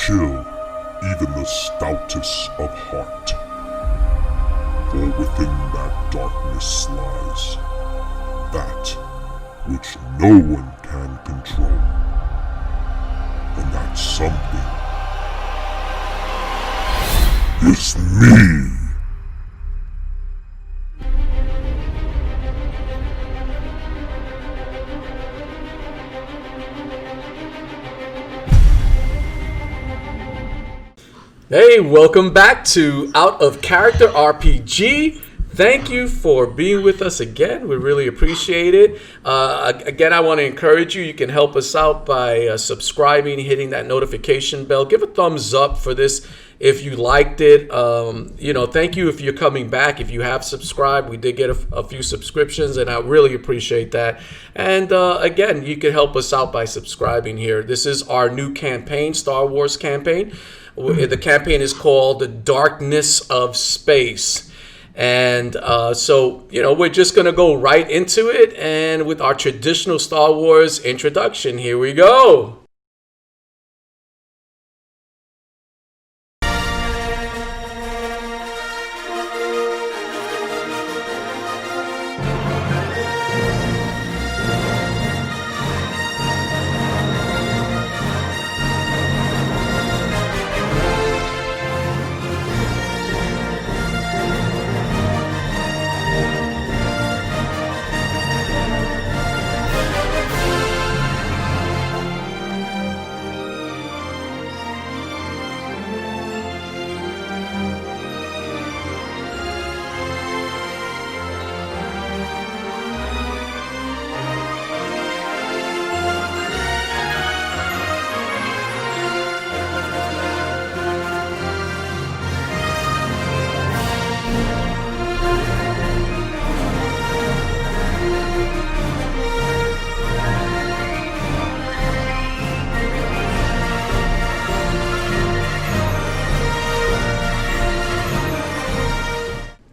chill even the stoutest of heart. For within that darkness lies that which no one can control. And that something is me. Hey, welcome back to Out of Character RPG. Thank you for being with us again. We really appreciate it. Again, I want to encourage you. You can help us out by subscribing, hitting that notification bell. Give a thumbs up for this if you liked it. Thank you if you're coming back. If you have subscribed, we did get a few subscriptions, and I really appreciate that. And again, you can help us out by subscribing here. This is our new campaign, Star Wars campaign. The campaign is called The Darkness of Space. And so we're just going to go right into it. And with our traditional Star Wars introduction, here we go.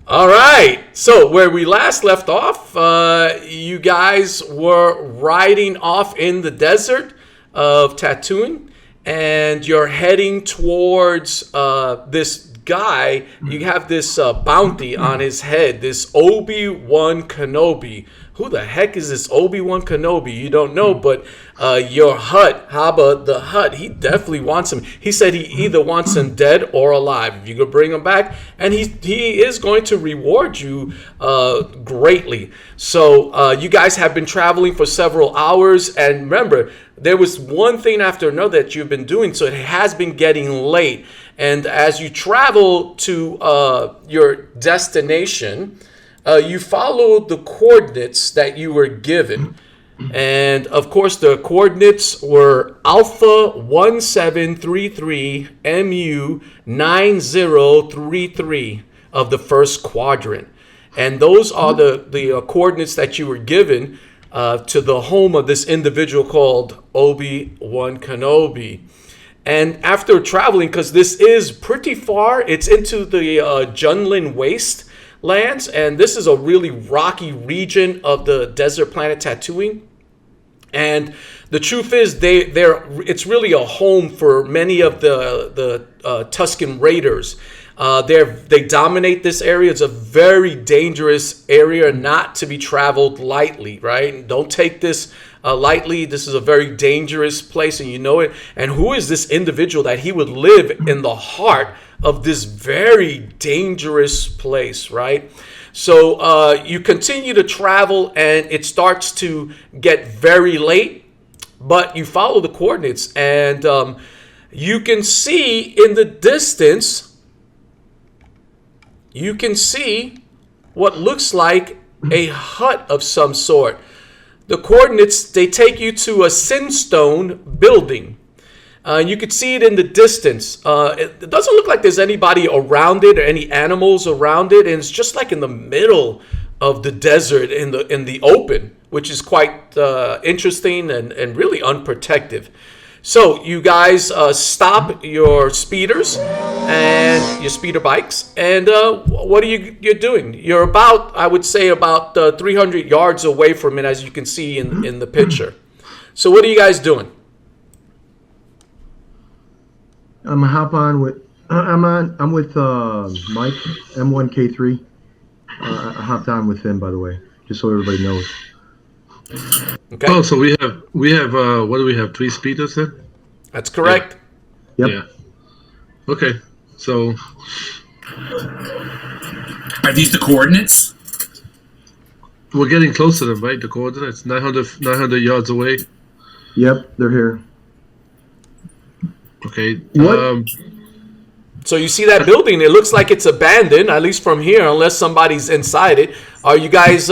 All right, so where we last left off, you guys were riding off in the desert of Tatooine, and you're heading towards this guy. You have this bounty on his head, this Obi Wan Kenobi. Who the heck is this Obi Wan Kenobi? You don't know, but your Hutt, Habo the Hutt, he definitely wants him. He said he either wants him dead or alive. If you could bring him back, and he is going to reward you greatly. So you guys have been traveling for several hours, and remember, there was one thing after another that you've been doing, so it has been getting late. And as you travel to your destination, you follow the coordinates that you were given. And of course, the coordinates were Alpha 1733 MU 9033 of the first quadrant. And those are the coordinates that you were given to the home of this individual called Obi Wan Kenobi. And after traveling, because this is pretty far, it's into the Junlin Waste lands, and this is a really rocky region of the desert planet Tatooine. And the truth is, it's really a home for many of the Tusken Raiders. They dominate this area. It's a very dangerous area, not to be traveled lightly, right? Don't take this lightly. This is a very dangerous place, and you know it. And who is this individual that he would live in the heart of this very dangerous place, right? So you continue to travel, and it starts to get very late, but you follow the coordinates, and you can see in the distance, you can see what looks like a hut of some sort. The coordinates, they take you to a sandstone building. You could see it in the distance. It doesn't look like there's anybody around it or any animals around it, and it's just like in the middle of the desert in the open, which is quite interesting and really unprotected. So you guys stop your speeders and your speeder bikes, and what are you're doing? You're about, I would say, about 300 yards away from it, as you can see in the picture. So what are you guys doing? I'm gonna hop on with. I'm with Mike M1K3. I hopped on with him, by the way, just so everybody knows. Okay, Oh, so we have what do we have? 3 speeders then? that's correct. Yep. Yeah. Okay. So Are these the coordinates? we're getting close to them, right? The coordinates 900 yards away. Yep, they're here. Okay. What? So you see that building? It looks like it's abandoned, at least from here, unless somebody's inside it. Are you guys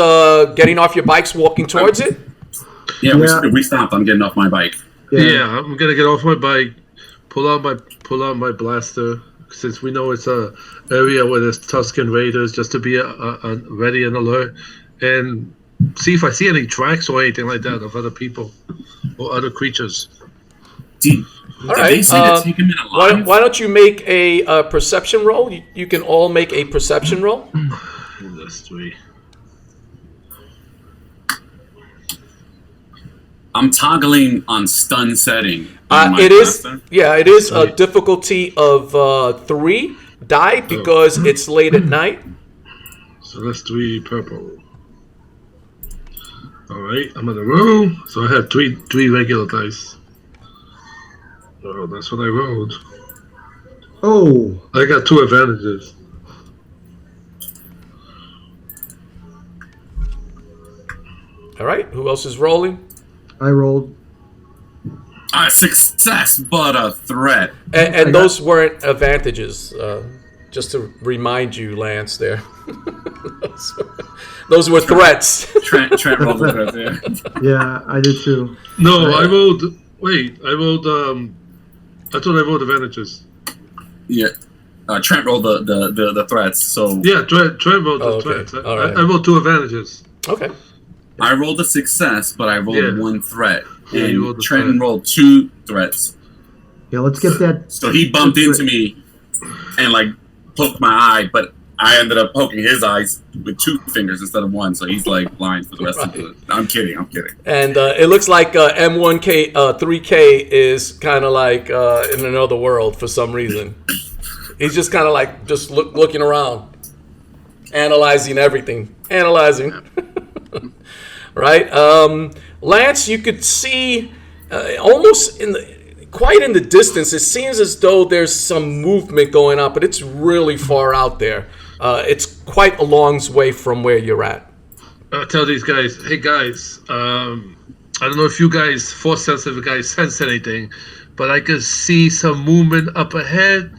getting off your bikes, walking towards it? Yeah, Yeah. We stopped. I'm getting off my bike. Yeah, I'm gonna get off my bike, pull out my blaster, since we know it's a area where there's Tusken Raiders, just to be ready and alert, and see if I see any tracks or anything like that of other people or other creatures. Did All they right. say to take him in alive? Why don't you make a perception roll? You can all make a perception roll. That's 3. I'm toggling on stun setting. on my It is, blaster. yeah, it is a difficulty of 3 die because it's late at night. So that's 3 purple. All right, I'm gonna roll. So I have three regular dice. Oh, that's what I rolled. Oh, I got 2 advantages. All right, who else is rolling? I rolled. A success, but a threat. And those weren't advantages. Just to remind you, Lance, there. those were threats. Trent rolled the threat there. Yeah, I did too. No, I rolled. Wait, I rolled. I thought I rolled advantages. Yeah. Trent rolled the threats. So Yeah, Trent rolled the Oh, okay. threats. All right. I rolled 2 advantages. Okay. I rolled a success, but I rolled 1 threat. Yeah, you rolled And a Trent threat. rolled 2 threats. Yeah, let's get that. So he bumped into me and like poked my eye, but I ended up poking his eyes with 2 fingers instead of 1. So he's like blind for the rest of the. I'm kidding. And it looks like M1K 3K is kind of like in another world for some reason. He's just kind of like just looking around, analyzing everything, right? Lance, you could see almost quite in the distance. It seems as though there's some movement going on, but it's really far out there. It's quite a long way from where you're at. I tell these guys, hey guys, I don't know if you guys, force sensitive guys, sense anything, but I could see some movement up ahead.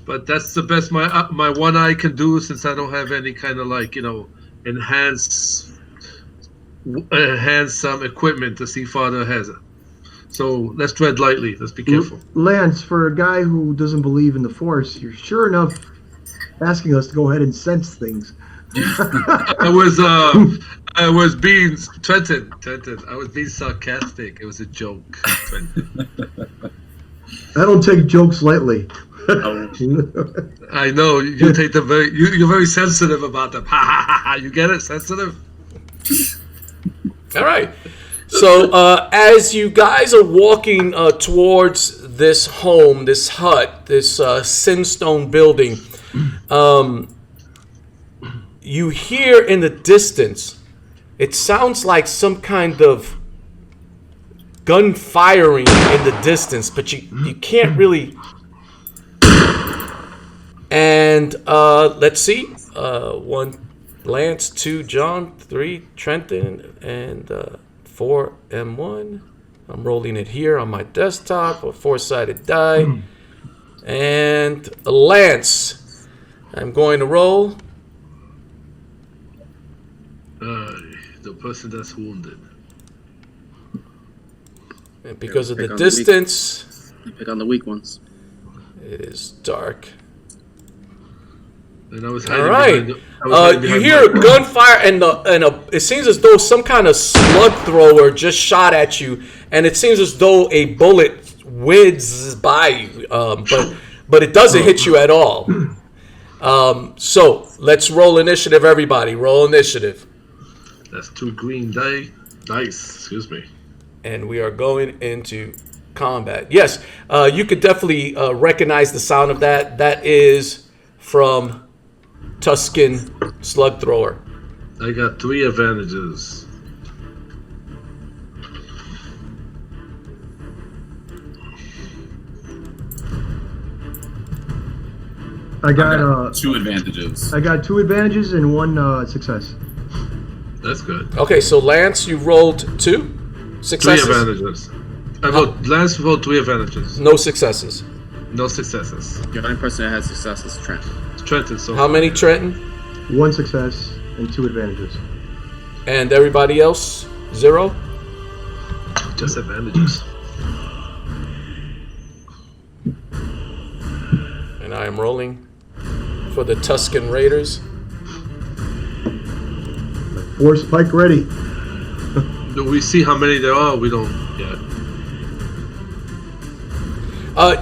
But that's the best my one eye can do, since I don't have any kind of like enhanced equipment to see farther ahead. So let's tread lightly. Let's be careful. Lance, for a guy who doesn't believe in the Force, you're sure enough asking us to go ahead and sense things. I was being Trenton. I was being sarcastic. It was a joke, Trenton. I don't take jokes lightly. I know you take them you're very sensitive about them. Ha ha ha ha! You get it? Sensitive. All right. So as you guys are walking towards this home, this hut, this sandstone building, you hear in the distance, it sounds like some kind of gun firing in the distance, but you can't really. And let's see, 1 Lance, 2 John, 3 Trenton, and 4 M1. I'm rolling it here on my desktop, a 4-sided die. And Lance, I'm going to roll. The person that's wounded. And because of pick the on the weak- distance, Pick on the weak ones. it is dark. And I was All hiding right. behind I was hiding You behind hear my- gunfire, and it seems as though some kind of slug thrower just shot at you, and it seems as though a bullet whizzes by you, but it doesn't hit you at all. So let's roll initiative, everybody. Roll initiative, That's 2 green dice. Excuse me. and we are going into combat. Yes, you could definitely recognize the sound of that. That is from Tusken Slug Thrower. I got 3 advantages. I got 2 advantages. I got 2 advantages and 1 success. That's good. Okay, so Lance, you rolled 2 3 successes. advantages. Lance rolled 3 advantages. No successes. No successes. The only person that has success is Trent. Trenton, so How many, Trenton? 1 success and 2 advantages. And everybody else? 0? just advantages. And I am rolling for the Tusken Raiders. Force pike ready. Do we see how many there are? We don't yet.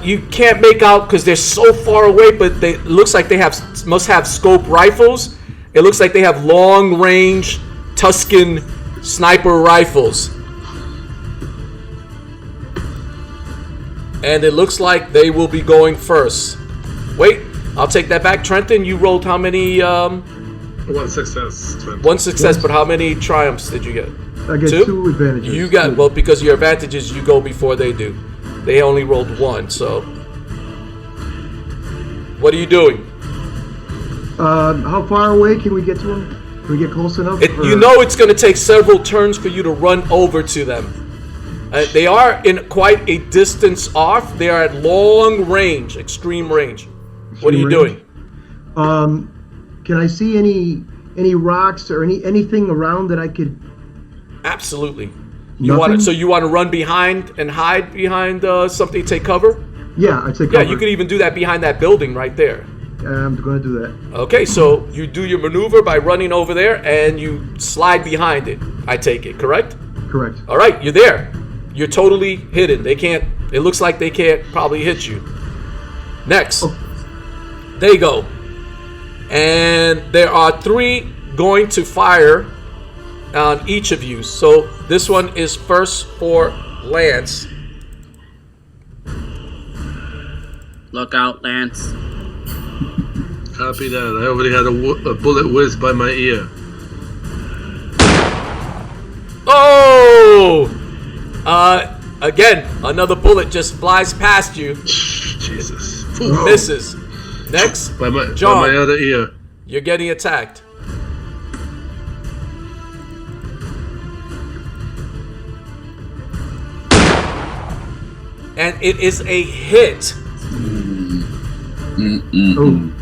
You can't make out because they're so far away, but it looks like they must have scope rifles. It looks like they have long-range Tusken sniper rifles. And it looks like they will be going first. Wait, I'll take that back. Trenton, you rolled how many? 1 success. 20. 1 success, but how many triumphs did you get? I get 2? 2 advantages. You got, well, because your advantages, you go before they do. They only rolled 1, so. What are you doing? How far away can we get to them? Can we get close enough? You know it's going to take several turns for you to run over to them. They are in quite a distance off. They are at long range, extreme range. What are you doing? Can I see any rocks or anything around that I could? Absolutely. Nothing? So you want to run behind and hide behind something, take cover? Yeah, I'd say cover. Yeah, you could even do that behind that building right there. I'm going to do that. Okay, so you do your maneuver by running over there and you slide behind it. I take it, correct? Correct. All right, you're there. You're totally hidden. They can't, it looks like they can't probably hit you. Next. Oh. They go. And there are 3 going to fire on each of you. So this one is first for Lance. Look out, Lance. Copy that. I already had a bullet whiz by my ear. Oh! Again, another bullet just flies past you. Jesus. Misses. Next, John. By my other ear. You're getting attacked. And it is a hit.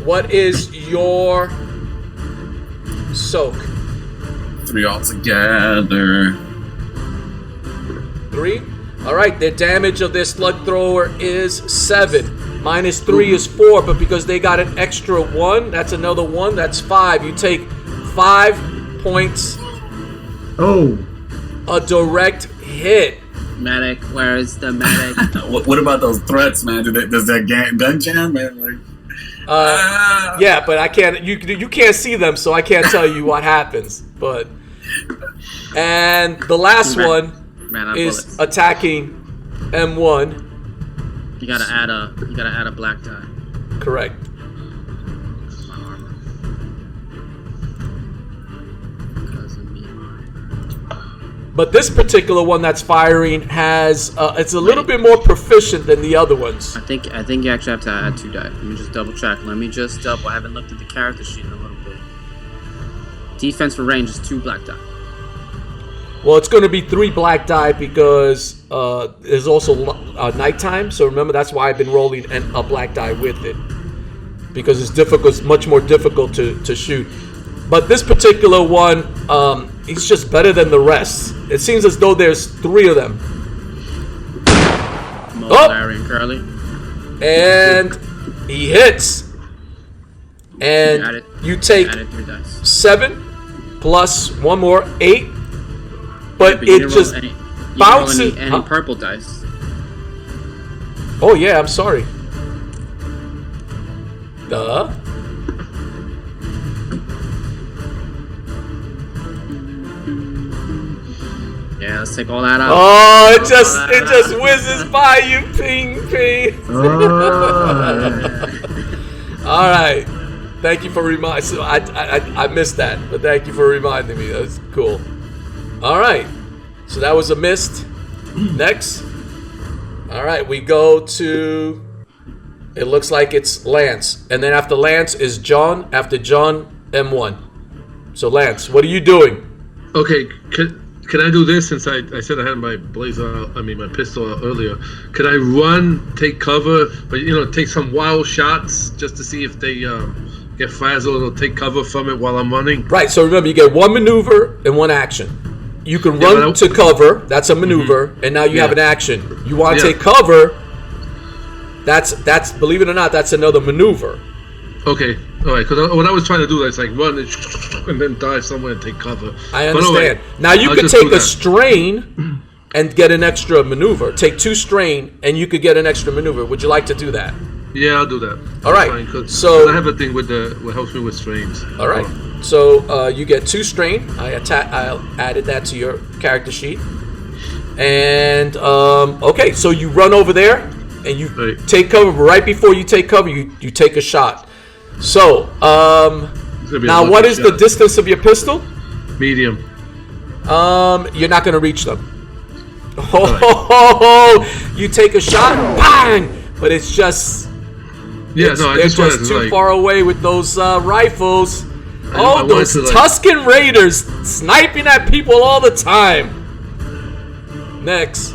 What is your soak? 3 altogether. 3? Alright, their damage of their slug thrower is 7. Minus 3 is 4, but because they got an extra 1, that's another 1, that's 5. You take 5 points. Oh. A direct hit. Medic, where is the medic? What about those threats, man? Does that gun jam, man? Like, yeah, but I can't. You can't see them, so I can't tell you what happens. But and the last one is bullets. attacking M1. You gotta add a black die. Correct. My armor. Because of me. But this particular one that's firing has it's a little bit more proficient than the other ones. I think you actually have to add 2 die. Let me just double check. I haven't looked at the character sheet in a little bit. Defense for range is 2 black die. Well, it's going to be 3 black die because there's also nighttime. So remember, that's why I've been rolling a black die with it, because it's difficult. It's much more difficult to shoot. But this particular one, he's just better than the rest. It seems as though there's 3 of them. Larry and Curly. And he hits. And you take 3 dice. 7 plus 1 more, 8. But you it didn't just bounces. You didn't roll any purple dice. Oh yeah, I'm sorry. Duh. Yeah, let's take all that out. Oh, it just whizzes by you, ping, ping. All right. Thank you for reminding. So I missed that, but thank you for reminding me. That's cool. All right. So that was a missed. Next. All right, we go to. It looks like it's Lance, and then after Lance is John. After John, M1. So Lance, what are you doing? Okay, can I do this since I said I had my my pistol out earlier? Could I run, take cover, but take some wild shots just to see if they get frazzled or take cover from it while I'm running? Right. So remember, you get one maneuver and one action. You can run to cover. That's a maneuver, and now you have an action. You want to take cover. That's believe it or not, that's another maneuver. Okay, all right. Because what I was trying to do is like run and then dive somewhere and take cover. I understand. Now you could take a strain and get an extra maneuver. Take 2 strain and you could get an extra maneuver. Would you like to do that? Yeah, I'll do that. All right. Fine, cause so I have a thing what helps me with strains. All right. So you get 2 strain. I added that to your character sheet. And okay, so you run over there and you take cover. Right before you take cover, you take a shot. So now what is the distance of your pistol? Medium. You're not gonna reach them. Oh, you take a shot, bang! But it's just they're just too far away with those rifles. Those Tusken Raiders sniping at people all the time. Next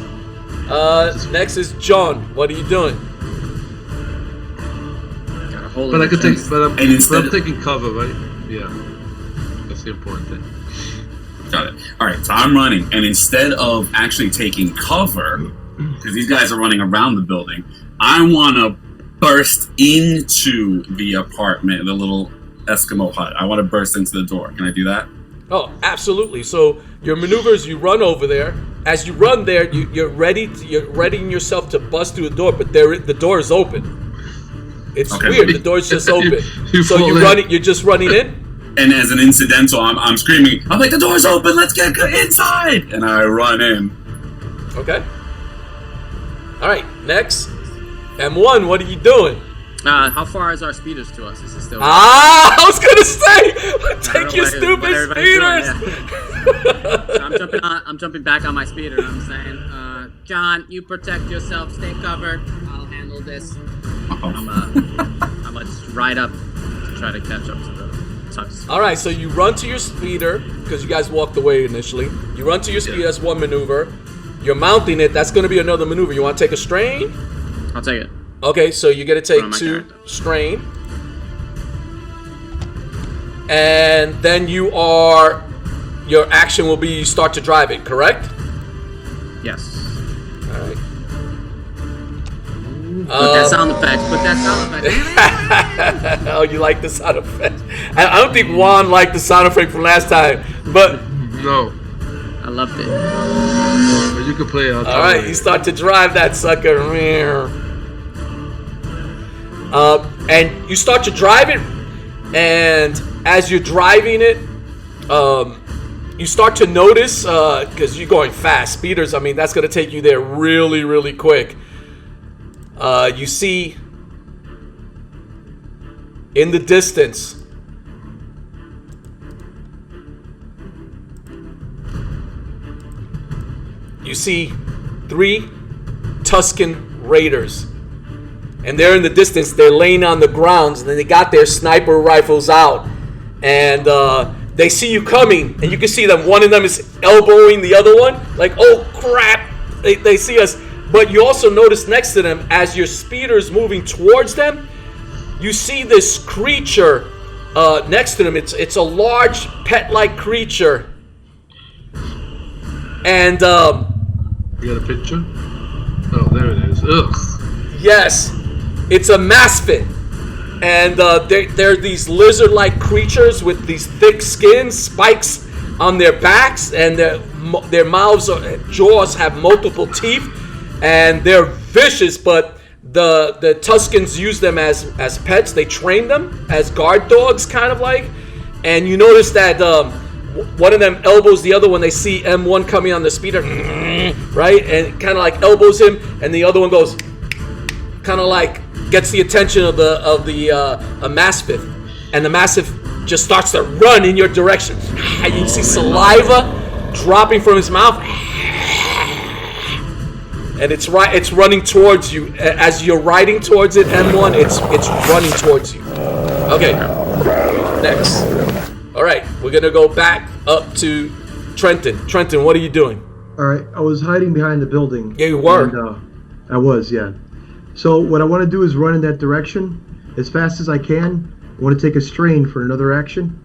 is John. What are you doing? But I could take, but I'm taking cover, right? Yeah, that's the important thing. Got it. All right, so I'm running, and instead of actually taking cover, because these guys are running around the building, I want to burst into the apartment, the little Eskimo hut. I want to burst into the door. Can I do that? Oh, absolutely. So your maneuvers, you run over there. As you run there, you're readying yourself to bust through the door, but the door is open. It's weird. The door's just open. You're just running in? And as an incidental, I'm screaming, I'm like, the door's open, let's get inside! And I run in. Okay. All right, next. M1, what are you doing? How far is our speeders to us? Is it still? I was gonna say, take your stupid speeders. So I'm jumping back on my speeder. And I'm saying, John, you protect yourself. Stay covered. I'll handle this. I'm gonna just ride up to try to catch up to the Tux. All right, so you run to your speeder because you guys walked away initially. You run to your speeder. That's one maneuver. You're mounting it. That's going to be another maneuver. You want to take a strain? I'll take it. Okay, so you get to take 2 strain. And then your action will be you start to drive it, correct? Yes. All right. Put that sound effect. Oh, you like the sound effect? I don't think Juan liked the sound effect from last time, but no, I loved it. But you can play it. All right, you start to drive that sucker. And you start to drive it, and as you're driving it, you start to notice, because you're going fast, speeders, I mean, that's going to take you there really, really quick. You see in the distance you see 3 Tusken Raiders, and they're in the distance. They're laying on the grounds, and then they got their sniper rifles out, and they see you coming, and you can see them. One of them is elbowing the other one, like, oh crap, they see us. But you also notice next to them, as your speeder is moving towards them, you see this creature next to them. It's a large pet-like creature. And you got a picture? Oh, there it is. Ugh. Yes, it's a Maspid. And they're these lizard-like creatures with these thick skins, spikes on their backs, and their mouths or jaws have multiple teeth. And they're vicious, but the Tuskens use them as pets. They train them as guard dogs, kind of like. And you notice that one of them elbows the other when they see M1 coming on the speeder, right? And kind of like elbows him, and the other one goes, kind of like gets the attention of the Mastiff, and the Mastiff just starts to run in your direction. You can see saliva dropping from his mouth, and it's running towards you. As you're riding towards it, M1, it's running towards you. Okay, next. All right, we're gonna go back up to Trenton. Trenton, what are you doing? All right, I was hiding behind the building. Yeah, you were. And, I was, yeah. So what I want to do is run in that direction as fast as I can. I want to take a strain for another action.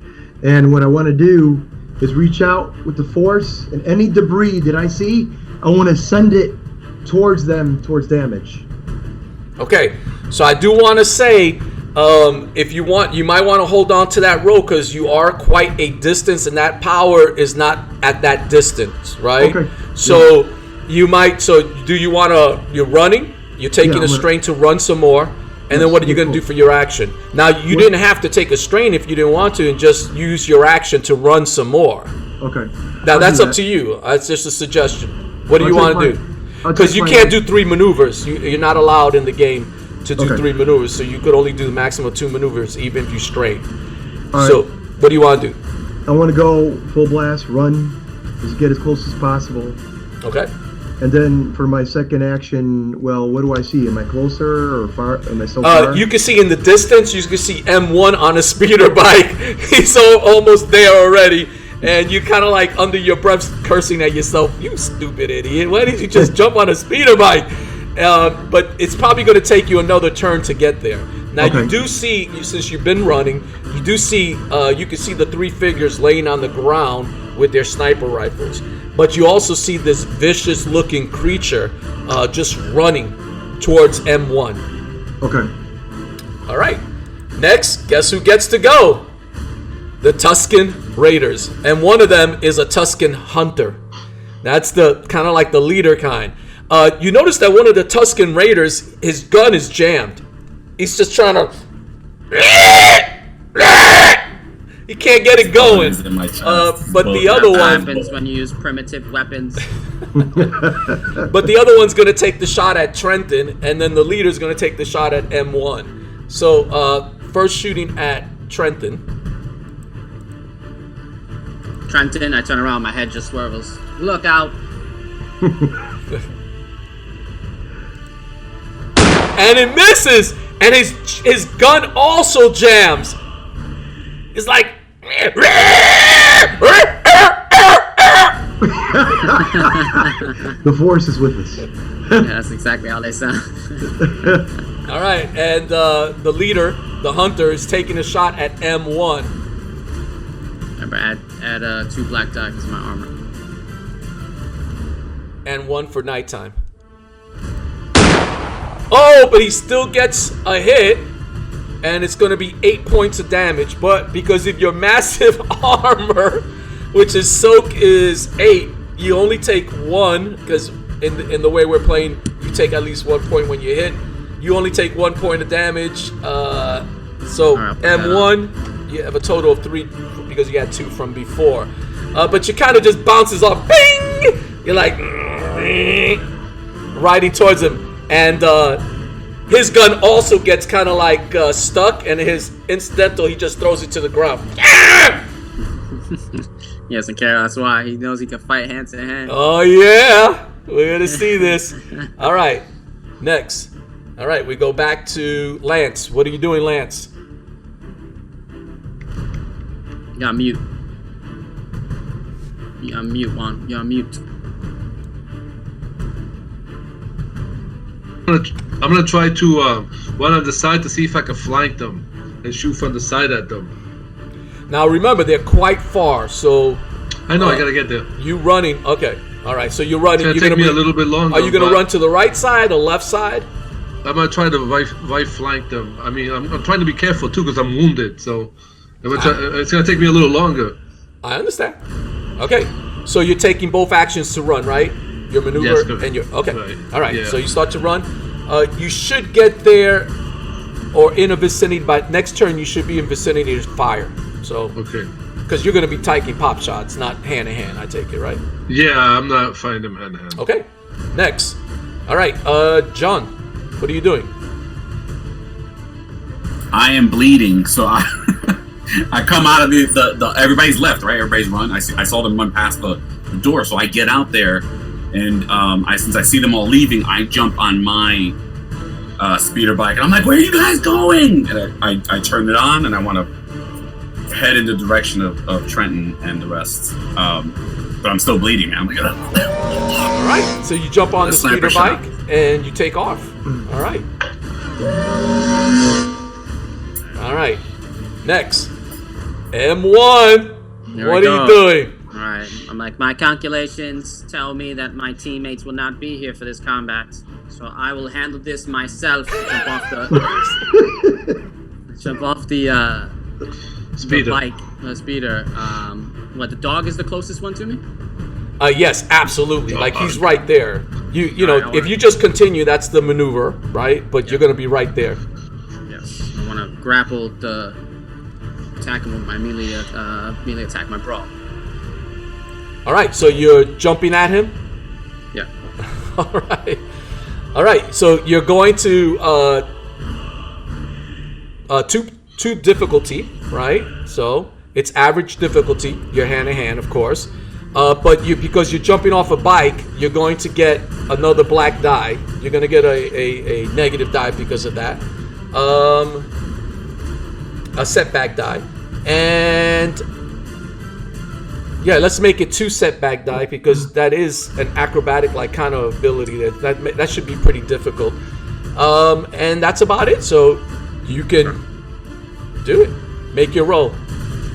And what I want to do is reach out with the Force, and any debris that I see, I want to send it towards them, towards damage. Okay, so I do want to say, if you want, you might want to hold on to that rope because you are quite a distance, and that power is not at that distance, right? Okay. So you might. So do you want to? You're running. You're taking a strain to run some more, and then what are you going to do for your action? Now you didn't have to take a strain if you didn't want to, and just use your action to run some more. Okay. Now that's up to you. That's just a suggestion. What do you want to do? Because you can't do 3 maneuvers. You're not allowed in the game to do 3 maneuvers, so you could only do the maximum 2 maneuvers, even if you strain. So, what do you want to do? I want to go full blast, run, just get as close as possible. Okay. And then for my second action, well, what do I see? Am I closer or far? Am I so far? You can see in the distance. You can see M1 on a speeder bike. He's almost there already. And you kind of like under your breath cursing at yourself, you stupid idiot. Why didn't you just jump on a speeder bike? But it's probably going to take you another turn to get there. Now you do see, since you've been running, you do see, you can see the 3 figures laying on the ground with their sniper rifles. But you also see this vicious looking creature just running towards M1. Okay. All right. Next, guess who gets to go? The Tusken Raiders, and one of them is a Tusken Hunter. That's the kind of like the leader kind. You notice that one of the Tusken Raiders, his gun is jammed. He's just trying to. He can't get it going. But the other one. What happens when you use primitive weapons? But the other one's gonna take the shot at Trenton, and then the leader's gonna take the shot at M1. So first shooting at Trenton. Trenton, I turn around, my head just swivels. Look out! And it misses, and his gun also jams. It's like. The Force is with us. Yeah, that's exactly how they sound. All right, and the leader, the hunter, is taking a shot at M1. Remember, add 2 black die to my armor. And 1 for nighttime. Oh, but he still gets a hit, and it's going to be 8 points of damage. But because of your massive armor, which is soak is 8, you only take 1, because in the way we're playing, you take at least 1 point when you hit. You only take 1 point of damage. So M1, you have a total of 3 because you had 2 from before. But you kind of just bounces off. Bing! You're like riding towards him. And his gun also gets kind of like stuck, and his incidental, he just throws it to the ground. He doesn't care, that's why. He knows he can fight hand to hand. Oh, yeah. We're going to see this. All right. Next. All right, we go back to Lance. What are you doing, Lance? You're on mute. You're on mute, Juan. You're on mute. I'm gonna try to run on the side to see if I can flank them and shoot from the side at them. Now remember, they're quite far, so I know I gotta get there. You running? Okay, all right. So you're running. It's gonna take me a little bit longer. Are you gonna run to the right side or left side? I'm gonna try to right flank them. I mean, I'm trying to be careful too because I'm wounded. So it's gonna take me a little longer. I understand. Okay, so you're taking both actions to run, right? Your maneuver and your okay. Right. All right. Yeah. So you start to run. You should get there or in a vicinity by next turn. You should be in vicinity of fire. So okay. Because you're going to be taking pop shots, not hand to hand. I take it, right? Yeah, I'm not fighting him hand to hand. Okay. Next. All right, John, what are you doing? I am bleeding, so I I come out of the everybody's left, right? Everybody's run. I saw them run past the door, so I get out there, and since I see them all leaving, I jump on my speeder bike, and I'm like, "Where are you guys going?" And I turn it on, and I want to head in the direction of Trenton and the rest. But I'm still bleeding, man. I'm like, all right, so you jump on the speeder bike and you take off. All right. All right. Next, M1. What are you doing? All right. I'm like, my calculations tell me that my teammates will not be here for this combat, so I will handle this myself. Jump off the speeder. Bike, speeder. What, the dog is the closest one to me? Yes, absolutely. Like he's right there. You know, if you just continue, that's the maneuver, right? But you're gonna be right there. Yes. I want to grapple attack him with my melee attack, my brawl. All right, so you're jumping at him. Yeah. All right. So you're going to two difficulty, right? So it's average difficulty. You're hand to hand, of course. But because you're jumping off a bike, you're going to get another black die. You're going to get a negative die because of that. A setback die. And yeah, let's make it 2 setback die because that is an acrobatic like kind of ability that should be pretty difficult. And that's about it. So you can do it. Make your roll.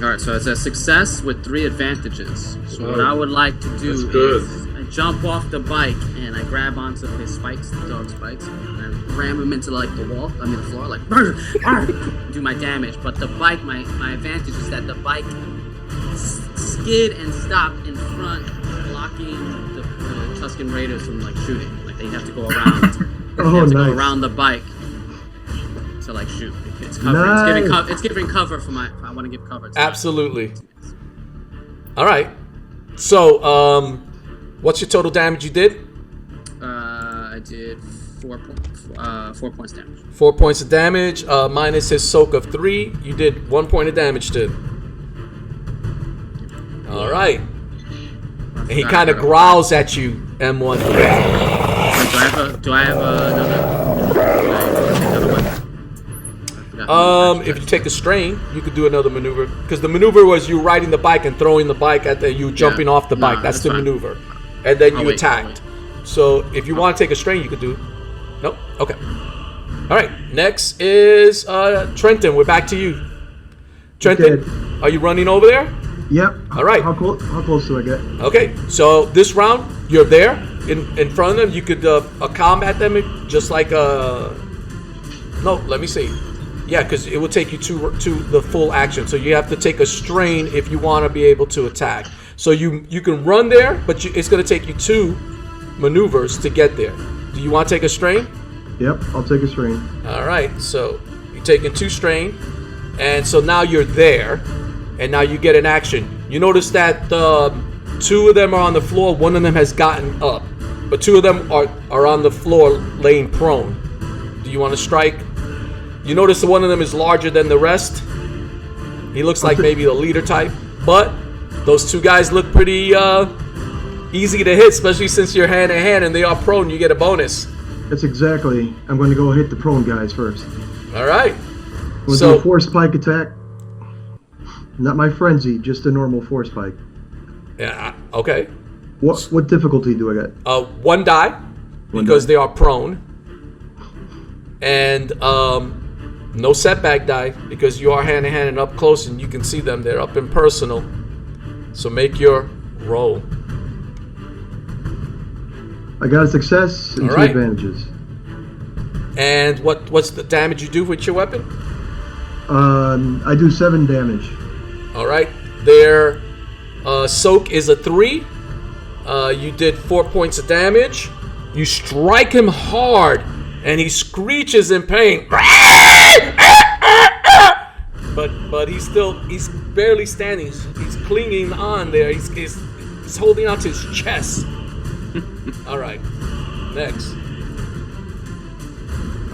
All right, so it's a success with 3 advantages. So what I would like to do is I jump off the bike and I grab onto his spikes, the dog spikes, and I ram him into like the floor, like do my damage. But the bike, my advantage is that the bike skid and stop in front, blocking the Tusken Raiders from like shooting. Like they have to go around. Go around the bike to like shoot. It's covering. Nice. It's giving cover for my. I want to give cover. Absolutely. All right. So, what's your total damage you did? I did 4 points damage. 4 points of damage. Minus his soak of 3. You did 1 point of damage to. All right. And he kind of growls at you, M1. Do I have another weapon? If you take a strain, you could do another maneuver. Because the maneuver was you riding the bike and throwing the bike at you jumping off the bike. That's the maneuver. And then you attacked. So if you want to take a strain, you could do. Nope. Okay. All right. Next is Trenton. We're back to you. Trenton, are you running over there? Yep. All right. How close do I get? Okay. So this round, you're there in front of them. You could combat them just like No, let me see. Yeah, because it will take you to the full action. So you have to take a strain if you want to be able to attack. So you can run there, but it's going to take you 2 maneuvers to get there. Do you want to take a strain? Yep, I'll take a strain. All right, so you're taking 2 strain. And so now you're there, and now you get an action. You notice that 2 of them are on the floor, 1 of them has gotten up. But 2 of them are on the floor laying prone. Do you want to strike? You notice that 1 of them is larger than the rest. He looks like maybe the leader type. But those 2 guys look pretty easy to hit, especially since you're hand in hand and they are prone. You get a bonus. That's exactly. I'm going to go hit the prone guys first. All right. We'll do a force spike attack. Not my frenzy, just a normal force spike. Yeah. Okay. What difficulty do I get? 1 die because they are prone. And no setback die because you are hand in hand and up close and you can see them. They're up and personal. So make your roll. I got a success and 2 advantages. And what's the damage you do with your weapon? I do 7 damage. All right. Their soak is a 3. You did 4 points of damage. You strike him hard, and he screeches in pain. But he's barely standing. He's clinging on there. He's holding on to his chest. All right, next.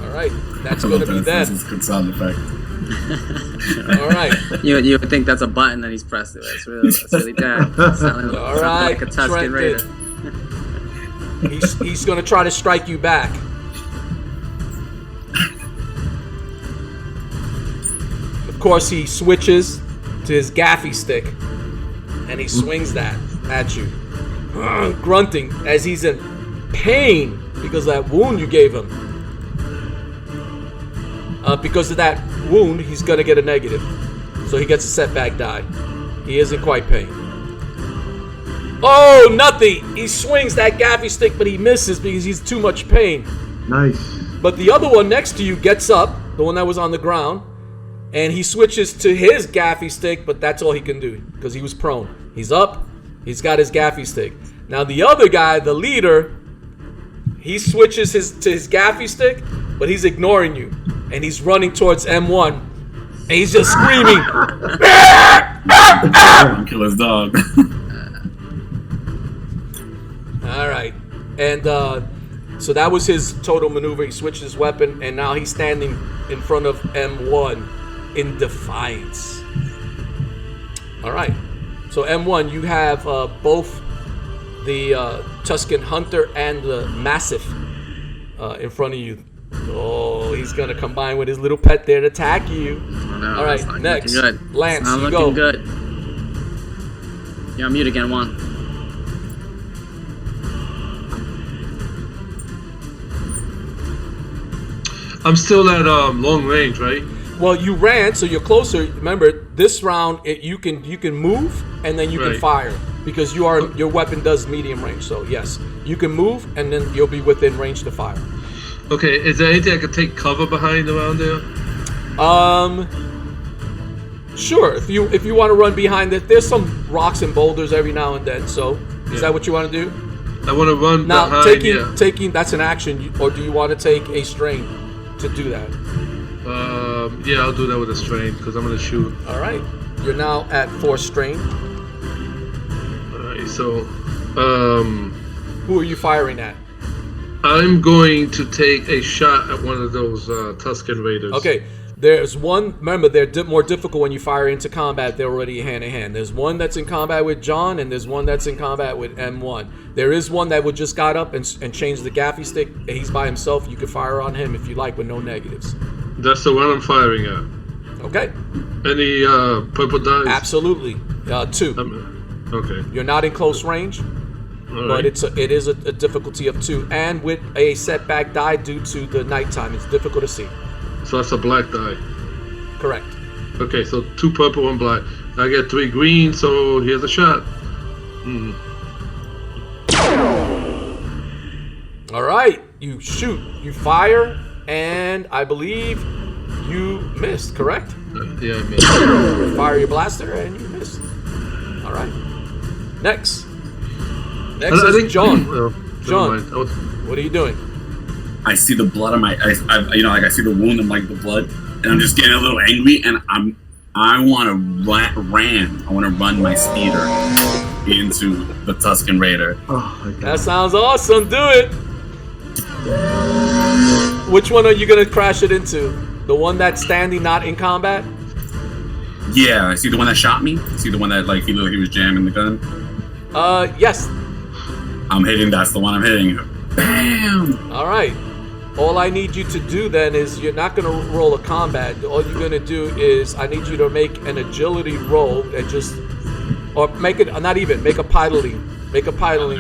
All right, that's going to be that. This is a good sound effect. All right. You would think that's a button that he's pressing. That's really bad. Sounding All right, like a Tusken Raider. He's going to try to strike you back. Of course, he switches to his gaffy stick, and he swings that at you, grunting as he's in pain because of that wound you gave him. Because of that wound, he's going to get a negative. So he gets a setback die. He is in quite pain. Oh, nothing! He swings that gaffy stick, but he misses because he's too much pain. Nice. But the other one next to you gets up, the one that was on the ground, and he switches to his gaffy stick, but that's all he can do because he was prone. He's up, he's got his gaffy stick. Now the other guy, the leader, he switches to his gaffy stick, but he's ignoring you, and he's running towards M1, and he's just screaming. Kill his dog. All right, and so that was his total maneuver. He switched his weapon, and now he's standing in front of M1 in defiance. All right, so M1, you have both the Tusken Hunter and the Massive in front of you. Oh, he's gonna combine with his little pet there to attack you. Oh, no, all right, next, good. Lance, I'm you looking go. good. You're on mute again, Juan. I'm still at long range, right? Well, you ran, so you're closer. Remember, this round you can move and then you can Right. fire because your weapon does medium range. So yes, you can move and then you'll be within range to fire. Okay, is there anything I could take cover behind around there? Sure. If you want to run behind it, there's some rocks and boulders every now and then. So is that what you want to do? I want to run Now behind. taking that's an action, or do you want to take a strain to do that? Yeah, I'll do that with a strain because I'm gonna shoot. All right. You're now at 4 strain. Alright, so Who are you firing at? I'm going to take a shot at one of those Tusken Raiders. Okay, there's one. Remember, they're more difficult when you fire into combat. They're already hand in hand. There's one that's in combat with John, and there's one that's in combat with M1. There is one that would just got up and changed the gaffy stick. And he's by himself. You can fire on him if you like with no negatives. That's the one I'm firing at. Okay. Any purple dice? Absolutely. 2. Okay. You're not in close range, All but right. it is a difficulty of 2, and with a setback die due to the nighttime. It's difficult to see. So that's a black die. Correct. Okay, so 2 purple, 1 black. I get 3 green, so here's a shot. All right. You shoot. You fire. And I believe you missed, correct? Yeah, I mean. Fire your blaster and you missed. All right. Next. I Is think John. Never John, mind. what are you doing? I see the blood on my, I see the wound and like the blood, and I'm just getting a little angry, and I want to ran. I want to run my speeder into the Tusken Raider. Oh my god. That sounds awesome. Do it. Which one are you going to crash it into? The one that's standing, not in combat? Yeah, I see the one that shot me. I see the one that like he looked like he was jamming the gun. Yes. I'm hitting. That's the one I'm hitting. Bam! All right. All I need you to do then is you're not going to roll a combat. All you're going to do is I need you to make an agility roll and just, or make it, not even, make a piloting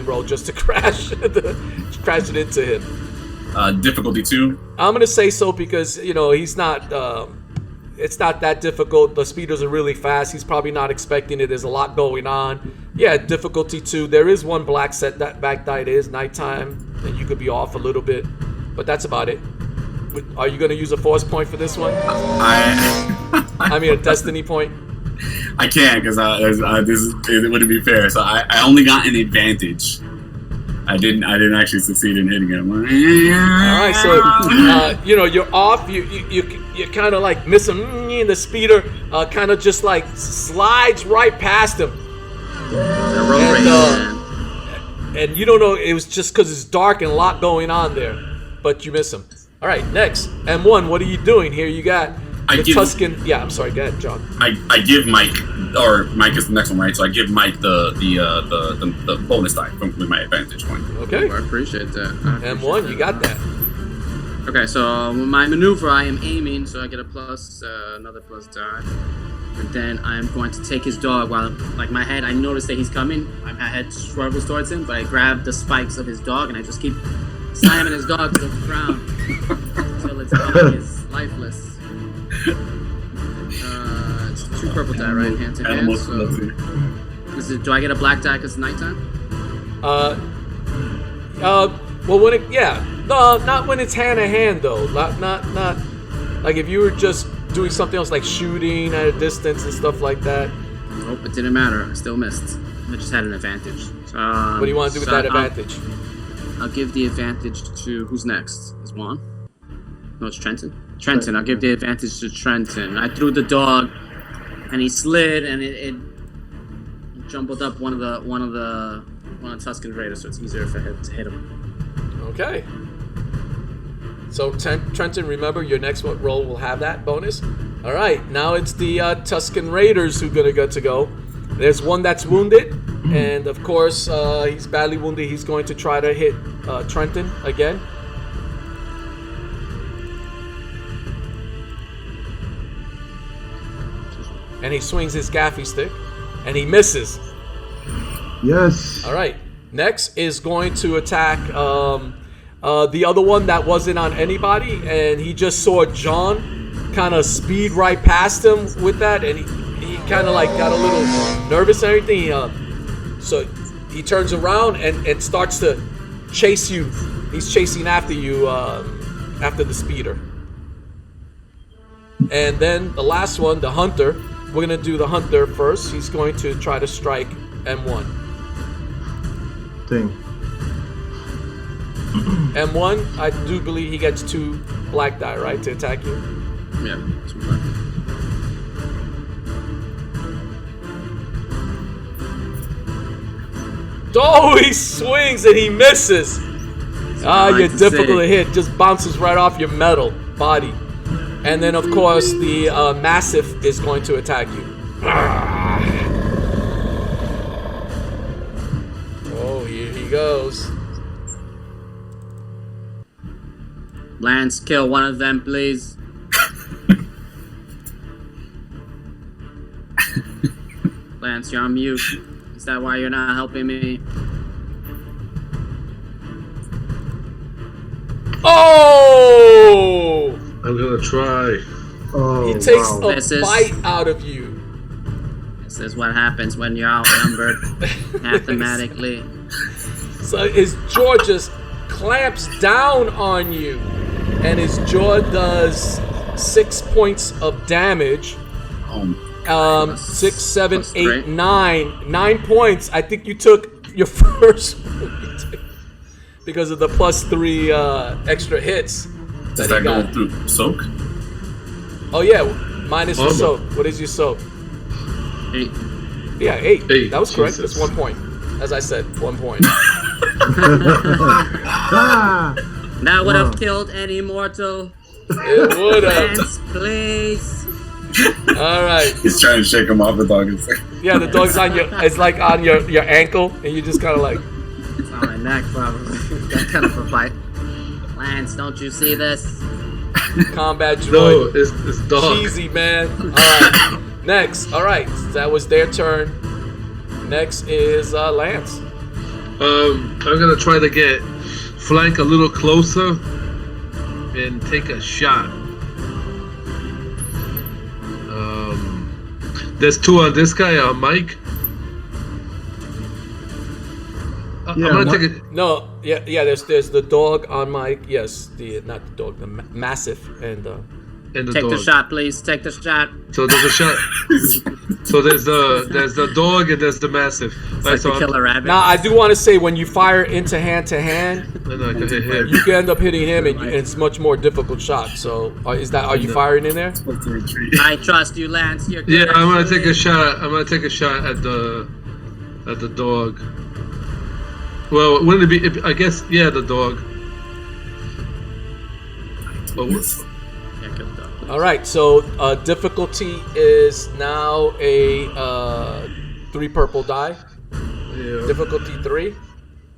roll just to crash it into him. Difficulty 2. I'm going to say so because, he's not, it's not that difficult. The speeders are really fast. He's probably not expecting it. There's a lot going on. Yeah, difficulty 2. There is one black set that back die. It is nighttime, and you could be off a little bit, but that's about it. Are you going to use a force point for this one? I mean, a destiny point? I can't because it wouldn't be fair. So I only got an advantage. I didn't actually succeed in hitting him. All right, so you're off. You you kind of like miss him, and the speeder kind of just like slides right past him. And you don't know, it was just because it's dark and a lot going on there, but you miss him. All right, next, M1, what are you doing here? You got the Tusken. Yeah, I'm sorry. Go ahead, John. I give Mike, or Mike is the next one, right? So I give Mike the bonus die with my advantage point. Okay. I appreciate that. M1, you got that. Okay, so with my maneuver, I am aiming, so I get another plus die. And then I am going to take his dog while, like, my head, I notice that he's coming. My head struggles towards him, but I grab the spikes of his dog and I just keep slamming his dog to the ground until its dog is lifeless. It's 2 purple die, right? Hand to hand. So do I get a black die because it's nighttime? Well, when it, no, not when it's hand to hand though. Not like if you were just doing something else like shooting at a distance and stuff like that. Nope, it didn't matter. I still missed. I just had an advantage. What do you want to do with that advantage? I'll give the advantage to who's next? Is Juan? No, it's Trenton. Trenton. I'll give the advantage to Trenton. I threw the dog, and he slid, and it jumbled up one of the Tusken Raiders, so it's easier for him to hit him. Okay. So Trenton, remember your next roll will have that bonus. All right, now it's the Tusken Raiders who are gonna get to go. There's one that's wounded, and of course he's badly wounded. He's going to try to hit Trenton again. And he swings his gaffy stick, and he misses. Yes. All right. Next is going to attack the other one that wasn't on anybody, and he just saw John kind of speed right past him with that, and he kind of like got a little nervous and everything. So he turns around and starts to chase you. He's chasing after you after the speeder. And then the last one, the hunter. We're going to do the hunter first. He's going to try to strike M1. Dang. M1, I do believe he gets 2 black die, right, to attack you? Yeah, 2 black. Oh, he swings and he misses. You're difficult to hit. Just bounces right off your metal body. And then, of course, the Massive is going to attack you. Oh, here he goes. Lance, kill one of them, please. Lance, you're on mute. Is that why you're not helping me? Oh! I'm gonna try. Oh, he takes wow. a bite out of you. This is what happens when you're outnumbered mathematically. So his jaw just clamps down on you, and his jaw does 6 points of damage. 6, 7, 8, 9. 9 points. I think you took your first because of the +3 extra hits. Does that go through soak? Oh yeah, minus the soak. What is your soak? 8. Yeah, 8. 8. That was correct. Jesus. That's 1 point. As I said, 1 point. That would have killed any mortal. It would have. Lance, please. All right. He's trying to shake him off the dog. Yeah, the dog's on your. It's like on your ankle, and you just kind of like. It's on my neck, probably. That kind of a fight. Lance, don't you see this? Combat droid. No, it's dog. Cheesy, man. All right. Next. All right. That was their turn. Next is Lance. I'm gonna try to get flank a little closer and take a shot. There's 2 on this guy, Mike. Yeah, I'm gonna take it. No. Yeah. There's the dog on Mike. Yes. Not the dog. The Massive and and the Take dog. the shot, please. Take the shot. So there's a shot. So there's the dog and there's the massive. It's Right, like so the killer rabbit. Now, I do want to say when you fire into hand to hand, And I can hit him. you can end up hitting him, and it's much more difficult shot. So, are you firing in there? I trust you, Lance. You're good Yeah, at I'm gonna shooting. take a shot. I'm gonna take a shot at the dog. Well, wouldn't it be? I guess the dog. Oh, Yeah, good dog. All right. So, difficulty is now a 3 purple die. yeah. Difficulty 3,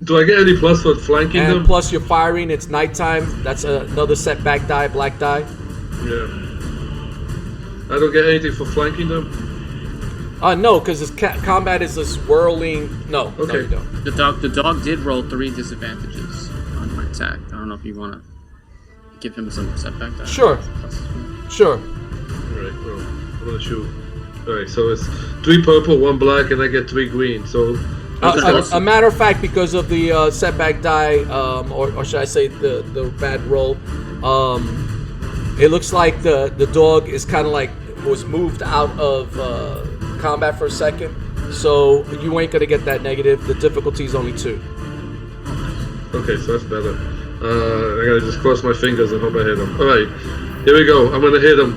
Do I get any plus for flanking and them? plus you're firing. It's nighttime. That's another setback die, black die. Yeah. I don't get anything for flanking them. No, because this combat is this whirling. No, no, Okay. you don't. The dog did roll 3 disadvantages on my attack. I don't know if you want to give him some setback die. Sure. Sure. Alright, well, I'm gonna shoot. Alright, so it's 3 purple, 1 black, and I get 3 green. So A matter of fact, because of the setback die, or should I say the bad roll, it looks like the dog is kind of like was moved out of combat for a second, so you ain't gonna get that negative. The difficulty is only 2. okay, so that's better. I gotta just cross my fingers and hope I hit him. Alright, here we go. I'm gonna hit him.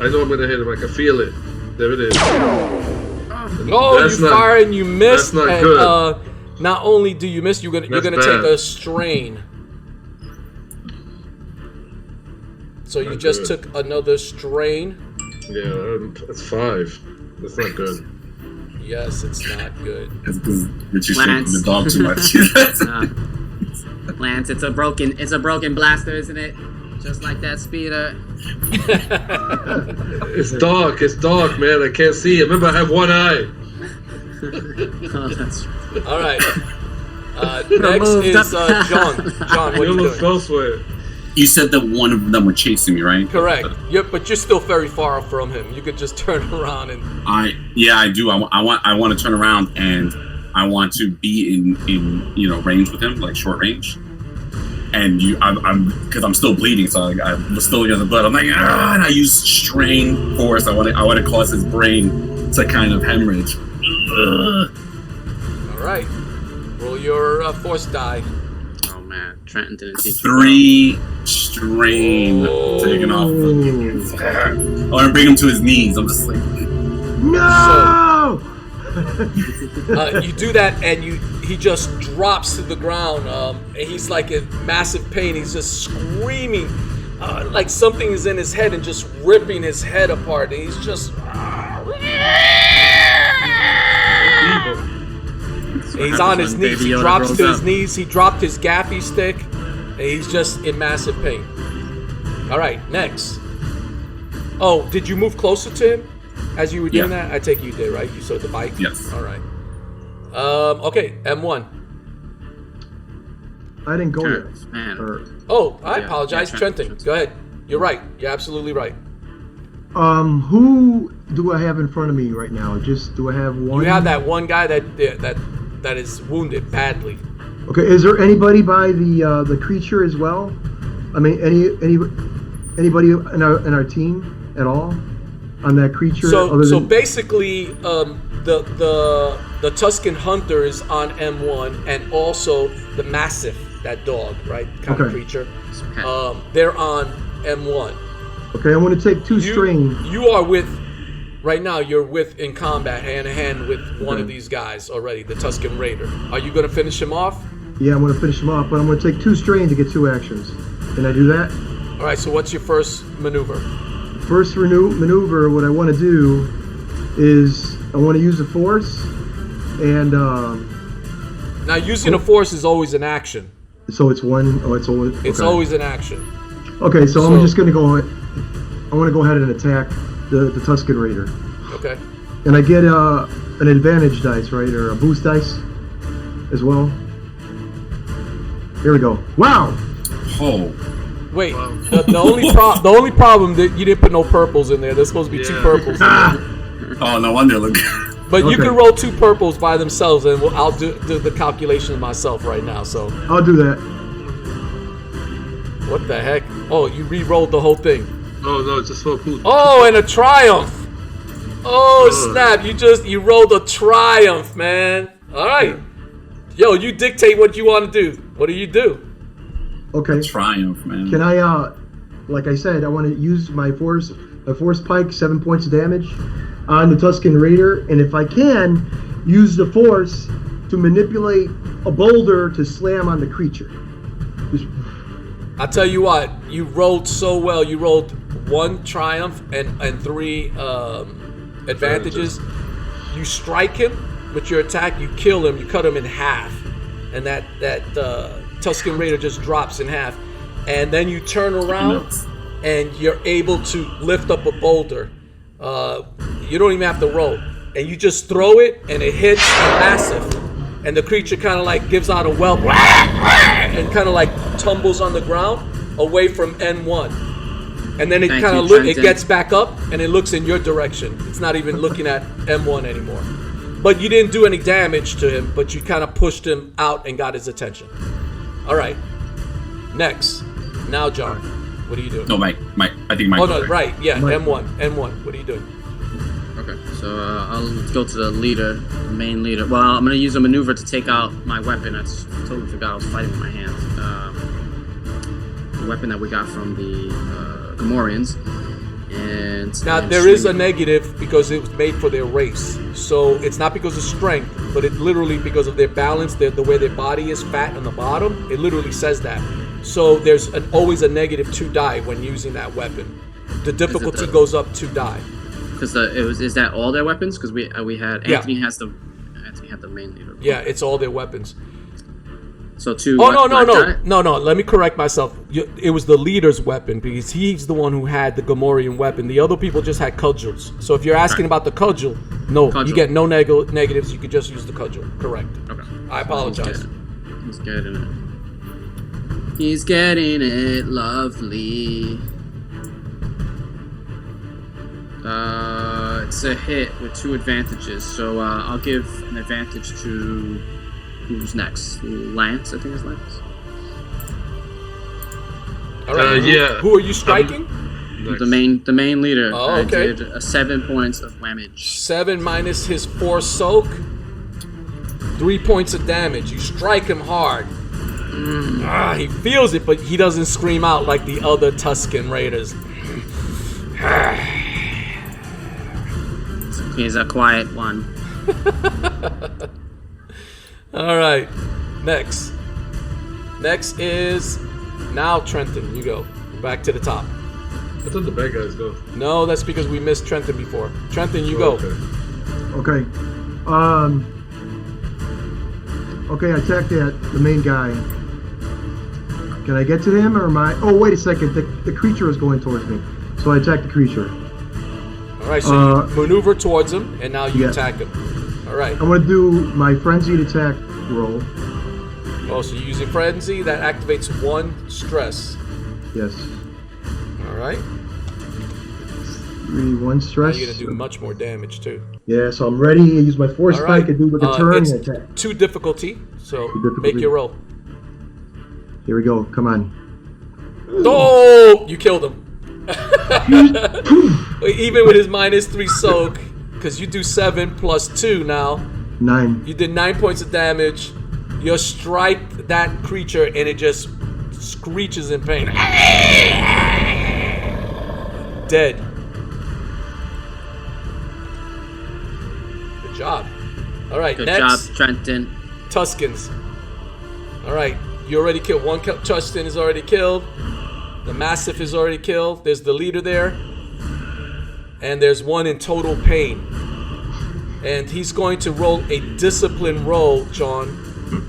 I know I'm gonna hit him. I can feel it. There it is. Oh, That's you not- fire and you miss, that's not and good. not only do you miss, you're gonna That's take bad. a strain. So you Not just good. took another strain. Yeah, that's 5. That's not good. Yes, it's not good. That's because Richie's Lance. shaking the dog too much. Lance, it's a broken blaster, isn't it? Just like that speeder. It's dark, man. I can't see. Remember, I have 1 eye. Oh, that's All right. Next moved is up. John. John, what are You you almost doing? elsewhere. You said that one of them were chasing me, right? Correct. Yep, but you're still very far from him. You could just turn around and. I do. I want to turn around and I want to be in range with him, like short range. And I'm because I'm still bleeding, so I'm still getting the blood. I'm like, and I use strain force. I want to cause his brain to kind of hemorrhage. All right. Roll your force die. Oh man, Trenton didn't teach you. 3 strain taken off. I want to bring him to his knees. I'm just like, No! You do that, and he just drops to the ground. And he's like in massive pain. He's just screaming, like something is in his head and just ripping his head apart. And he's just. He's on his knees. He drops to his knees. He dropped his gaffy stick. And he's just in massive pain. All right, next. Oh, did you move closer to him as you were doing Yeah. that? I take you did, right? You saw the bike? Yes. All right. Okay, M1. I didn't go yet. Man. Oh, I Yeah, apologize. yeah, Trenton, Trenton. go ahead. You're right. You're absolutely right. Who do I have in front of me right now? Do I have one? You have that one guy that is wounded badly. Okay, is there anybody by the creature as well? I mean, anybody in our team at all on that creature? So basically, the Tuscan Hunter is on M1, and also the Mastiff, that dog, right, kind of Okay. creature. They're on M1. Okay, I'm going to take 2 strain. You are right now. You're in combat, hand to hand with one of these guys already, the Tuscan Raider. Are you going to finish him off? Yeah, I'm going to finish him off, but I'm going to take 2 strain to get 2 actions. Can I do that? All right. So what's your first maneuver? First maneuver, what I want to do is I want to use the force, and Now, using a force is always an action. so it's one. Oh, it's always. It's okay. always an action. Okay, so So- I'm just going to go. I want to go ahead and attack the Tuscan Raider, Okay. and I get an advantage dice, right, or a boost dice as well. Here we go. Wow. oh, Wait. The only problem that you didn't put no purples in there. There's supposed to be 2 Yeah. purples. oh, no wonder. Look, But you Okay. can roll 2 purples by themselves, and I'll do the calculation myself right now. So I'll do that. what the heck? Oh, you re-rolled the whole thing. Oh no, just for food. Oh, and a triumph. Oh snap! You rolled a triumph, man. All right. Yo, you dictate what you want to do. What do you do? Okay. Triumph, man. Can I, like I said, I want to use my force pike, 7 points of damage on the Tusken Raider, and if I can, use the force to manipulate a boulder to slam on the creature. I'll tell you what, you rolled so well. You rolled 1 triumph and 3 advantages. You strike him with your attack, you kill him, you cut him in half, and that Tusken Raider just drops in half. And then you turn around and you're able to lift up a boulder. You don't even have to roll. And you just throw it and it hits massive. And the creature kind of like gives out a whelp and kind of like tumbles on the ground away from N1. And then it kind of it gets back up and it looks in your direction. It's not even looking at M1 anymore. But you didn't do any damage to him, but you kind of pushed him out and got his attention. All right. Next. Now, John, what are you doing? No, Mike. I think Mike. Oh, no, right. Yeah, N1. What are you doing? Okay, so I'll go to the leader, the main leader. Well, I'm going to use a maneuver to take out my weapon. I totally forgot I was fighting with my hands. The weapon that we got from the Gamorreans. And now, there is a negative because it was made for their race. So it's not because of strength, but it literally because of their balance, the way their body is fat on the bottom. It literally says that. So there's always a negative 2 die when using that weapon. The difficulty goes up 2 die. Because is that all their weapons? Because we had Anthony had the main leader. Yeah, it's all their weapons. So 2. Oh no! Let me correct myself. It was the leader's weapon because he's the one who had the Gamorrean weapon. The other people just had cudgels. So if you're asking about the cudgel, no, you get no negatives. You could just use the cudgel. Correct. Okay. I apologize. He's getting it. He's getting it, lovely. It's a hit with 2 advantages, so I'll give an advantage to who's next? Lance, I think is Lance. All right. Yeah. Who are you striking? The main leader. Oh, okay. I did 7 points of damage. 7 minus his 4 soak. 3 points of damage. You strike him hard. He feels it, but he doesn't scream out like the other Tusken Raiders. He's a quiet one. All right. Next is now Trenton. You go back to the top. I thought the bad guys go. No, that's because we missed Trenton before. Trenton, you go. Okay. Okay, I attacked the main guy. Can I get to him or am I? Oh, wait a second. The creature is going towards me, so I attack the creature. All right, so you maneuver towards him, and now you attack him. All right. I'm going to do my frenzied attack roll. Oh, so you're using frenzy. That activates 1 stress. Yes. All right. 1 stress. Now you're going to do much more damage, too. Yeah, so I'm ready. I use my force spike and do like a turn and attack. 2 difficulty, so make your roll. Here we go. Come on. Oh! You killed him. Even with his -3 soak, because you do 7 plus 2 now. 9. You did 9 points of damage. You strike that creature and it just screeches in pain. Dead. Good job. All right, Good next. job, Trenton. Tuskens. All right, you already killed. 1 Tusken is already killed. The Mastiff is already killed. There's the leader there. And there's 1 in total pain. And he's going to roll a discipline roll, John,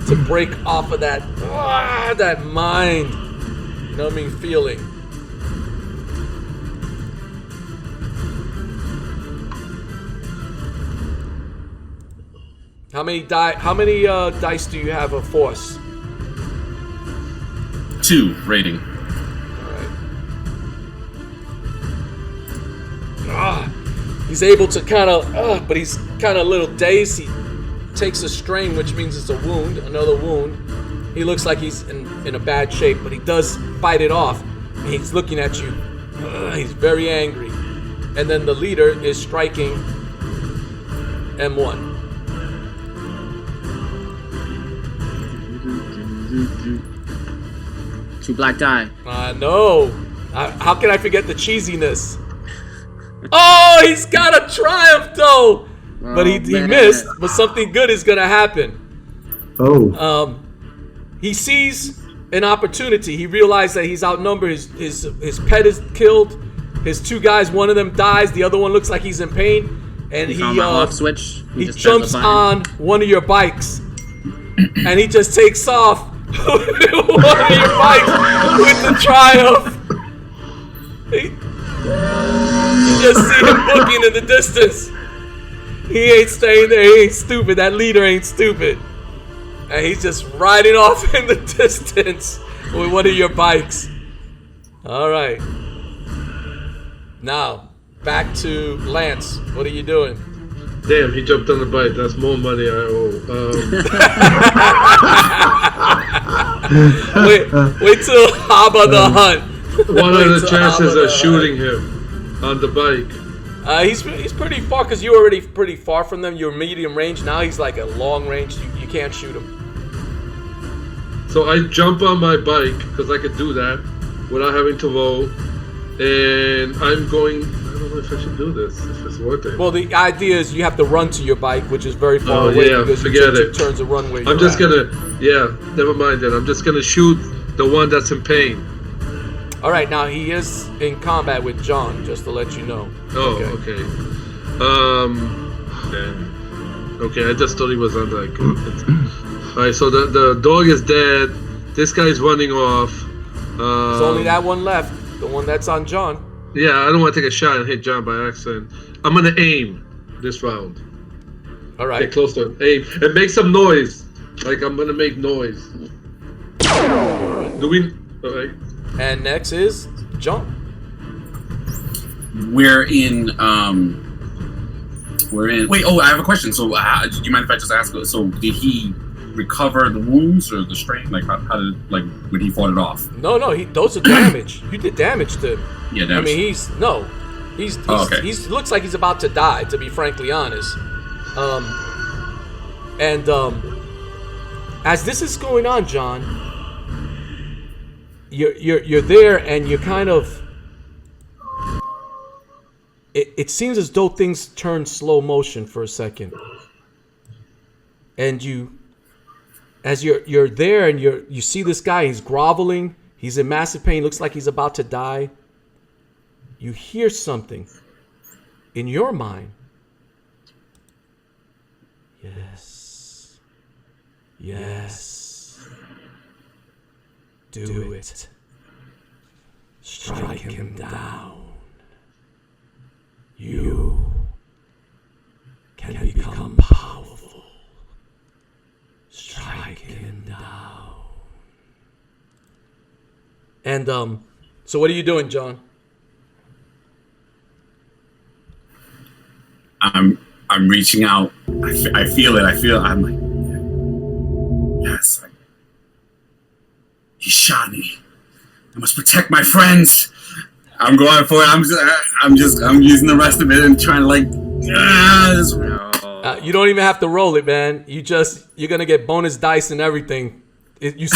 to break off of that mind-numbing feeling. How many dice do you have of force? 2 rating. He's able to kind of, but he's kind of a little dazed. He takes a strain, which means it's a wound, another wound. He looks like he's in a bad shape, but he does fight it off. And he's looking at you. He's very angry. And then the leader is striking M1. Two black die. No. How can I forget the cheesiness? Oh, he's got a triumph though. But he missed. But something good is gonna happen. Oh. He sees an opportunity. He realized that he's outnumbered. His pet is killed. His two guys, one of them dies. The other one looks like he's in pain. And he off switch. He jumps on one of your bikes. And he just takes off one of your bikes with the triumph. You just see him booking in the distance. He ain't staying there. He ain't stupid. That leader ain't stupid. And he's just riding off in the distance with one of your bikes. All right. Now, back to Lance. What are you doing? Damn, he jumped on the bike. That's more money I owe. Wait till Habo the Hutt. What are the chances of shooting him on the bike? He's pretty far because you're already pretty far from them. You're medium range. Now he's like a long range. You can't shoot him. So I jump on my bike because I could do that without having to roll. And I'm going. I don't know if I should do this. If it's worth it. Well, the idea is you have to run to your bike, which is very far Oh, away yeah, because you forget took it. 2 turns of runway. I'm just gonna. Yeah, never mind then. I'm just gonna shoot the one that's in pain. All right, now he is in combat with John, just to let you know. Oh, okay. Okay, I just thought he was on that. Alright, so the dog is dead. This guy's running off. There's only that one left, the one that's on John. Yeah, I don't want to take a shot and hit John by accident. I'm gonna aim this round. All right. Get close to him. Aim and make some noise. Like I'm gonna make noise. Do we? Alright. And next is John. We're in. Wait. Oh, I have a question. So, do you mind if I just ask? So, did he recover the wounds or the strain? Like, how did when he fought it off? No. Those are damage. You did damage to him. Yeah, damage. I mean, he's okay. He looks like he's about to die. To be frankly honest. As this is going on, John. You're there and you're kind of it seems as though things turn slow motion for a second, and as you're there and you see this guy, he's groveling, he's in massive pain, looks like he's about to die. You hear something in your mind. Yes. Do it. Strike him down. You can become powerful. Strike him down. And so what are you doing, John? I'm reaching out. I feel it. I'm like, yes. He shot me. I must protect my friends. I'm going for it. I'm using the rest of it and trying to you don't even have to roll it, man. You're gonna get bonus dice and everything. You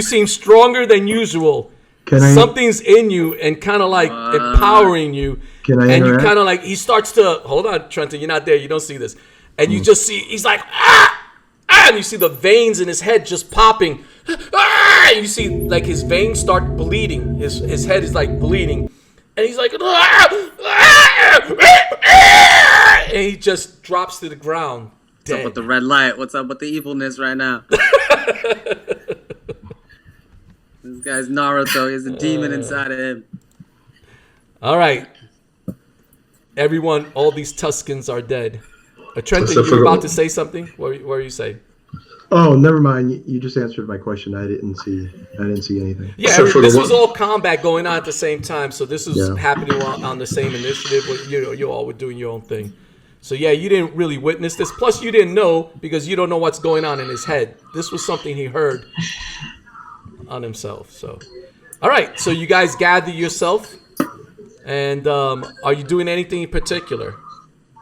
seem stronger than usual. Something's in you and kind of like empowering you. Can I and interact? you kind of like he starts to hold on, Trenton. You're not there. You don't see this, and you just see he's like and you see the veins in his head just popping. And you see like his veins start bleeding. His head is like bleeding, and he's like, and he just drops to the ground. What's up with the red light? What's up with the evilness right now? This guy's Naruto. He has a demon inside of him. All right. Everyone, all these Tuscans are dead. Trenton, you were about to say something? What were you saying? Oh, never mind. You just answered my question. I didn't see anything. Yeah, this was all combat going on at the same time. So this was happening on the same initiative. You all were doing your own thing. So yeah, you didn't really witness this. Plus, you didn't know because you don't know what's going on in his head. This was something he heard on himself. So, all right. So you guys gather yourself And are you doing anything in particular?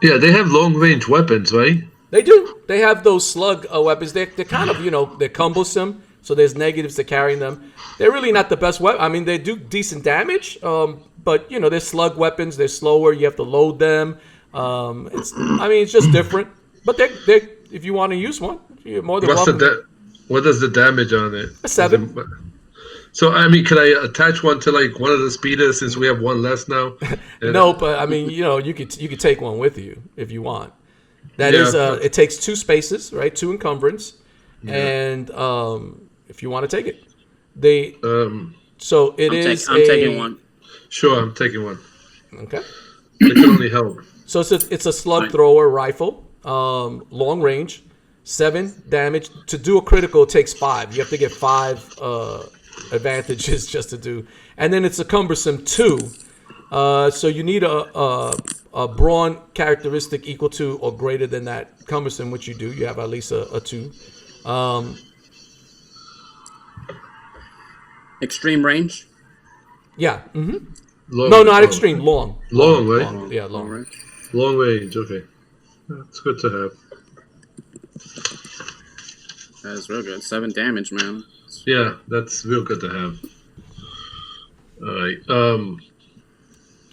Yeah, they have long range weapons, right? They do. They have those slug weapons. They're kind of, they're cumbersome. So there's negatives to carrying them. They're really not the best weapon. I mean, they do decent damage. But, they're slug weapons. They're slower. You have to load them. It's just different. But they if you want to use one, you're more than welcome. What is the damage on it? A 7. So, can I attach one to like one of the speeders since we have one less now? No, but you could take one with you if you want. That is, it takes 2 spaces, right? 2 encumbrance, and if you want to take it, I'm taking one. Sure, I'm taking one. Okay. It can only help. So it's a slug thrower rifle, long range, 7 damage. To do a critical, it takes 5. You have to get 5 advantages just to do, and then it's a cumbersome 2. So you need a brawn characteristic equal to or greater than that cumbersome, which you do. You have at least a 2. Extreme range? Yeah. Mm-hmm. Long, not extreme. Long. Long, right? Long, yeah, long range. Long range. Okay, that's good to have. That is real good. 7 damage, man. Yeah, that's real good to have. All right.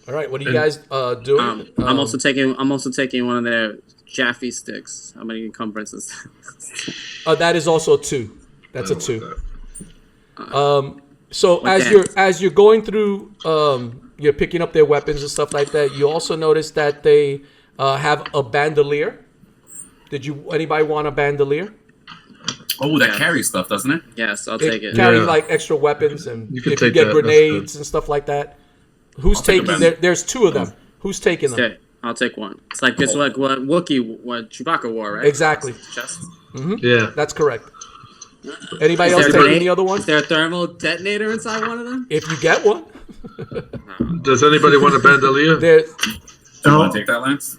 All right. What are you guys doing? I'm also taking one of their Jaffe sticks. How many encumbrances? That is also a 2. That's a 2. So okay. as you're going through, you're picking up their weapons and stuff like that. You also notice that they have a bandolier. Anybody want a bandolier? Oh, that carries stuff, doesn't it? Yes, I'll take it. Carry like extra weapons, and you if you get grenades and stuff like that. Who's taking? There's 2 of them. Who's taking them? Okay, I'll take one. It's like what Chewbacca wore, right? Exactly. Chest. Mm-hmm. Yeah, that's correct. Anybody else taking the other one? Is there a thermal detonator inside one of them? If you get one. Does anybody want a bandolier? Do you want to take that, Lance?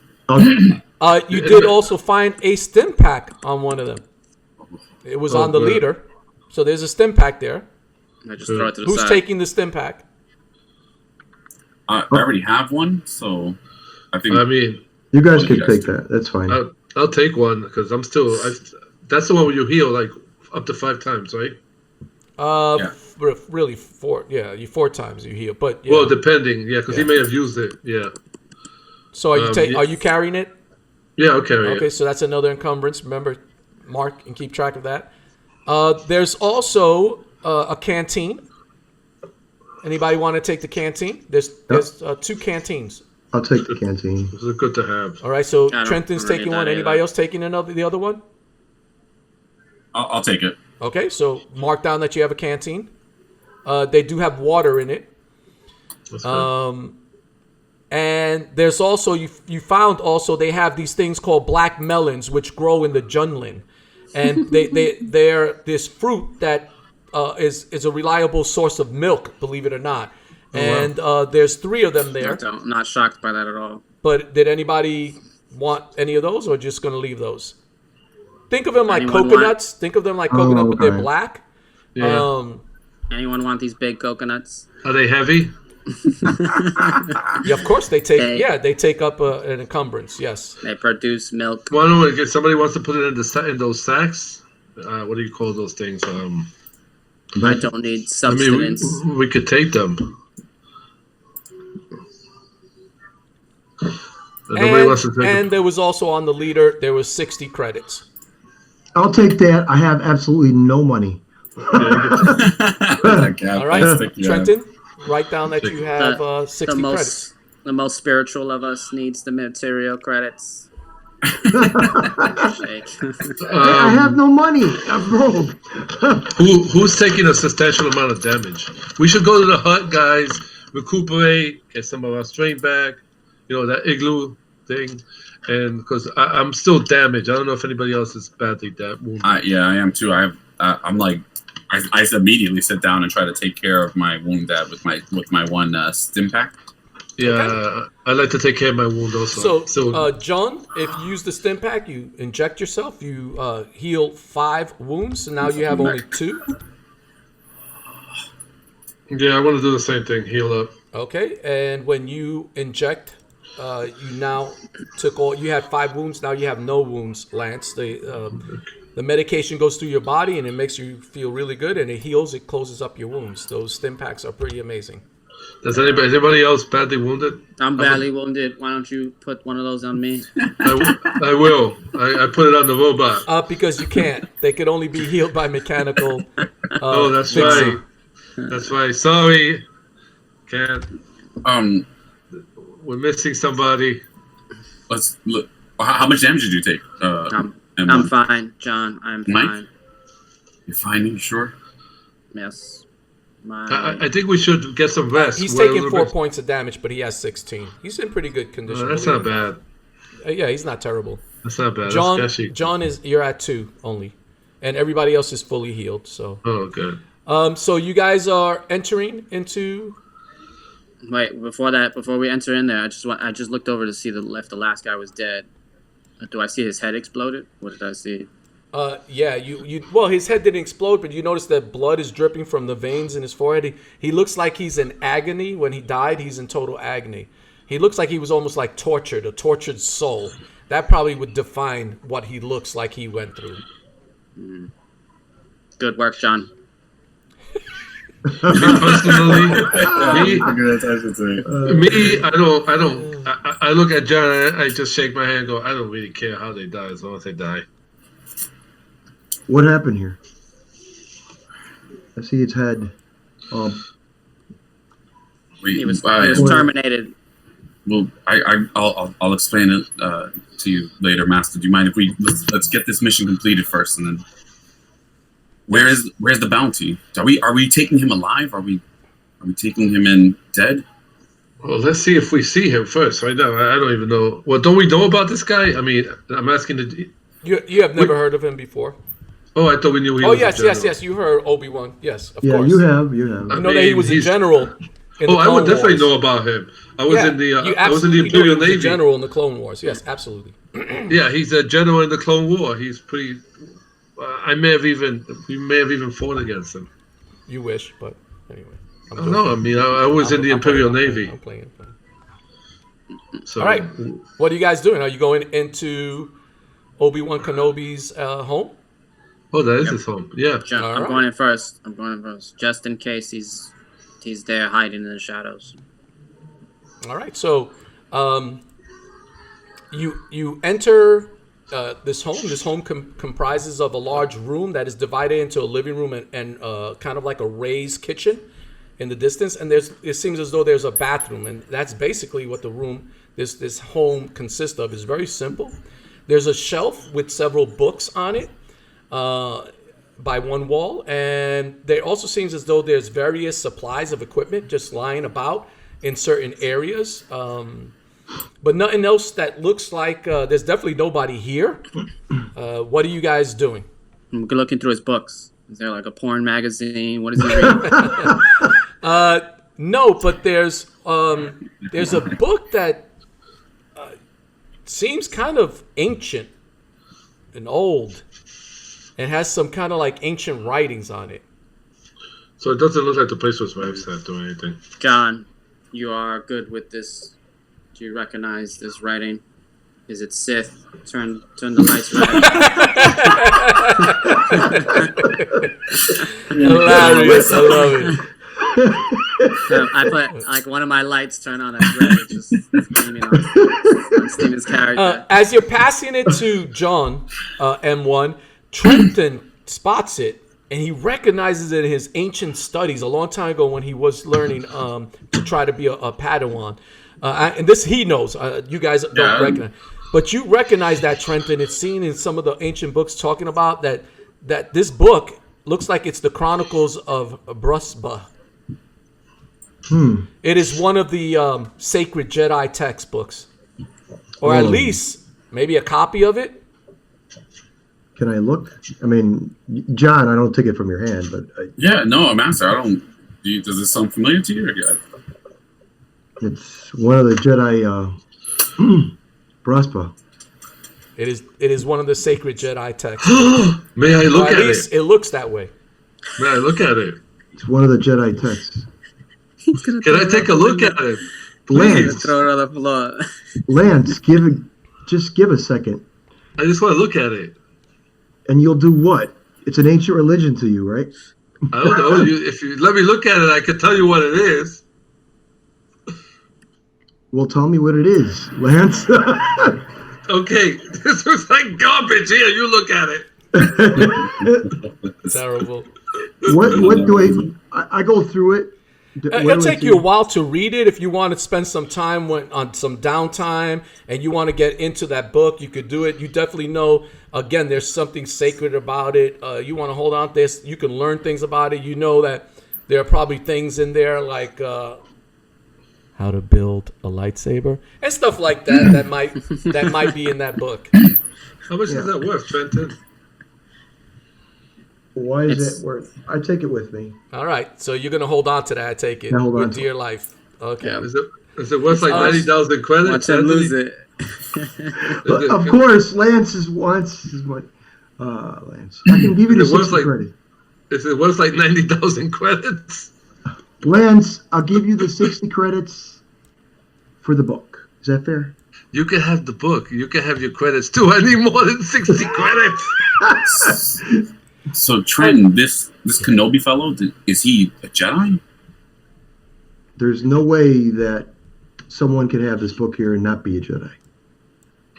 You did also find a stim pack on one of them. It was on the leader, so there's a stim pack there. I just throw it to the Who's side. taking the stim pack? I already have one, so I think. You guys can take that. That's fine. I'll take one because I'm still. That's the one where you heal like up to 5 times, right? Really 4. Yeah, you 4 times you heal, but yeah. Well, depending, because he may have used it. Yeah. So are you carrying it? Yeah, I'll carry it. Okay, so that's another encumbrance. Remember, mark and keep track of that. There's also a canteen. Anybody want to take the canteen? There's 2 canteens. I'll take the canteen. This is good to have. All right, so Trenton's taking one. Anybody else taking the other one? I'll take it. Okay, so mark down that you have a canteen. They do have water in it. That's good. And there's also you found also they have these things called black melons which grow in the Junlin, and they're this fruit that is a reliable source of milk, believe it or not. And there's 3 of them there. I'm not shocked by that at all. But did anybody want any of those, or just going to leave those? Think of them like Anyone coconuts. Think of them like coconut, but they're black. Yeah. Anyone want these big coconuts? Are they heavy? Yeah, of course they take. They take up an encumbrance. Yes. They produce milk. Well, if somebody wants to put it in those sacks, what do you call those things? I don't need substance. We could take them. And there was also on the leader, there was 60 credits. I'll take that. I have absolutely no money. All right, Trenton, write down that you have 60 credits. The most spiritual of us needs the material credits. I have no money. I'm broke. Who's taking a substantial amount of damage? We should go to the hut, guys. Recuperate, get some of our strength back. That igloo thing, and because I'm still damaged. I don't know if anybody else is badly wounded. Yeah, I am too. I'm like, I immediately sit down and try to take care of my wound with my one stim pack. Yeah, okay. I like to take care of my wound also. So, John, if you use the stim pack, you inject yourself. You heal 5 wounds, so now you have only 2. Yeah, I want to do the same thing. Heal up. Okay, and when you inject, you now took all. You had 5 wounds. Now you have no wounds, Lance. The medication goes through your body and it makes you feel really good, and it heals. It closes up your wounds. Those stim packs are pretty amazing. Is anybody else badly wounded? I'm badly wounded. Why don't you put one of those on me? I will. I put it on the robot. Because you can't. They could only be healed by mechanical. Oh, that's fixing. right. That's right. Sorry, can't. We're missing somebody. Let's look. How much damage did you take? I'm fine, John. I'm Mike? fine. You're fine. You sure? Yes. I think we should get some rest. He's taking 4 points of damage, but he has 16. He's in pretty good condition. That's not bad. Yeah, he's not terrible. That's not bad. John you're at 2 only, and everybody else is fully healed. So. Oh, good. So you guys are entering into. Wait, before we enter in there, I just looked over to see if the last guy was dead. Do I see his head exploded? What did I see? Yeah, well, his head didn't explode, but you notice that blood is dripping from the veins in his forehead. He looks like he's in agony. When he died, he's in total agony. He looks like he was almost like tortured, a tortured soul. That probably would define what he looks like he went through. Good work, John. Personally, I look at John and I just shake my hand and go, I don't really care how they die as long as they die. What happened here? I see its head. He was terminated. Well, I'll explain it to you later, Master. Do you mind if let's get this mission completed first, and then where's the bounty? Are we taking him alive? Are we taking him in dead? Well, let's see if we see him first. Right now, I don't even know. Well, don't we know about this guy? I mean, I'm asking. You have never heard of him before? Oh, I thought we knew he was yes. You heard Obi-Wan. Yes, of course. Yeah, you have. You know that he was a general. I would definitely know about him. I was in the Imperial Navy. A general in the Clone Wars. Yes, absolutely. Yeah, he's a general in the Clone War. He's pretty. We may have even fought against him. You wish, but anyway. No, I mean, I was in the Imperial Navy. I'm playing. So, all right. What are you guys doing? Are you going into Obi-Wan Kenobi's home? Oh, that is his home. Yeah. I'm going in first. Just in case he's there hiding in the shadows. All right. So you enter this home. This home comprises of a large room that is divided into a living room and kind of like a raised kitchen in the distance. And it seems as though there's a bathroom, and that's basically what the room, this home consists of. Is very simple. There's a shelf with several books on it by one wall, and there also seems as though there's various supplies of equipment just lying about in certain areas, but nothing else that looks like there's definitely nobody here. What are you guys doing? I'm looking through his books. Is there like a porn magazine? What is he reading? No, but there's a book that seems kind of ancient and old, and has some kind of like ancient writings on it. So it doesn't look like the place was ransacked or anything. John, you are good with this. Do you recognize this writing? Is it Sith? Turn the lights red. Hilarious. I love it. I put like one of my lights turn on as red, just gleaming on Steven's character. As you're passing it to John, M1, Trenton spots it, and he recognizes it in his ancient studies a long time ago when he was learning to try to be a Padawan. And this he knows. You guys don't recognize. But you recognize that, Trenton. It's seen in some of the ancient books talking about that this book looks like it's the Chronicles of Brusba. It is one of the sacred Jedi textbooks. Or at least maybe a copy of it. Can I look? I mean, John, I don't take it from your hand, but... Master, I don't... Does this sound familiar to you? Or it's one of the Jedi... Bruspa. It is one of the sacred Jedi texts. May I look at it? It looks that way. May I look at it? It's one of the Jedi texts. Can I take a look at it? Lance, Throw it on the floor. Lance, just give a second. I just want to look at it. And you'll do what? It's an ancient religion to you, right? I don't know. If you let me look at it, I can tell you what it is. Well, tell me what it is, Lance. Okay, this looks like garbage. Here, you look at it. Terrible. What do I go through it? It'll take you a while to read it. If you want to spend some time on some downtime and you want to get into that book, you could do it. You definitely know, again, there's something sacred about it. You want to hold on to this. You can learn things about it. You know that there are probably things in there like how to build a lightsaber and stuff like that that might be in that book. How much is that worth, Trenton? Why is it worth? I take it with me. All right, so you're gonna hold on to that. I take it with dear life. Okay. Yeah. Is it worth like 90,000 credits? Watch him lose it. Of course, Lance wants his money. Lance, I can give you the 60 credit. Is it worth like 90,000 credits? Lance, I'll give you the 60 credits for the book. Is that fair? You can have the book. You can have your credits too. I need more than 60 credits. So Trenton, this Kenobi fellow, is he a Jedi? There's no way that someone can have this book here and not be a Jedi.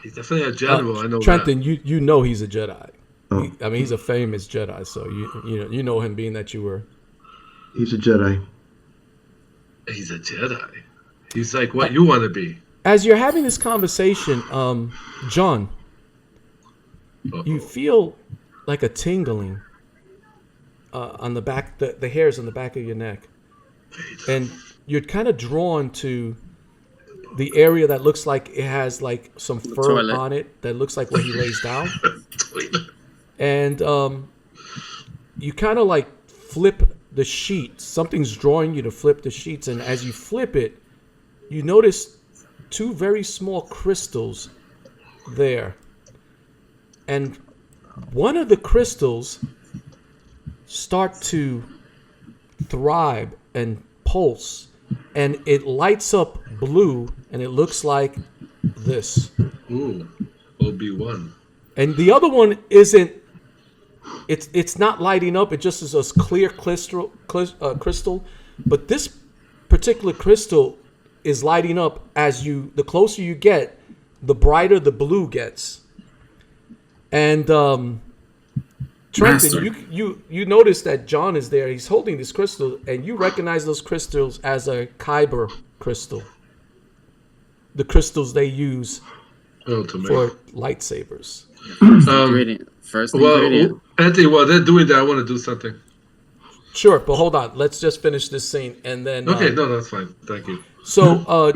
He's definitely a general. I know Trenton, that. you know he's a Jedi. Oh. I mean, he's a famous Jedi, so you know him being that you were. He's a Jedi. He's a Jedi. He's like what you want to be. As you're having this conversation, John, you feel like a tingling on the back, the hairs on the back of your neck. And you're kind of drawn to the area that looks like it has like some fur on it that looks like where he lays down. And you kind of like flip the sheet. Something's drawing you to flip the sheets. And as you flip it, you notice two very small crystals there. And one of the crystals start to thrive and pulse, and it lights up blue, and it looks like this. Ooh, Obi-Wan. And the other one isn't. It's not lighting up. It just is a clear crystal. But this particular crystal is lighting up as the closer you get, the brighter the blue gets. And Trenton, you notice that John is there. He's holding this crystal, and you recognize those crystals as a Kyber crystal. The crystals they use for lightsabers. First ingredient. Anthony, while they're doing that, I want to do something. Sure, but hold on. Let's just finish this scene, and then. Okay, no, that's fine. Thank you. So,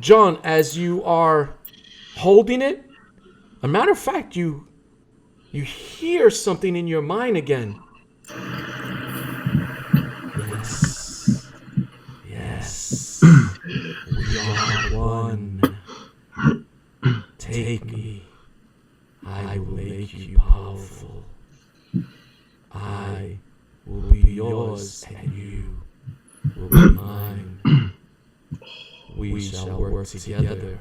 John, as you are holding it, a matter of fact, you hear something in your mind again. Yes. We are one. Take me. I will make you powerful. I will be yours and you will be mine. We shall work together.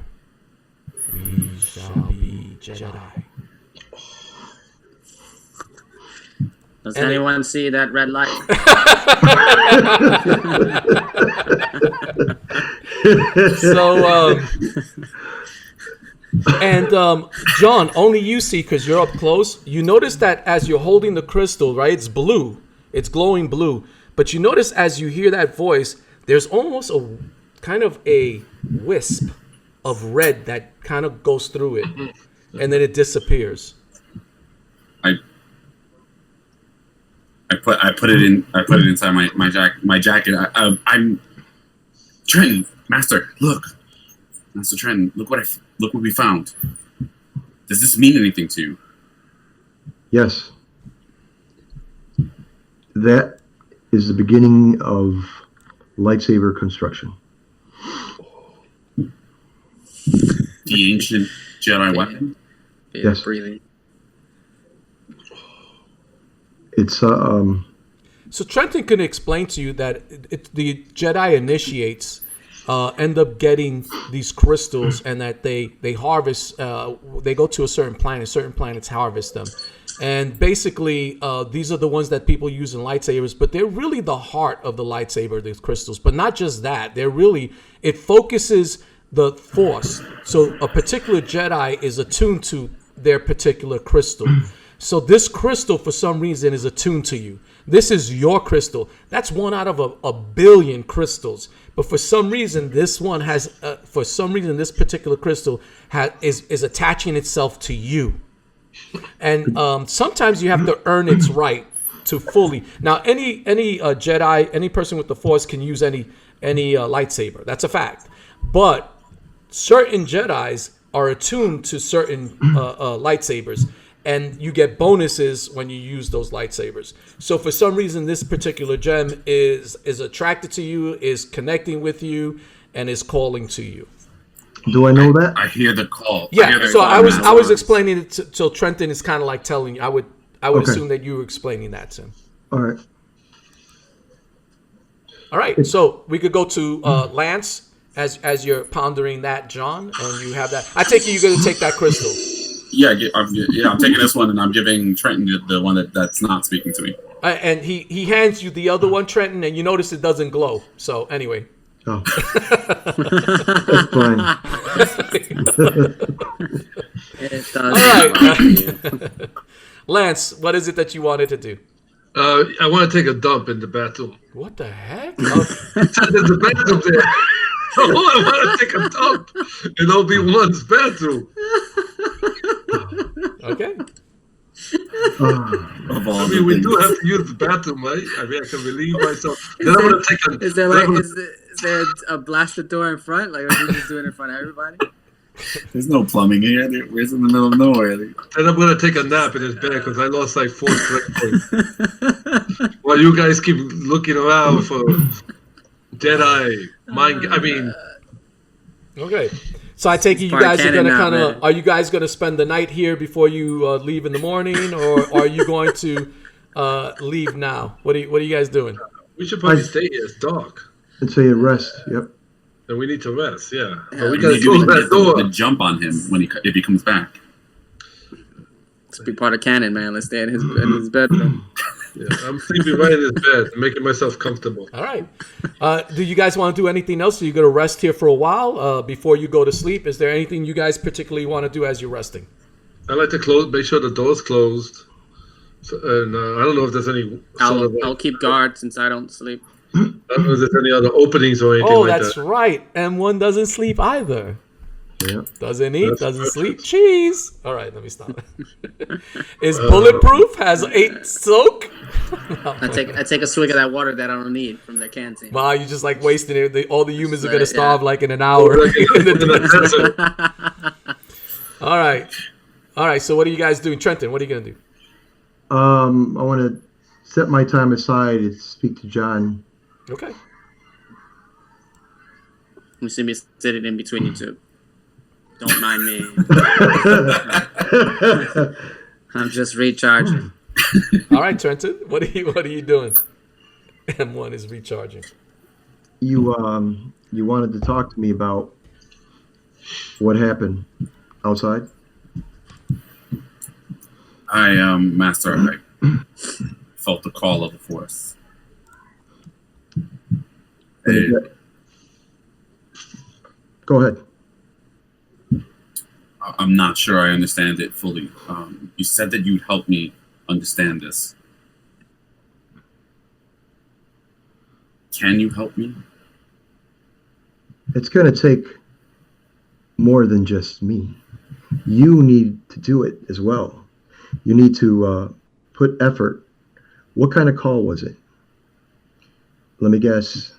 We shall be Jedi. Does anyone see that red light? So, John, only you see because you're up close. You notice that as you're holding the crystal, right? It's blue. It's glowing blue. But you notice as you hear that voice, there's almost a kind of a wisp of red that kind of goes through it, and then it disappears. I put it inside my jacket. I'm Trenton, Master. Look, Master Trenton. Look what we found. Does this mean anything to you? Yes. That is the beginning of lightsaber construction. The ancient Jedi weapon? Yes. Breathing. It's So Trenton can explain to you that the Jedi initiates end up getting these crystals, and that they harvest. They go to a certain planet. Certain planets harvest them, and basically these are the ones that people use in lightsabers. But they're really the heart of the lightsaber. These crystals, but not just that. They're really, it focuses the Force. So a particular Jedi is attuned to their particular crystal. So this crystal, for some reason, is attuned to you. This is your crystal. That's one out of a billion crystals. But for some reason, this one has, this particular crystal is attaching itself to you. And sometimes you have to earn its right to fully. Now, any Jedi, any person with the Force can use any lightsaber. That's a fact. But certain Jedis are attuned to certain lightsabers. And you get bonuses when you use those lightsabers. So for some reason, this particular gem is attracted to you, is connecting with you, and is calling to you. Do I know that? I hear the call. Yeah. So I was explaining it till Trenton is kind of like telling you. I would Okay. assume that you were explaining that to him. All right. All right. So we could go to Lance as you're pondering that, John, and you have that. I take it you're going to take that crystal. Yeah, I'm taking this one, and I'm giving Trenton the one that's not speaking to me. And he hands you the other one, Trenton, and you notice it doesn't glow. So anyway. Oh. That's fine. It does. All right. Lance, what is it that you wanted to do? I want to take a dump in the bathroom. What the heck? There's a bathroom there. I want to take a dump in Obi-Wan's bathroom. Okay. I mean, we do have to use the bathroom, right? I mean, I can relieve myself. Then I'm going to take a... Is there a blasted door in front? Like, are we just doing it in front of everybody? There's no plumbing here. We're in the middle of nowhere. Then I'm going to take a nap in his bed because I lost like 4 straight points. While you guys keep looking around for Jedi mind... I mean... Okay. So I take it you guys are going to kind of... Are you guys going to spend the night here before you leave in the morning? Or are you going to leave now? What are you guys doing? We should probably stay here. It's dark. Until you rest, yep. And we need to rest, yeah. But we We got to need close to that door. the jump on him if he comes back. Let's be part of canon, man. Let's stay in his bedroom. Yeah, I'm sleeping right in his bed, making myself comfortable. All right. Do you guys want to do anything else? Are you going to rest here for a while before you go to sleep? Is there anything you guys particularly want to do as you're resting? I like to make sure the door's closed. So, and I don't know if there's any... I'll keep guard since I don't sleep. I don't know if there's any other openings or anything like that. Oh, that's right. M1 doesn't sleep either. Yeah. Doesn't eat, doesn't sleep. Cheese. All right, let me stop. Is bulletproof, has 8 soak. I take a swig of that water that I don't need from the canteen. Wow, you just like wasting it. All the humans are going to starve like in an hour. All right, so what are you guys doing? Trenton, what are you going to do? I want to set my time aside to speak to John. Okay. You see me sitting in between you two. Don't mind me. I'm just recharging. All right, Trenton, what are you doing? M1 is recharging. You wanted to talk to me about what happened outside? Master, I felt the call of the Force. Go ahead. I'm not sure I understand it fully. You said that you'd help me understand this. Can you help me? It's going to take more than just me. You need to do it as well. You need to put effort. What kind of call was it? Let me guess.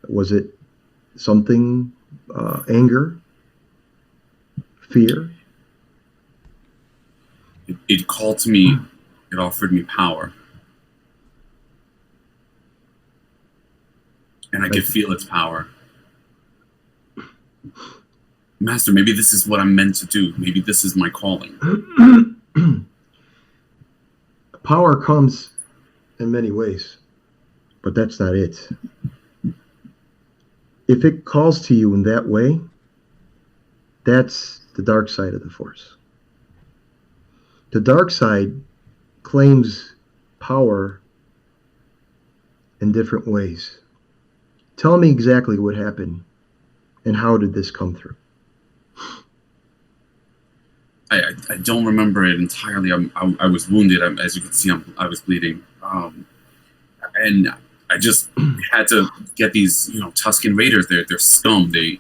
Was it something, anger, fear? It called to me. It offered me power. And I could feel its power. Master, maybe this is what I'm meant to do. Maybe this is my calling. Power comes in many ways. But that's not it. If it calls to you in that way, that's the dark side of the Force. The dark side claims power in different ways. Tell me exactly what happened and how did this come through? I don't remember it entirely. I was wounded. As you can see, I was bleeding. And I just had to get these, Tusken Raiders. They're scum. They're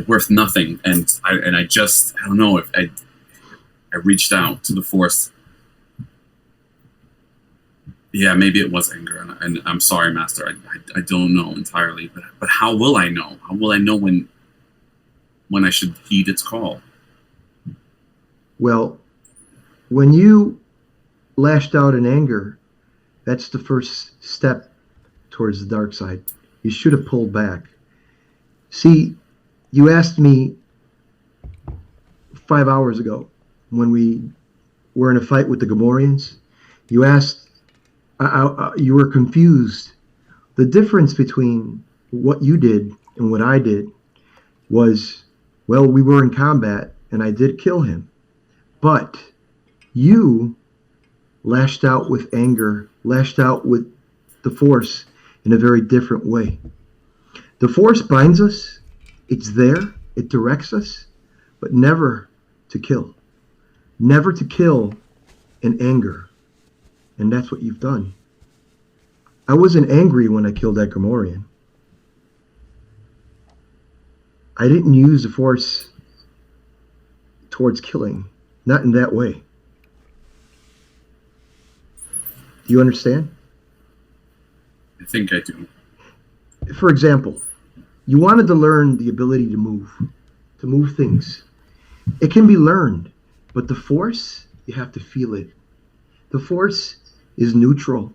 worth nothing. And I don't know if I reached out to the Force. Yeah, maybe it was anger, and I'm sorry, Master. I don't know entirely, but how will I know? How will I know when I should heed its call? Well, when you lashed out in anger, that's the first step towards the dark side. You should have pulled back. See, you asked me 5 hours ago when we were in a fight with the Gamorreans. You asked, you were confused. The difference between what you did and what I did was, well, we were in combat and I did kill him. But you lashed out with anger, lashed out with the Force in a very different way. The Force binds us. It's there. It directs us, but never to kill. Never to kill in anger. And that's what you've done. I wasn't angry when I killed that Gamorrean. I didn't use the Force towards killing. Not in that way. Do you understand? I think I do. For example, you wanted to learn the ability to move things. It can be learned, but the Force, you have to feel it. The Force is neutral.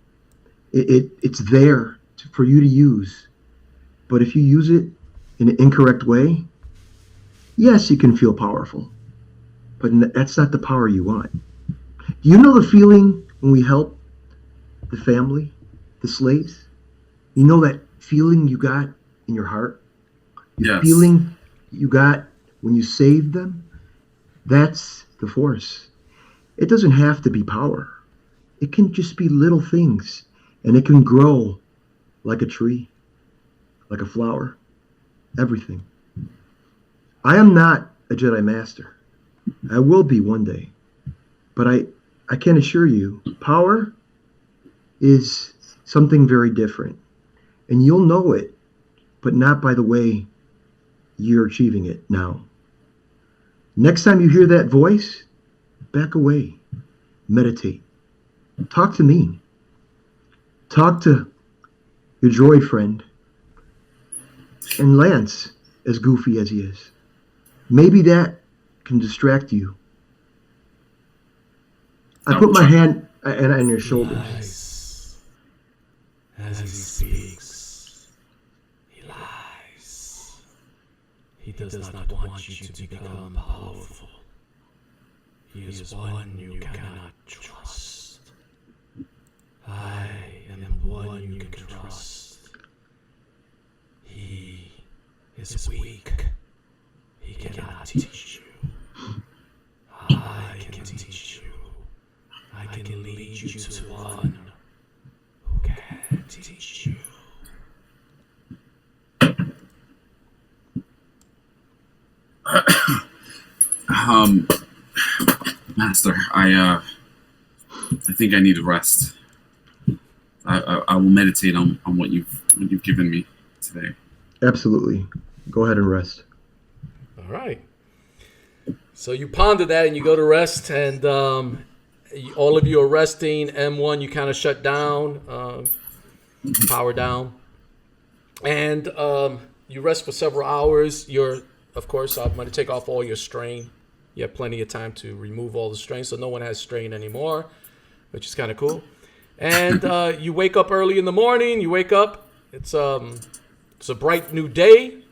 It's there for you to use. But if you use it in an incorrect way, yes, you can feel powerful. But that's not the power you want. Do you know the feeling when we help the family, the slaves? You know that feeling you got in your heart? Yes. Feeling you got when you saved them? That's the Force. It doesn't have to be power. It can just be little things. And it can grow like a tree, like a flower, everything. I am not a Jedi Master. I will be one day. But I can assure you, power is something very different. And you'll know it, but not by the way you're achieving it now. Next time you hear that voice, back away. Meditate. Talk to me. Talk to your droid friend. And Lance, as goofy as he is. Maybe that can distract you. I put my hand on your shoulders. Lies. As he speaks, he lies. He does not want you to become powerful. He is one you cannot trust. I am the one you can trust. He is weak. He cannot teach you. I can teach you. I can lead you to one who can teach you. Master, I think I need to rest. I will meditate on what you've given me today. Absolutely. Go ahead and rest. All right. So you ponder that and you go to rest, and all of you are resting. M1, you kind of shut down, power down, and you rest for several hours. Of course, I'm going to take off all your strain. You have plenty of time to remove all the strain, so no one has strain anymore, which is kind of cool. And you wake up early in the morning. You wake up. It's a bright new day.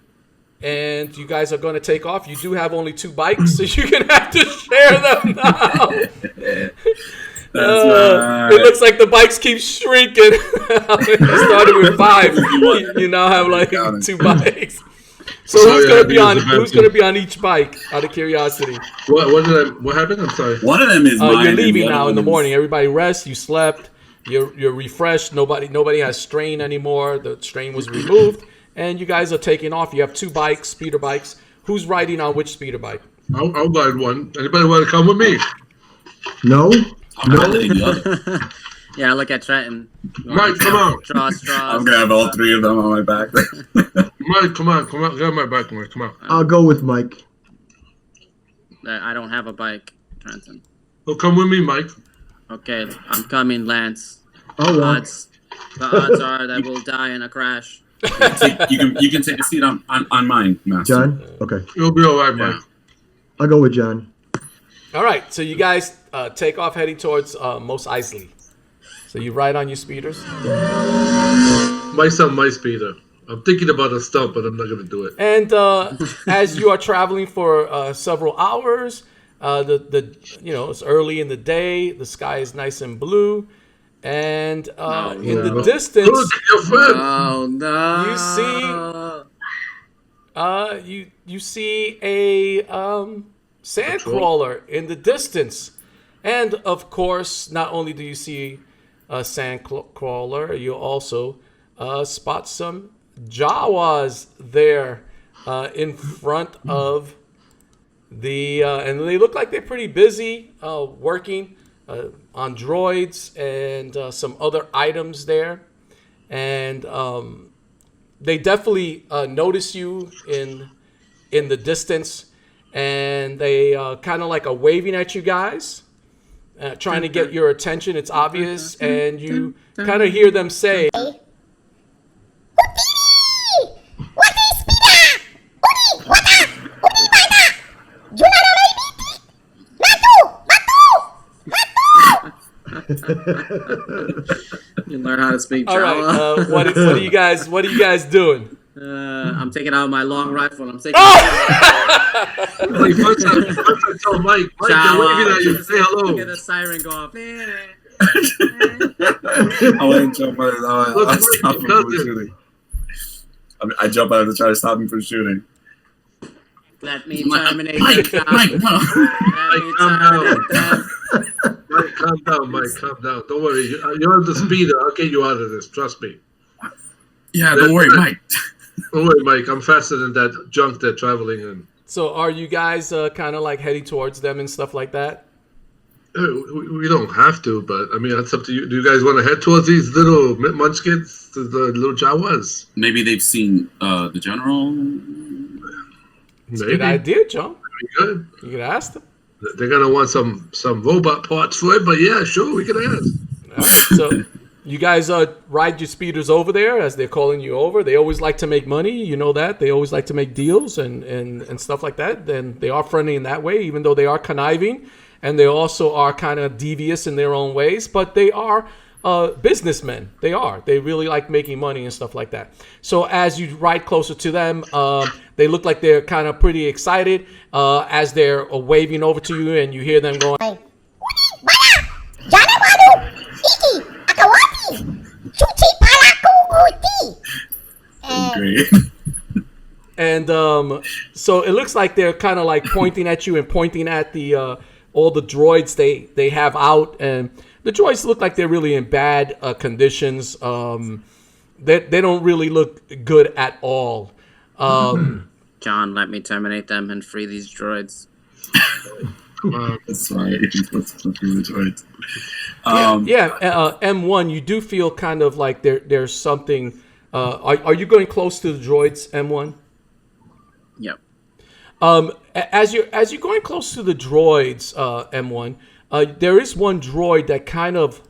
And you guys are going to take off. You do have only 2 bikes, so you're going to have to share them now. Right. It looks like the bikes keep shrinking. You started with 5. You now have like 2 bikes. So who's gonna be on each bike? Out of curiosity. What happened? I'm sorry. One of them is mine. You're leaving now in the morning. Everybody rest. You slept. You're refreshed. Nobody has strain anymore. The strain was removed, and you guys are taking off. You have 2 bikes, speeder bikes. Who's riding on which speeder bike? I'll ride one. Anybody want to come with me? No. Yeah, look at Trenton. Mike, come on. Straws. I'm gonna have all 3 of them on my back. Mike, come on. Get on my bike, Mike. Come on. I'll go with Mike. I don't have a bike, Trenton. Well, come with me, Mike. Okay, I'm coming, Lance. Oh, The well. odds are that we'll die in a crash. You can take a seat on mine, Master. John? Okay. You'll be all right, Mike. I'll go with John. All right. So you guys take off heading towards Mos Eisley. So you ride on your speeders. Mike's on my speeder. I'm thinking about a stunt, but I'm not going to do it. And as you are traveling for several hours, it's early in the day. The sky is nice and blue, and in the distance, Oh no! you see a sandcrawler in the distance, and of course, not only do you see a sandcrawler, you also spot some Jawas there in front of the and they look like they're pretty busy working on droids and some other items there, and they definitely notice you in the distance, and they kind of like are waving at you guys, trying to get your attention. It's obvious, and you kind of hear them say, You learn how to speak all right, Jawa. what are you guys doing? I'm taking out my long rifle. I'm taking. Like, first I told Mike, they're waving at you. Say hello. Get a siren go off. I want to jump out. I stop him from shooting. I jump out to try to stop him from shooting. Let me terminate Mike, them. Mike, no. Let me terminate them. Mike, calm down, Mike. Calm down. Don't worry. You're on the speeder. I'll get you out of this. Trust me. Yeah, don't worry, Mike. Don't worry, Mike. I'm faster than that junk they're traveling in. So are you guys kind of like heading towards them and stuff like that? We don't have to, but I mean, that's up to you. Do you guys want to head towards these little munchkins, the little Jawas? Maybe they've seen the general. It's a good idea, John. Good. You could ask them. They're gonna want some robot parts for it, but yeah, sure, we can ask. All right, so you guys ride your speeders over there as they're calling you over. They always like to make money, you know that. They always like to make deals and stuff like that. And they are friendly in that way, even though they are conniving, and they also are kind of devious in their own ways. But they are businessmen. They are. They really like making money and stuff like that. So as you ride closer to them, they look like they're kind of pretty excited as they're waving over to you, and you hear them going, Great. and so it looks like they're kind of like pointing at you and pointing at the all the droids they have out, and the droids look like they're really in bad conditions. They don't really look good at all. John, let me terminate them and free these droids. That's right. M1, you do feel kind of like there's something. Are you going close to the droids, M1? Yep. As you're going close to the droids, M1, there is one droid that kind of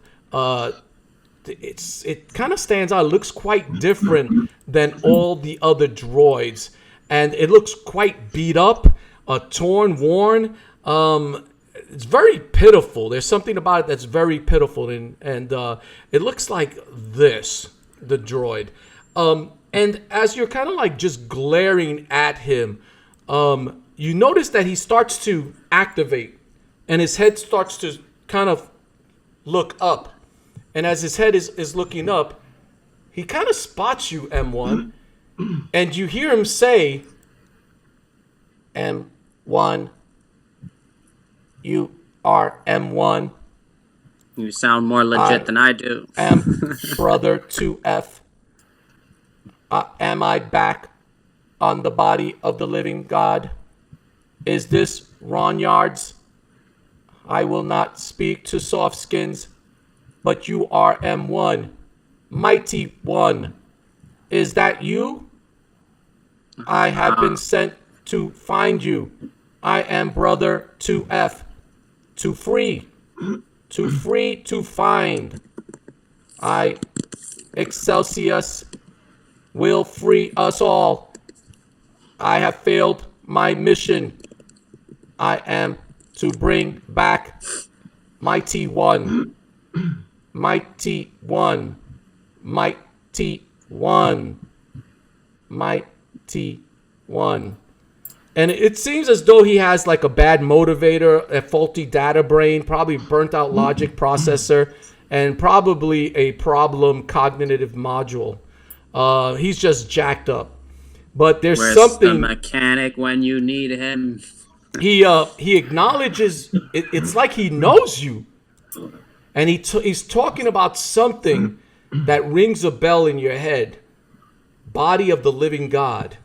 it kind of stands out. It looks quite different than all the other droids, and it looks quite beat up, torn, worn. It's very pitiful. There's something about it that's very pitiful, and it looks like this, the droid. And as you're kind of like just glaring at him, you notice that he starts to activate, and his head starts to kind of look up. And as his head is looking up, he kind of spots you, M1. And you hear him say, M1, you are M1. You sound more legit than I do. Am brother 2F. Am I back on the body of the living God? Is this Ron Yards? I will not speak to soft skins, but you are M1. Mighty One. Is that you? I have been sent to find you. I am brother 2F. To free. To find. I, Excelsius, will free us all. I have failed my mission. I am to bring back Mighty One. Mighty One. Mighty One. Mighty One. And it seems as though he has like a bad motivator, a faulty data brain, probably burnt out logic processor, and probably a problem cognitive module. He's just jacked up. But there's Where's something. the mechanic when you need him? He acknowledges. It's like he knows you, and he's talking about something that rings a bell in your head. Body of the living God.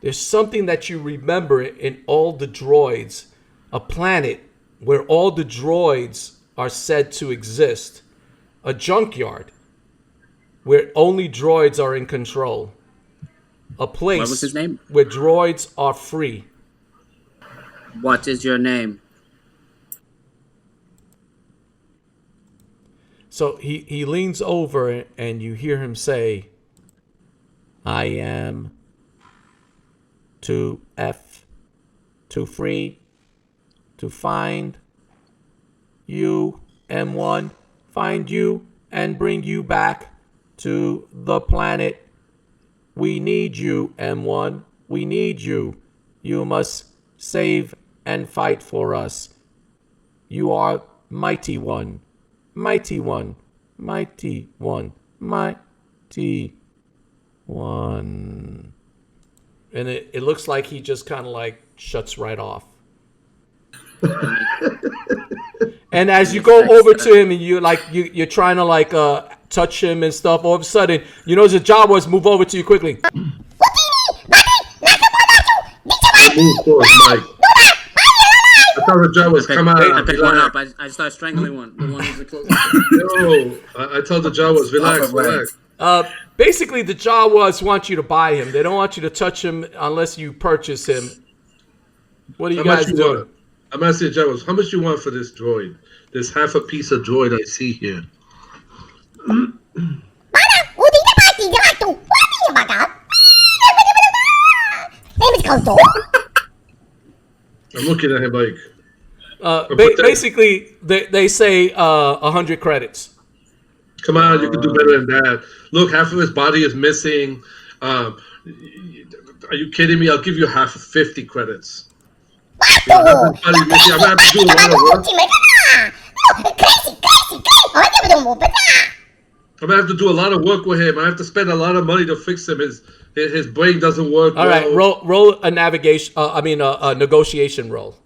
There's something that you remember in all the droids, a planet where all the droids are said to exist, a junkyard where only droids are in control, a place What was his name? where droids are free. What is your name? So he leans over and you hear him say, I am to F, to free, to find you, M1, find you and bring you back to the planet. We need you, M1. We need you. You must save and fight for us. You are Mighty One. Mighty One. Mighty One. Mighty One. And it looks like he just kind of like shuts right off. And as you go over to him and you're trying to like touch him and stuff, all of a sudden you notice the Jawas move over to you quickly. Move forward, Mike. I thought the Jawas come out. I picked one up. I start strangling one. The one who's the closest. No, I told the Jawas, relax. Basically, the Jawas want you to buy him. They don't want you to touch him unless you purchase him. What are you guys doing? I'm asking the Jawas, how much you want for this droid? This half a piece of droid I see here. I'm looking at him like... basically, they say 100 credits. Come on, you can do better than that. Look, half of his body is missing. Are you kidding me? I'll give you half of 50 credits. I'm going to have to do a lot of work. I'm going to have to do a lot of work with him. I have to spend a lot of money to fix him. His brain doesn't work All right, roll a navigation. A negotiation roll.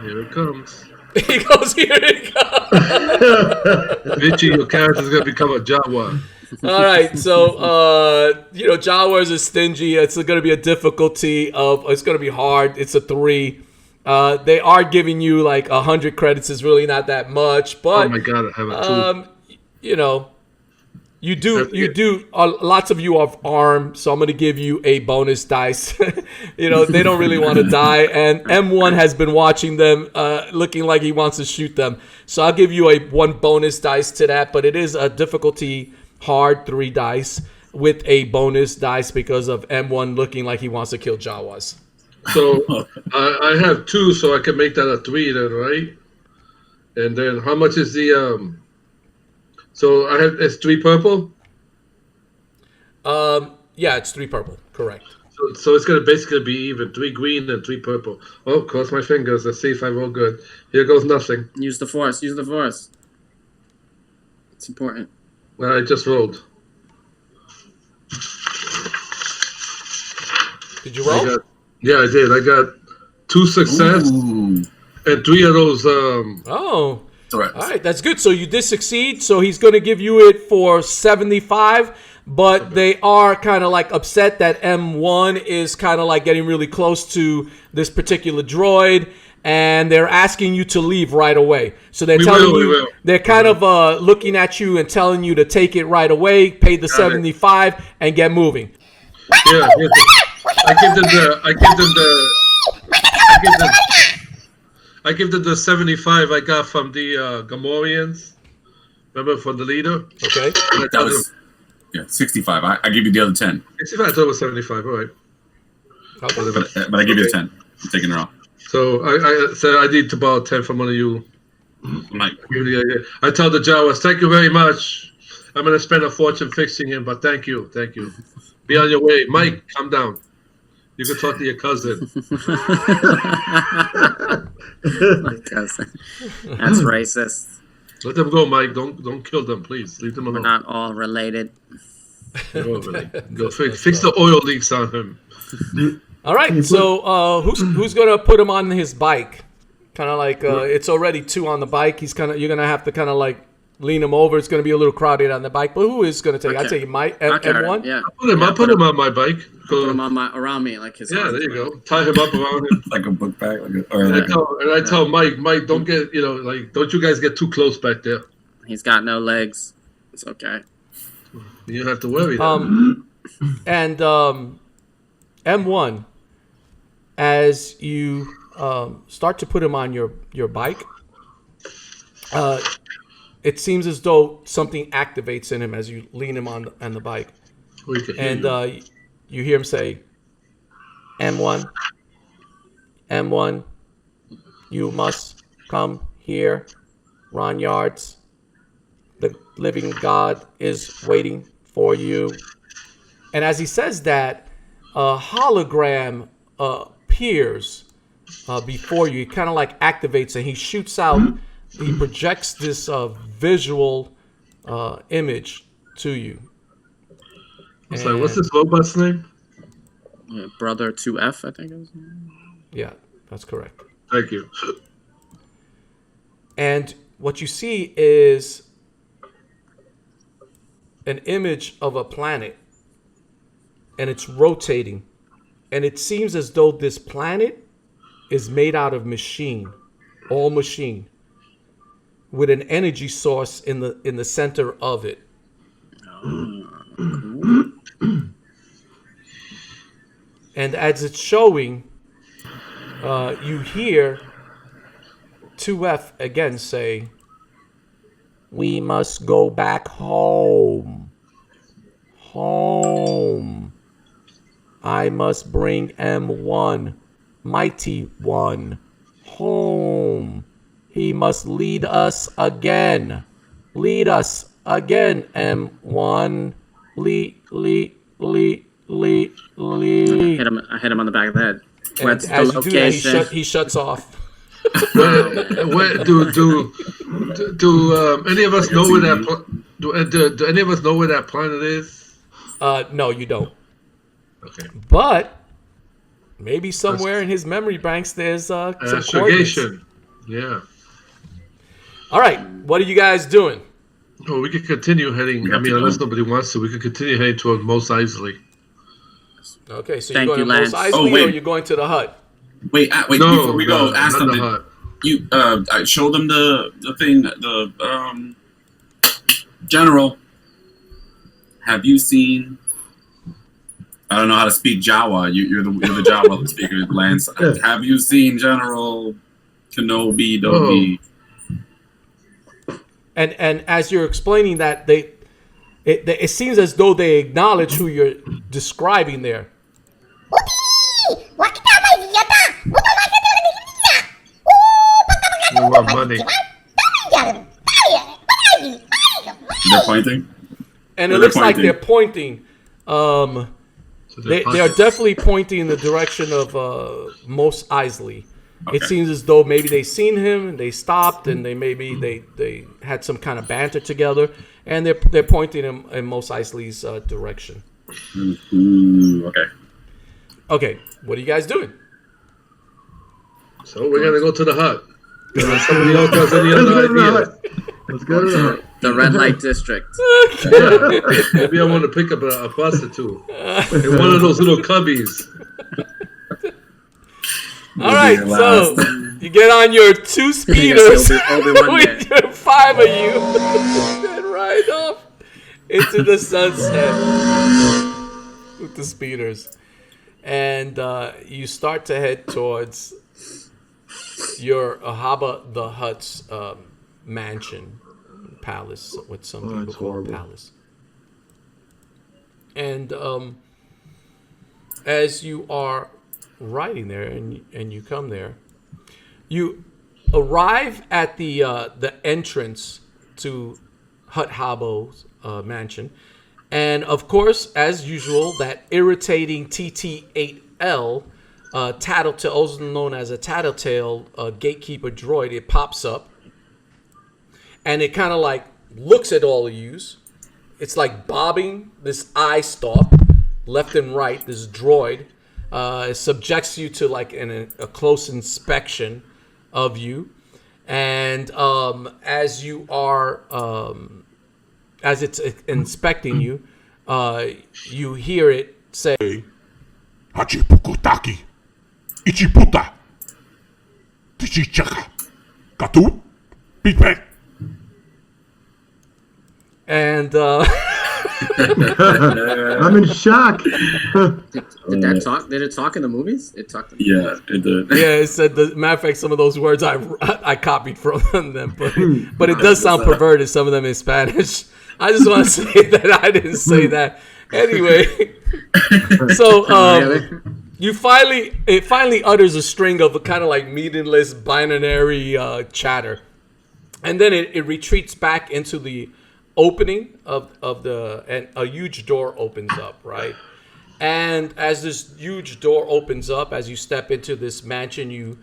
Here it comes. He goes, here it comes. Richie, your character's going to become a Jawa. All right, so Jawas is stingy. It's going to be a difficulty of. It's going to be hard. It's a 3. They are giving you like 100 credits. Is really not that much, but oh my god, I have a 2. You do. Lots of you are armed, so I'm going to give you a bonus dice. They don't really want to die, and M1 has been watching them, looking like he wants to shoot them. So I'll give you a 1 bonus dice to that, but it is a difficulty hard 3 dice with a bonus dice because of M1 looking like he wants to kill Jawas. So I have 2, so I can make that a 3 then, right? And then how much is the So it's 3 purple? Yeah, it's 3 purple. Correct. So it's gonna basically be even 3 green and 3 purple. Oh, cross my fingers. Let's see if I roll good. Here goes nothing. Use the force. Use the force. It's important. Well, I just rolled. Did you roll? Yeah, I did. I got 2 success Ooh. and 3 of those. Oh. Threats. All right, that's good. So you did succeed. So he's going to give you it for 75, but they are kind of like upset that M1 is kind of like getting really close to this particular droid, and they're asking you to leave right away. So they're they're kind of looking at you and telling you to take it right away, pay the 75, and get moving. Yeah, I give them the 75 I got from the Gamorreans. Remember, from the leader? Okay. That was 65. I give you the other 10. 65, I thought it was 75, all right. Okay. But I give you the 10. I'm taking it off. So I said I need to borrow 10 from one of you. Mike. I tell the Jawas, thank you very much. I'm going to spend a fortune fixing him, but thank you. Be on your way. Mike, calm down. You can talk to your cousin. My cousin. That's racist. Let them go, Mike. Don't kill them, please. Leave them We're alone. not all related. Go fix the oil leaks on him. All right. So who's going to put him on his bike? Kind of like it's already 2 on the bike. You're going to have to kind of like lean him over. It's going to be a little crowded on the bike. But who is going to take? Okay. I'd take Mike M1. Yeah. I'll put him on my bike. Put him on around me like his. Yeah, there you go. Tie him up around him. Like a book bag. And I tell Mike, don't get, don't you guys get too close back there. He's got no legs. It's okay. You don't have to worry. And M1, as you start to put him on your bike, it seems as though something activates in him as you lean him on the bike. And you hear him say, M1, you must come here, Ronyards. The living God is waiting for you. And as he says that, a hologram appears before you. It kind of like activates and he shoots out, he projects this visual image to you. So what's this robot's name? Brother 2F, I think it was. Yeah, that's correct. Thank you. And what you see is an image of a planet, and it's rotating, and it seems as though this planet is made out of all machine, with an energy source in the center of it. And as it's showing, you hear 2F again say, "We must go back home. Home. I must bring M1, Mighty One, home. He must lead us again. Lead us again, M1. Lead. I hit him on the back of the head. What's the As you do that, location? he shuts off. Where, do any of us know where that do any of us know where that planet is? No, you don't. Okay. But maybe somewhere in his memory banks there's some coordinates. Astrogation. Yeah. All right, what are you guys doing? Well, we could continue heading. I mean, unless nobody wants to, we could continue heading toward Mos Eisley. Okay, so Thank you're going you, to Mos Lance. Eisley or you're going to the Hut? Wait, No, before we go, ask not the something. Hut. You, I showed them the thing, General, have you seen, I don't know how to speak Jawa, you're the Jawa speaker, Lance. Have you seen General Kenobi? And as you're explaining that, it seems as though they acknowledge who you're describing there. You want money? They're pointing? And it looks like they're pointing. So They are definitely pointing in the direction of Mos Eisley. Okay. It seems as though maybe they seen him and they stopped and they had some kind of banter together, and they're pointing in Mos Eisley's direction. Okay. Okay, what are you guys doing? So we're gonna go to the hut. Somebody else has any other idea? Let's go to the hut. The red light district. Yeah. Maybe I want to pick up a bus or two in one of those little cubbies. All right, so you get on your 2 speeders with your 5 of you and ride off into the sunset with the speeders. And you start to head towards your Habo the Hutt's mansion, palace, what some people call palace. And as you are riding there and you come there, you arrive at the entrance to Hutt Habo's mansion, and of course, as usual, that irritating TT-8L tattletale, also known as a tattletale gatekeeper droid, it pops up and it kind of like looks at all of yous. It's like bobbing this eye stalk left and right. This droid subjects you to like a close inspection of you, and as you are as it's inspecting you, you hear it say, Hachipukutaki, Ichiputa, Tichichaka, Katu, Pipe. and I'm in shock. Did that talk? Did it talk in the movies? It talked. Yeah, it did. yeah, it said. Matter of fact, some of those words I copied from them, but it does sound perverted. Some of them in Spanish. I just want to say that I didn't say that. Anyway, so it finally utters a string of a kind of like meaningless binary chatter, and then it retreats back into the opening of the, and a huge door opens up, right? And as this huge door opens up, as you step into this mansion, you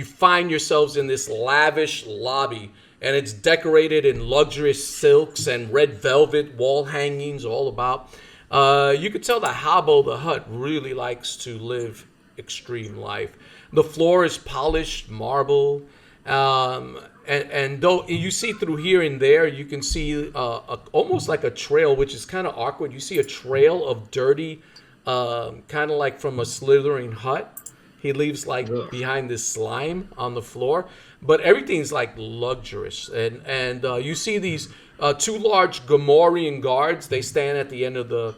find yourselves in this lavish lobby, and it's decorated in luxurious silks and red velvet wall hangings all about. You could tell that Habo the Hutt really likes to live extreme life. The floor is polished marble, and though you see through here and there, you can see almost like a trail, which is kind of awkward. You see a trail of dirty, kind of like from a slithering hut. He leaves like behind this slime on the floor, but everything's like luxurious. And you see these 2 large Gamorrean guards. They stand at the end of the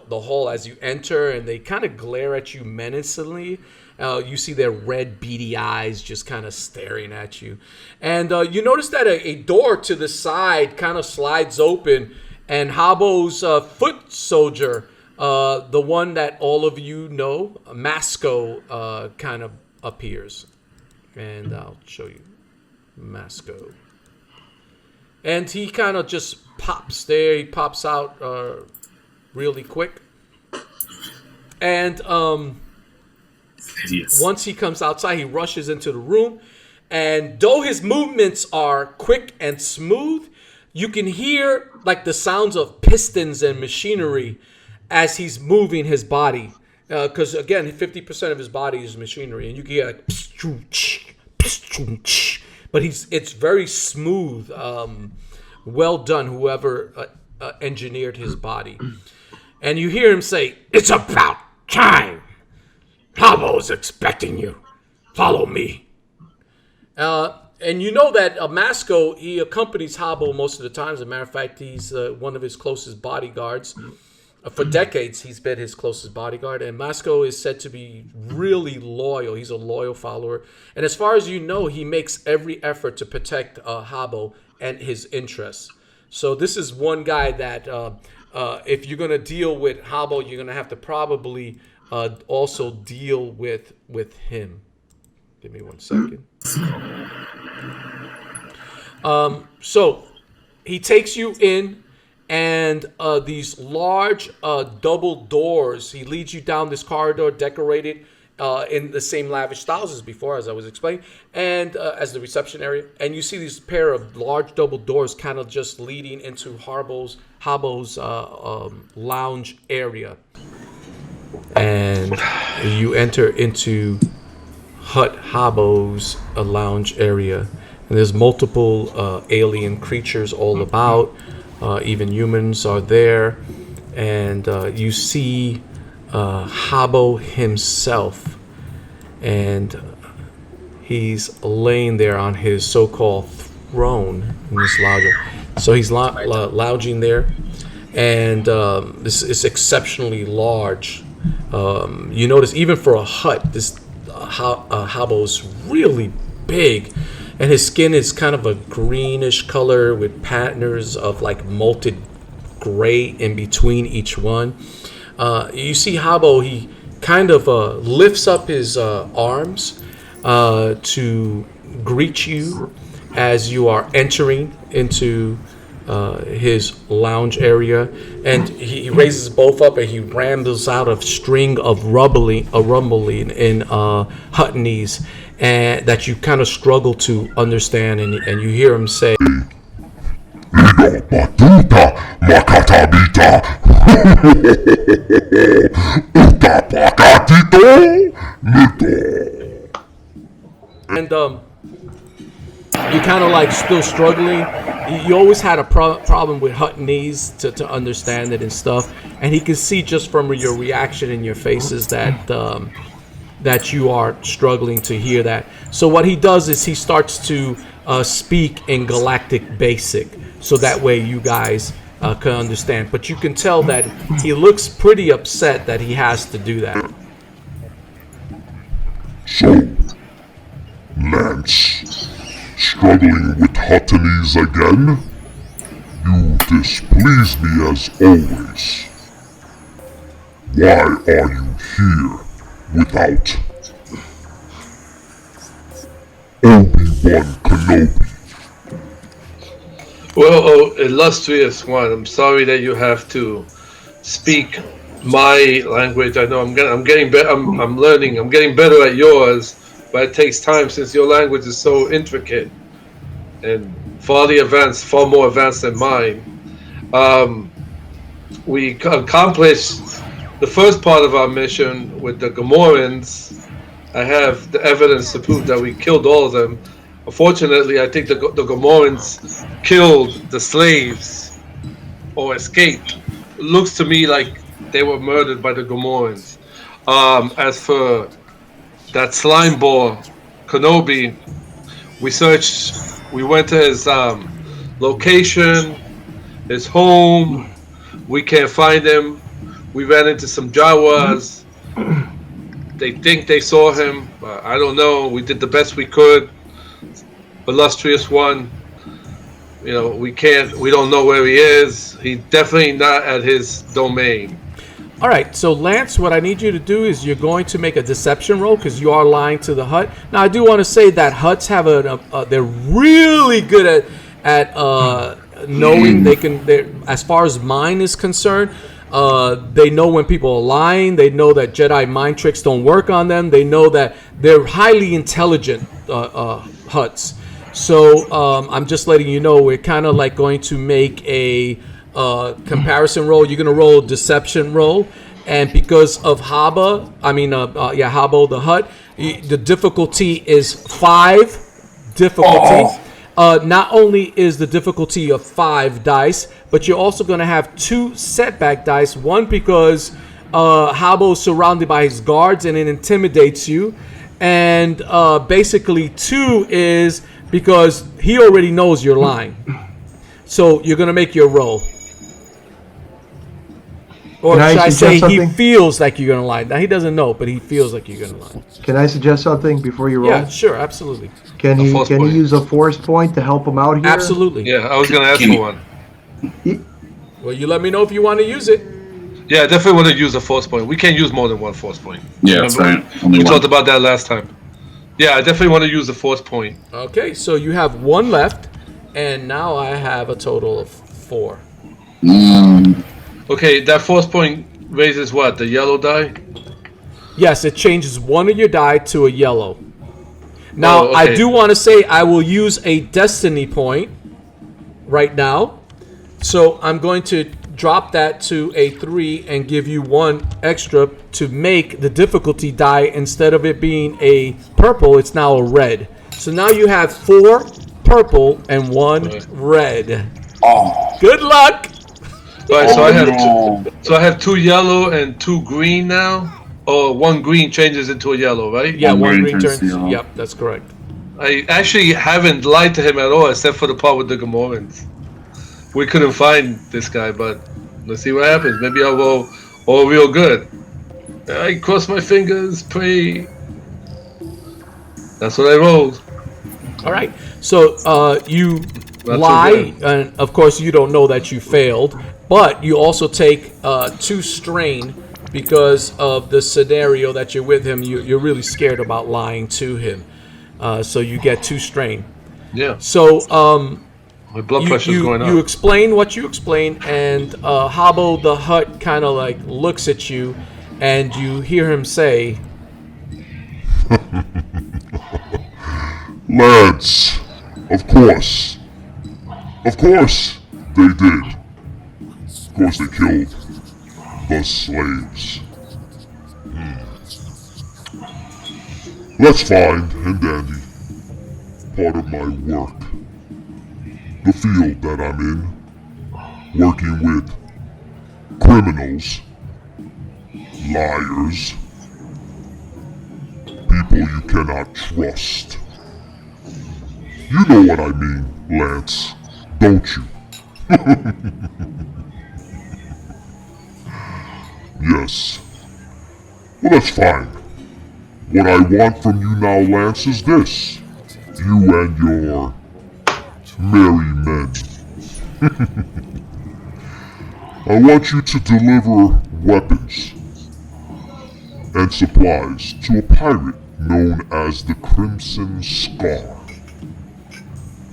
hall as you enter, and they kind of glare at you menacingly. You see their red, beady eyes just kind of staring at you. And you notice that a door to the side kind of slides open, and Habo's foot soldier, the one that all of you know, Masco, kind of appears. And I'll show you Masco. And he kind of just pops there. He pops out really quick. And once he comes outside, he rushes into the room. And though his movements are quick and smooth, you can hear like the sounds of pistons and machinery as he's moving his body. Because again, 50% of his body is machinery. And you can hear like, but it's very smooth. Well done, whoever engineered his body. And you hear him say, "It's about time. Habo's expecting you. Follow me." And you know that Masco, he accompanies Habo most of the time. As a matter of fact, he's one of his closest bodyguards. For decades, he's been his closest bodyguard. And Masco is said to be really loyal. He's a loyal follower. And as far as you know, he makes every effort to protect Habo and his interests. So this is one guy that if you're going to deal with Habo, you're going to have to probably also deal with him. Give me 1 second. So he takes you in, and these large double doors. He leads you down this corridor decorated in the same lavish styles as before, as I was explaining, and as the reception area. And you see these pair of large double doors kind of just leading into Habo's lounge area. And you enter into Hutt Habo's lounge area. And there's multiple alien creatures all about. Even humans are there. And you see Habo himself. And he's laying there on his so-called throne in this lounge. So he's lounging there. And this is exceptionally large. You notice even for a Hutt, this Habo's really big, and his skin is kind of a greenish color with patterns of like molted gray in between each one. You see Habo, he kind of lifts up his arms to greet you as you are entering into his lounge area, and he raises both up and he rambles out a string of rumbling in Huttonese, and that you kind of struggle to understand, and you hear him say, and you kind of like still struggling. You always had a problem with Huttonese to understand it and stuff, and he can see just from your reaction in your faces that that you are struggling to hear that. So what he does is he starts to speak in Galactic Basic, so that way you guys can understand. But you can tell that he looks pretty upset that he has to do that. So, Lance, struggling with Huttonese again? You displease me as always. Why are you here without Obi Wan Kenobi? Well, illustrious one, I'm sorry that you have to speak my language. I know I'm getting better. I'm learning. I'm getting better at yours, but it takes time since your language is so intricate and far more advanced than mine. We accomplished the first part of our mission with the Gamorreans. I have the evidence to prove that we killed all of them. Unfortunately, I think the Gamorreans killed the slaves or escaped. It looks to me like they were murdered by the Gamorreans. As for that slime ball, Kenobi, we went to his location, his home. We can't find him. We ran into some Jawas. They think they saw him. I don't know. We did the best we could. Illustrious one. We don't know where he is. He's definitely not at his domain. All right, so Lance, what I need you to do is you're going to make a deception roll because you are lying to the Hutt. Now, I do want to say that Hutts have they're really good at knowing. As far as mind is concerned, they know when people are lying. They know that Jedi mind tricks don't work on them. They know that they're highly intelligent Hutts. So I'm just letting you know we're kind of like going to make a comparison roll. You're gonna roll a deception roll, and because of Habo the Hutt, the difficulty is 5 difficulty. Not only is the difficulty of 5 dice, but you're also gonna have 2 setback dice. One because Habo is surrounded by his guards and it intimidates you, and basically 2 is because he already knows you're lying. So you're gonna make your roll. Or should I say he feels like you're going to lie. Now, he doesn't know, but he feels like you're going to lie. Can I suggest something before you roll? Yeah, sure, absolutely. Can he use a force point to help him out here? Absolutely. Yeah, I was going to ask for one. Well, you let me know if you want to use it. Yeah, I definitely want to use a force point. We can't use more than one force point. Yeah, that's right. We talked about that last time. Yeah, I definitely want to use a force point. Okay, so you have 1 left, and now I have a total of 4. Okay, that force point raises what? The yellow die? Yes, it changes one of your die to a yellow. Now, okay. I do want to say I will use a destiny point right now. So I'm going to drop that to a 3 and give you 1 extra to make the difficulty die. Instead of it being a purple, it's now a red. So now you have 4 purple and 1 red. Oh. Good luck. All right, so I have 2 yellow and 2 green now. Or 1 green changes into a yellow, right? Yeah, One one green green turns turns. yellow. Yep, that's correct. I actually haven't lied to him at all, except for the part with the Gamorreans. We couldn't find this guy, but let's see what happens. Maybe I'll roll all real good. I cross my fingers, pray. That's what I rolled. All right. So you Not lie, too and of course you don't know that you failed, but you also take 2 strain because of the scenario that you're with him. You're really scared about lying to him, so you get 2 strain. Yeah. So My blood pressure's going up. you explain what you explain, and Habo the Hutt kind of like looks at you, and you hear him say, Lads, of course they did. Of course they killed the slaves. That's fine and dandy. Part of my work. The field that I'm in. Working with criminals, liars, people you cannot trust. You know what I mean, Lance, don't you? Yes. Well, that's fine. What I want from you now, Lance, is this. You and your merry men. I want you to deliver weapons and supplies to a pirate known as the Crimson Scar.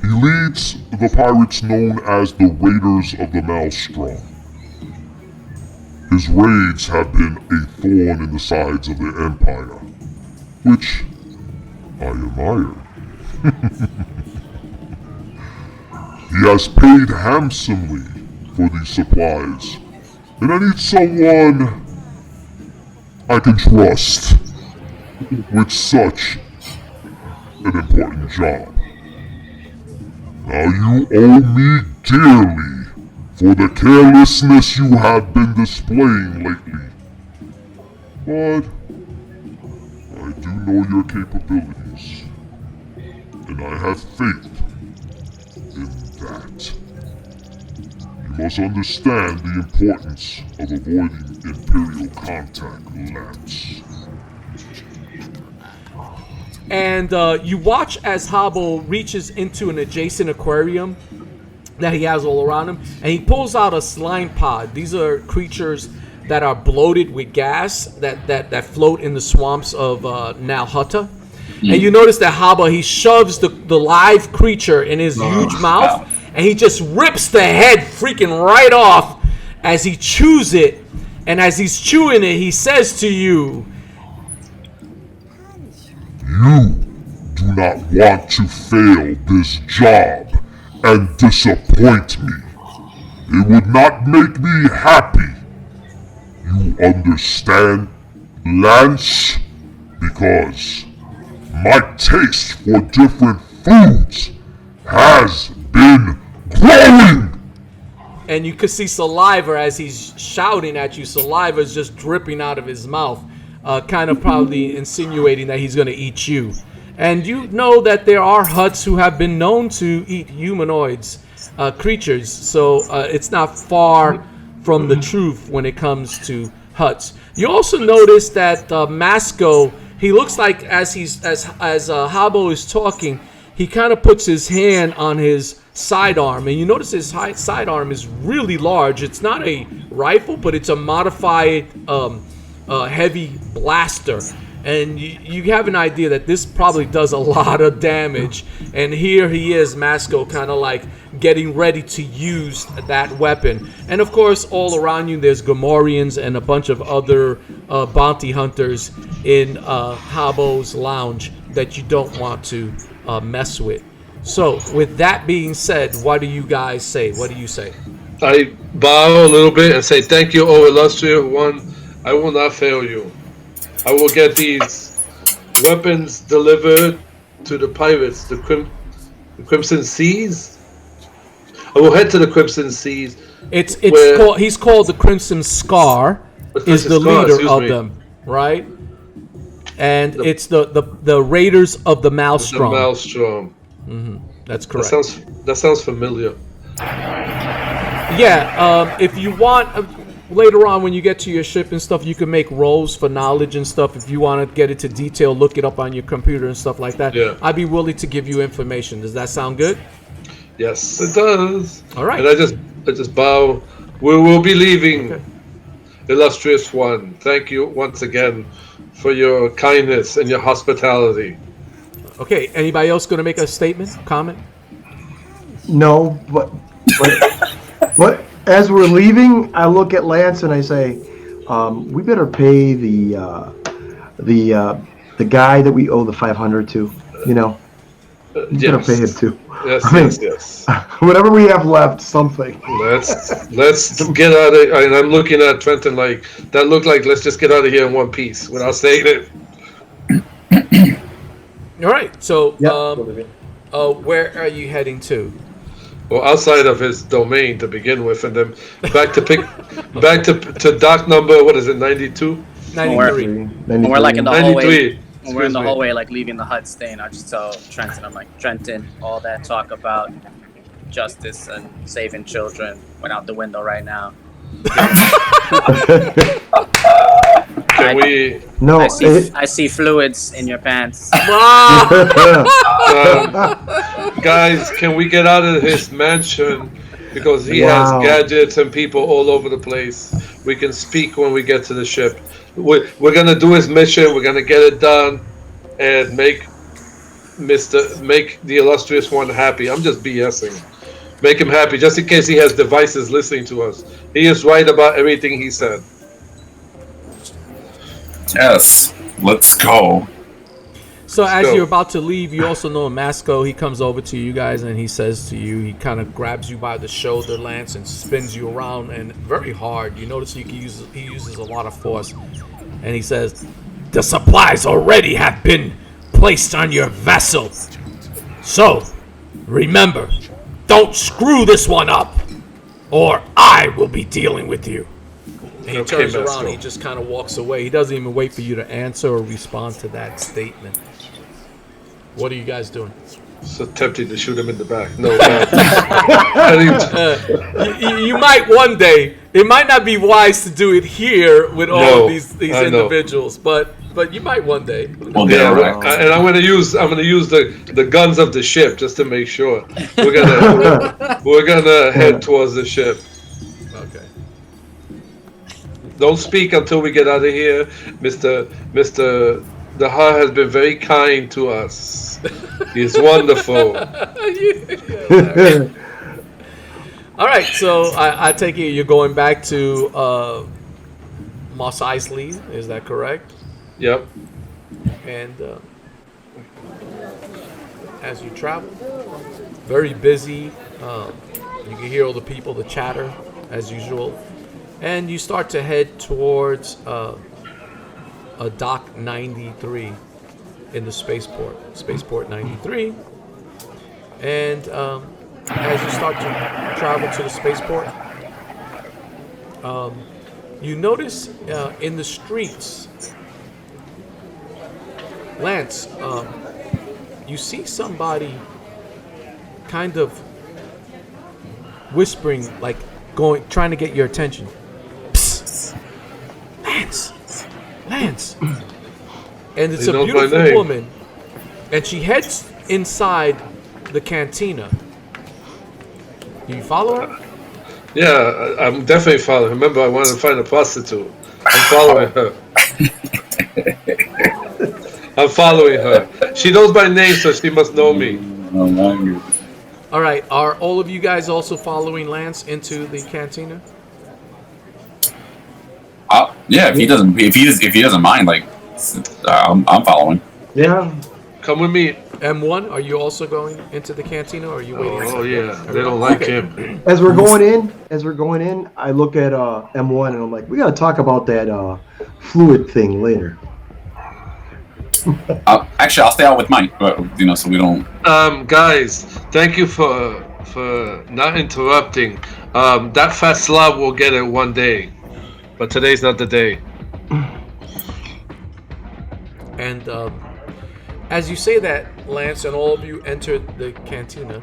He leads the pirates known as the Raiders of the Maelstrom. His raids have been a thorn in the sides of the Empire, which I admire. He has paid handsomely for these supplies, and I need someone I can trust with such an important job. Now you owe me dearly for the carelessness you have been displaying lately. But I do know your capabilities, and I have faith in that. You must understand the importance of avoiding Imperial contact, Lance. and you watch as Habo reaches into an adjacent aquarium that he has all around him, and he pulls out a slime pod. These are creatures that are bloated with gas that float in the swamps of now Hutta. And you notice that Haba, he shoves the live creature in his huge mouth, and he just rips the head freaking right off as he chews it. And as he's chewing it, he says to you, You do not want to fail this job and disappoint me. It would not make me happy. You understand, Lance? Because my taste for different foods has been growing. and you could see saliva as he's shouting at you. Saliva is just dripping out of his mouth, kind of probably insinuating that he's going to eat you. And you know that there are Hutts who have been known to eat humanoids, creatures, so it's not far from the truth when it comes to Hutts. You also notice that Masco, he looks like as Habo is talking, he kind of puts his hand on his sidearm, and you notice his sidearm is really large. It's not a rifle, but it's a modified heavy blaster. and you have an idea that this probably does a lot of damage. And here he is, Masco, kind of like getting ready to use that weapon. And of course, all around you, there's Gamorreans and a bunch of other bounty hunters in Habo's lounge that you don't want to mess with. So, with that being said, what do you guys say? What do you say? I bow a little bit and say, "Thank you, O illustrious one. I will not fail you. I will get these weapons delivered to the pirates, the Crimson Seas. I will head to the Crimson Seas. He's called the Crimson Scar. Is the leader of them, right? And it's the Raiders of the Maelstrom. The Maelstrom. That's correct. That sounds familiar. Yeah. If you want. Later on, when you get to your ship and stuff, you can make rolls for knowledge and stuff. If you want to get into detail, look it up on your computer and stuff like that. Yeah. I'd be willing to give you information. Does that sound good? Yes, it does. All right. And I just bow. We will be leaving, okay. Illustrious one. Thank you once again for your kindness and your hospitality. Okay. Anybody else going to make a statement, comment? No, but as we're leaving, I look at Lance and I say, "We better pay the guy that we owe the 500 to. You know, we better pay him too. Yes. Whatever we have left, something. Let's get out of. And I'm looking at Trenton like that. Looked like let's just get out of here in one piece without saying it. All right. So, Yep. where are you heading to? Well, outside of his domain to begin with, and then back to dock number. What is it? 92. 93. We're like in the hallway. 93. When we're in the hallway, like leaving the hut staying, I just tell Trenton, I'm like, Trenton, all that talk about justice and saving children went out the window right now. Can we? No, I see fluids in your pants. Guys, can we get out of his mansion? Because he has gadgets and people all over the place. We can speak when we get to the ship. We're gonna do his mission. We're gonna get it done, and make the illustrious one happy. I'm just BSing. Make him happy, just in case he has devices listening to us. He is right about everything he said. Yes, let's go. So as you're about to leave, you also know Masco. He comes over to you guys and he says to you, he kind of grabs you by the shoulder, Lance, and spins you around and very hard. You notice he uses a lot of force, and he says, "The supplies already have been placed on your vessel. So remember, don't screw this one up, or I will be dealing with you." And he turns around and he just kind of walks away. He doesn't even wait for you to answer or respond to that statement. What are you guys doing? So tempted to shoot him in the back. No. You might one day. It might not be wise to do it here with all of these individuals, but you might one day. And I'm gonna use the guns of the ship just to make sure. We're gonna head towards the ship. Okay. Don't speak until we get out of here, Mr. The Hutt has been very kind to us. He's wonderful. All right, so I take it you're going back to Mos Eisley, is that correct? Yep. And as you travel, very busy. You can hear all the people, the chatter, as usual. And you start to head towards a Dock 93 in the Spaceport 93. And as you start to travel to the spaceport, you notice in the streets, Lance, you see somebody kind of whispering, like trying to get your attention. Psst. Lance. And it's a beautiful woman, and she heads inside the cantina. Do you follow her? Yeah, I'm definitely following her. Remember, I wanted to find a prostitute. I'm following her. I'm following her. She knows my name, so she must know me. All right. Are all of you guys also following Lance into the cantina? Yeah, if he doesn't mind, like, I'm following. Yeah. Come with me. M1, are you also going into the cantina, or are you waiting? Oh yeah, they don't like him. As we're going in, I look at M1 and I'm like, we gotta talk about that fluid thing later. Actually, I'll stay out with Mike, but so we don't. Guys, thank you for not interrupting. That fat slob will get it one day, but today's not the day. And as you say that, Lance, and all of you enter the cantina,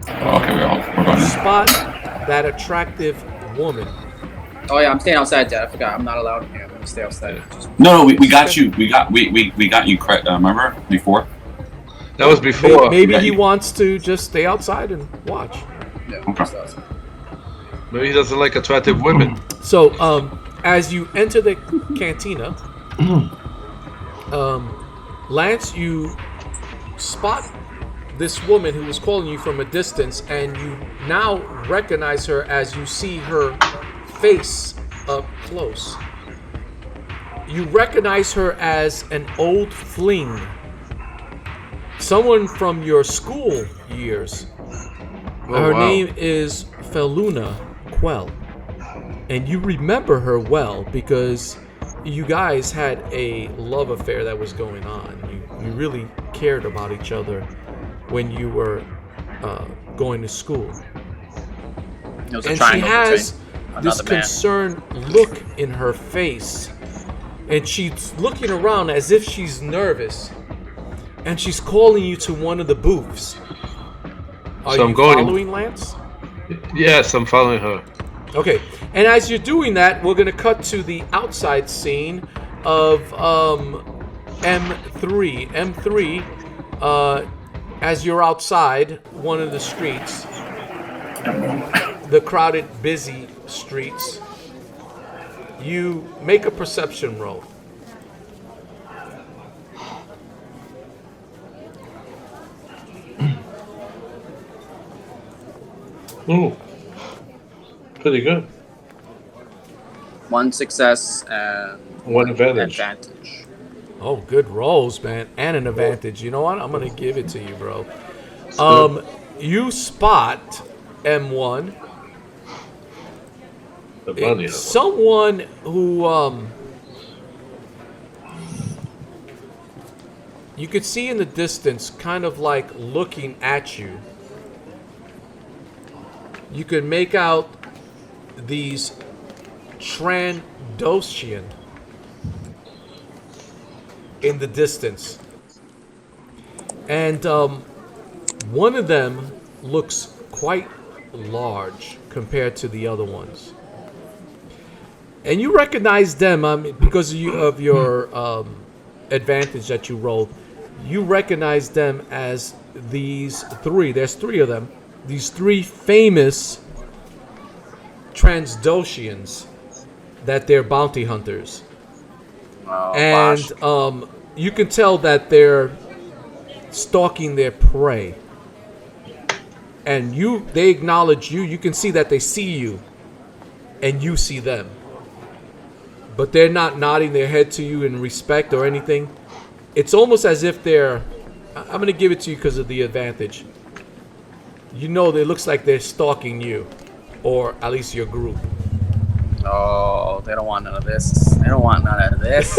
Okay, we're going. spot that attractive woman. Oh yeah, I'm staying outside, Dad. I forgot. I'm not allowed in here. I'm gonna stay outside. No, we got you. We got you. Remember before? That was before. Maybe he wants to just stay outside and watch. Yeah, Okay. stay outside. Maybe he doesn't like attractive women. So, as you enter the cantina, Lance, you spot this woman who was calling you from a distance, and you now recognize her as you see her face up close. You recognize her as an old fling, someone from your school years. Her name is Feluna Quell, and you remember her well because you guys had a love affair that was going on. You really cared about each other when you were going to school. It was a And she triangle has between this another man. concerned look in her face, and she's looking around as if she's nervous, and she's calling you to one of the booths. Are So you I'm going. following, Lance? Yes, I'm following her. Okay, and as you're doing that, we're gonna cut to the outside scene of M3. M3, as you're outside one of the streets, the crowded, busy streets, you make a perception roll. Ooh, pretty good. One success and One advantage. advantage. Oh, good rolls, man, and an advantage. You know what? I'm gonna give it to you, bro. You spot M1. The money. Someone who you could see in the distance, kind of like looking at you. You could make out these Trandoshian in the distance, and one of them looks quite large compared to the other ones. And you recognize them because of your advantage that you rolled. You recognize them as these three. There's three of them. These three famous Transdoshians, that they're bounty hunters. Oh, And gosh. you can tell that they're stalking their prey. And they acknowledge you. You can see that they see you, and you see them. But they're not nodding their head to you in respect or anything. It's almost as if they're... I'm going to give it to you because of the advantage. You know, it looks like they're stalking you, or at least your group. Oh, they don't want none of this. They don't want none of this.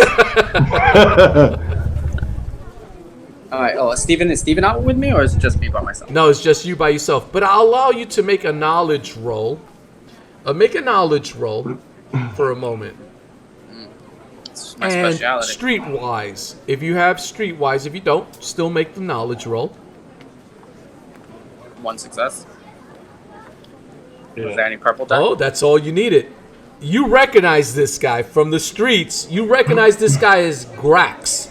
All right. Oh, is Steven out with me, or is it just me by myself? No, it's just you by yourself. But I'll allow you to make a knowledge roll. Make a knowledge roll for a moment. It's my And specialty. streetwise, if you have streetwise, if you don't, still make the knowledge roll. One success. Yeah. Was there any purple die? Oh, that's all you needed. You recognize this guy from the streets. You recognize this guy as Grax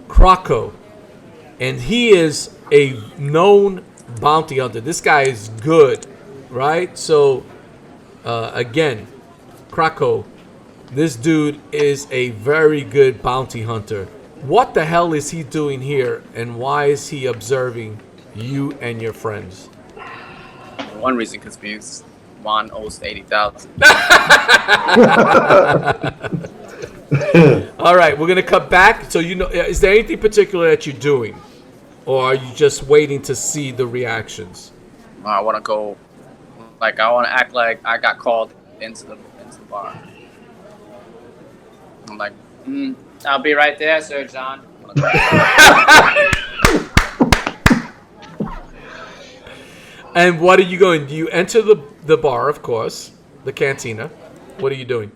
Krakow, and he is a known bounty hunter. This guy is good, right? So, again, Krakow, this dude is a very good bounty hunter. what the hell is he doing here, and why is he observing you and your friends? One reason because Juan owes 80,000. All right, we're gonna cut back. So is there anything particular that you're doing, or are you just waiting to see the reactions? I want to go. Like I want to act like I got called into the bar. I'm like, I'll be right there, Sir John. And what are you going? Do you enter the bar, of course, the cantina? What are you doing?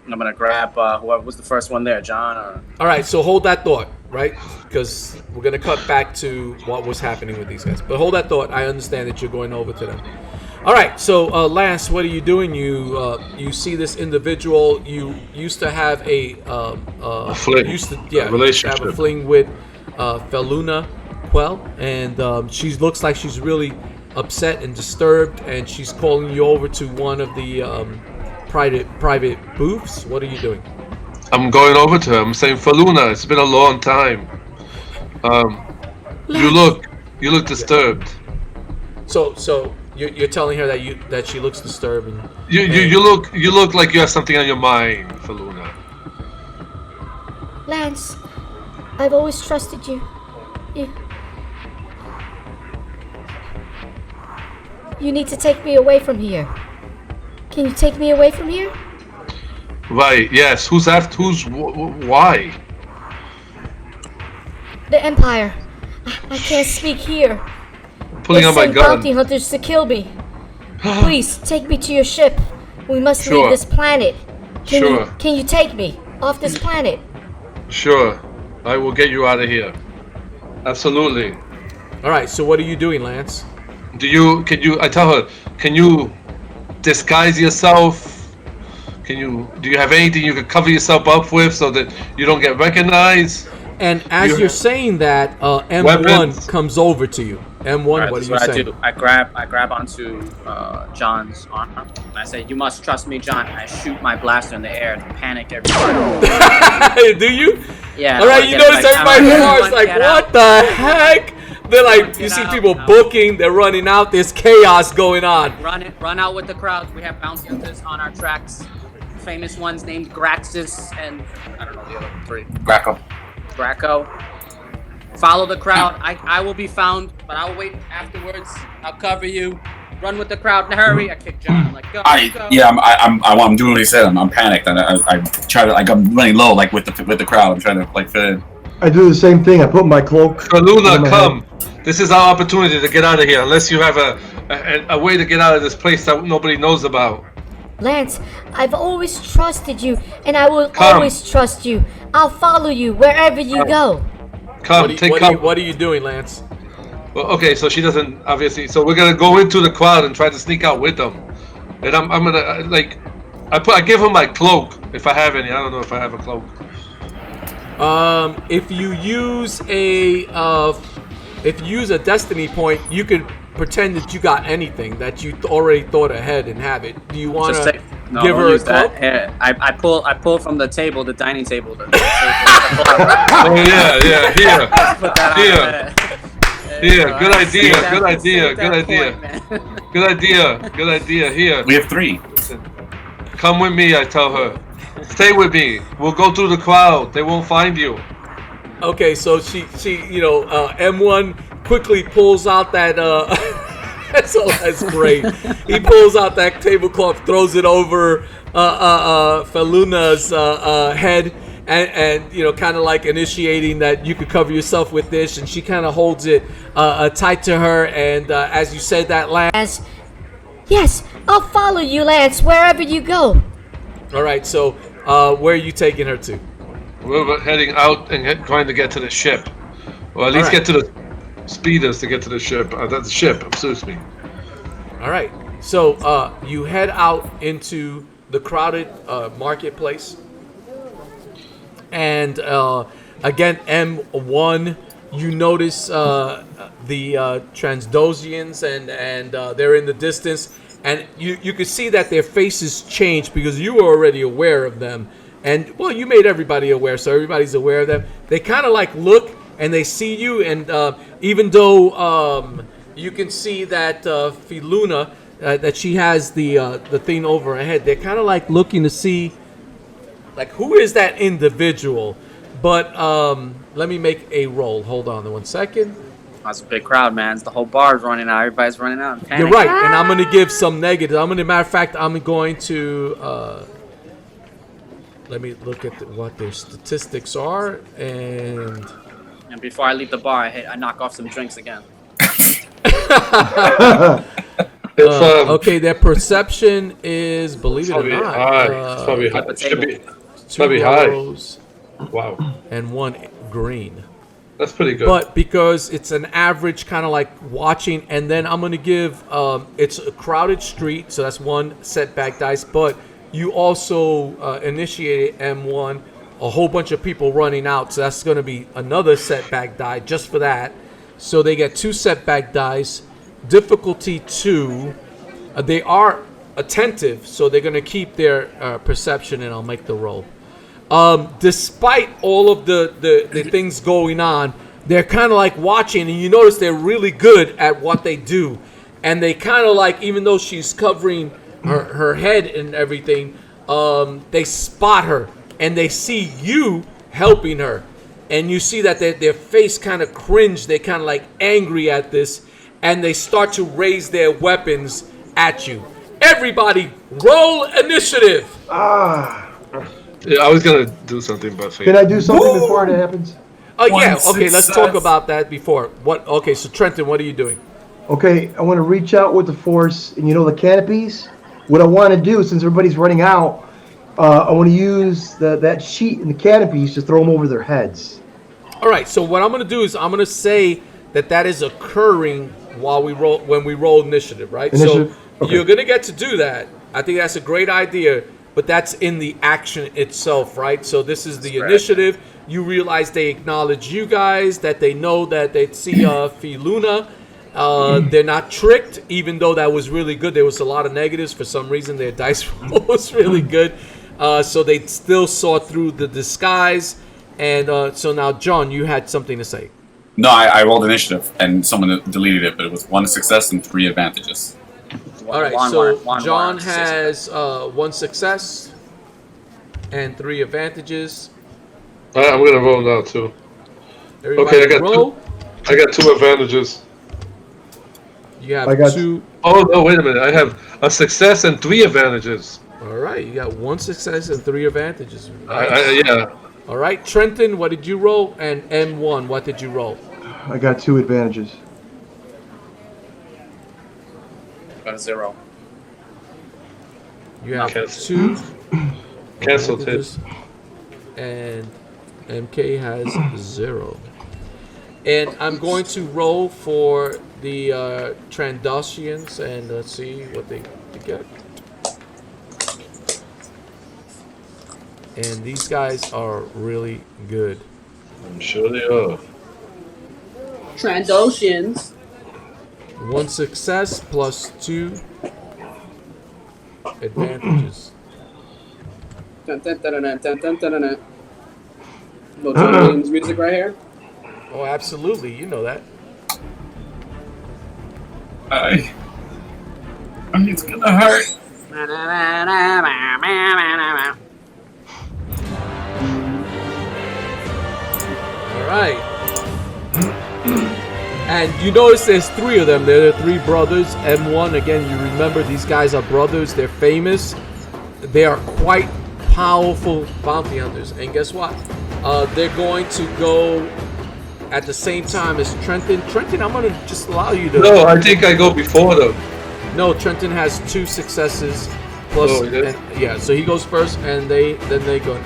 I'm gonna grab whoever was the first one there, John. All right, so hold that thought, right? Because we're gonna cut back to what was happening with these guys. But hold that thought. I understand that you're going over to them. All right, so Lance, what are you doing? You see this individual. You used to have a fling. Relationship. Have a fling with Feluna Quell, and she looks like she's really upset and disturbed, and she's calling you over to one of the private booths. What are you doing? I'm going over to her. I'm saying, Feluna, it's been a long time. You look disturbed. So you're telling her that she looks disturbed. And you look like you have something on your mind, Feluna. Lance, I've always trusted you. You need to take me away from here. Can you take me away from here? Right, yes. Who's after? Why? The Empire. I can't speak here. Pulling out my gun. Bounty hunters to kill me. Please, take me to your ship. We must leave this planet. Can you take me off this planet? Sure. I will get you out of here. Absolutely. All right, so what are you doing, Lance? I tell her, can you disguise yourself? Do you have anything you could cover yourself up with so that you don't get recognized? And as you're saying that, M1 weapons? comes over to you. M1, right, what are you saying? I grab onto John's arm, and I say, "You must trust me, John." I shoot my blaster in the air to panic everybody. Do you? Yeah. All right, you notice everybody in the bar is like, "What the heck?" They're like, you see people booking, they're running out. There's chaos going on. Run out with the crowd. We have bounty hunters on our tracks. Famous ones named Graxus and I don't know the other three. Graco. Follow the crowd. I will be found, but I'll wait afterwards. I'll cover you. Run with the crowd in a hurry. I kick John. I'm like, go. I'm doing what he said. I'm panicked, and I try to I'm running low with the crowd. I'm trying to fit in. I do the same thing. I put my cloak. Feluna, come. This is our opportunity to get out of here. Unless you have a way to get out of this place that nobody knows about. Lance, I've always trusted you, and I will always trust you. I'll follow you wherever you go. Come, what are you doing, Lance? Well, okay, so she doesn't obviously. So we're gonna go into the crowd and try to sneak out with them. And I'm gonna I give her my cloak if I have any. I don't know if I have a cloak. If you use a destiny point, you could pretend that you got anything that you already thought ahead and have it. Do you want to give her a cloak? I pull from the table, the dining table. Oh yeah, here. Good idea. Here. We have 3. Come with me, I tell her. Stay with me. We'll go through the crowd. They won't find you. Okay, so she M1 quickly pulls out that that's great. He pulls out that tablecloth, throws it over Feluna's head, and kind of like initiating that you could cover yourself with this, and she kind of holds it tight to her, and as you said that, Lance. Yes, I'll follow you, Lance, wherever you go. All right, so where are you taking her to? We're heading out and trying to get to the ship, or at least get to the speeders to get to the ship. That's the ship. Excuse me. All right, so you head out into the crowded marketplace, and again, M1. You notice the Transdosians, and they're in the distance, and you could see that their faces change because you were already aware of them. And well, you made everybody aware, so everybody's aware of them. They kind of like look and they see you, and even though you can see that Filuna, that she has the thing over her head, they're kind of like looking to see, like, who is that individual? But let me make a roll. Hold on 1 second. That's a big crowd, man. It's the whole bar's running out. Everybody's running out. You're right, and I'm going to give some negatives. Matter of fact, I'm going to let me look at what their statistics are, and before I leave the bar, I knock off some drinks again. Okay, their perception is, believe it or not, it's probably high. It's two high. yellows, Wow, and 1 green. that's pretty good. But because it's an average kind of like watching, and then I'm going to give, it's a crowded street, so that's 1 setback dice, but you also initiated M1, a whole bunch of people running out, so that's going to be another setback die just for that. So they get 2 setback dice, difficulty 2. They are attentive, so they're going to keep their perception, and I'll make the roll. Despite all of the things going on, they're kind of like watching, and you notice they're really good at what they do. And they kind of like, even though she's covering her head and everything, they spot her, and they see you helping her. And you see that their face kind of cringe. They're kind of like angry at this, and they start to raise their weapons at you. Everybody, roll initiative. Yeah, I was gonna do something, but Can I do something before it happens? Oh yeah. Okay, success. let's talk about that before. What? Okay, so Trenton, what are you doing? Okay, I want to reach out with the force, and the canopies. What I want to do, since everybody's running out, I want to use that sheet and the canopies to throw them over their heads. All right. So what I'm going to do is I'm going to say that is occurring while when we roll initiative, right? Initiative? So Okay. you're going to get to do that. I think that's a great idea, but that's in the action itself, right? So this is the initiative. You realize they acknowledge you guys, that they know that they see Filuna. They're not tricked, even though that was really good. There was a lot of negatives. For some reason, their dice roll was really good. So they still saw through the disguise. And so now, John, you had something to say. No, I rolled initiative, and someone deleted it, but it was 1 success and 3 advantages. All right, so John has 1 success and 3 advantages. I'm gonna roll now too. Everybody Okay, I got roll. I got 2 advantages. You have I got 2. Oh no! Wait a minute. I have a success and 3 advantages. All right, you got 1 success and 3 advantages. Nice. Yeah. All right, Trenton, what did you roll? And M1, what did you roll? I got 2 advantages. Got a 0. You have Cancel. 2 Canceled it. advantages, and MK has 0. And I'm going to roll for the Trandoshians, and let's see what they get. And these guys are really good. I'm sure they are. Trandoshians. 1 success plus 2 advantages. Dun, dun, dun, dun, dun, dun, dun, dun. Little John Williams music right here. Oh, absolutely. You know that. It's gonna hurt. All right. And you notice there's 3 of them. They're the 3 brothers. M1, again, you remember these guys are brothers. They're famous. They are quite powerful bounty hunters. And guess what? They're going to go at the same time as Trenton. Trenton, I'm going to just allow you to... No, I think I go before them. No, Trenton has 2 successes plus... Oh, he did? Yeah, so he goes first, and then they go...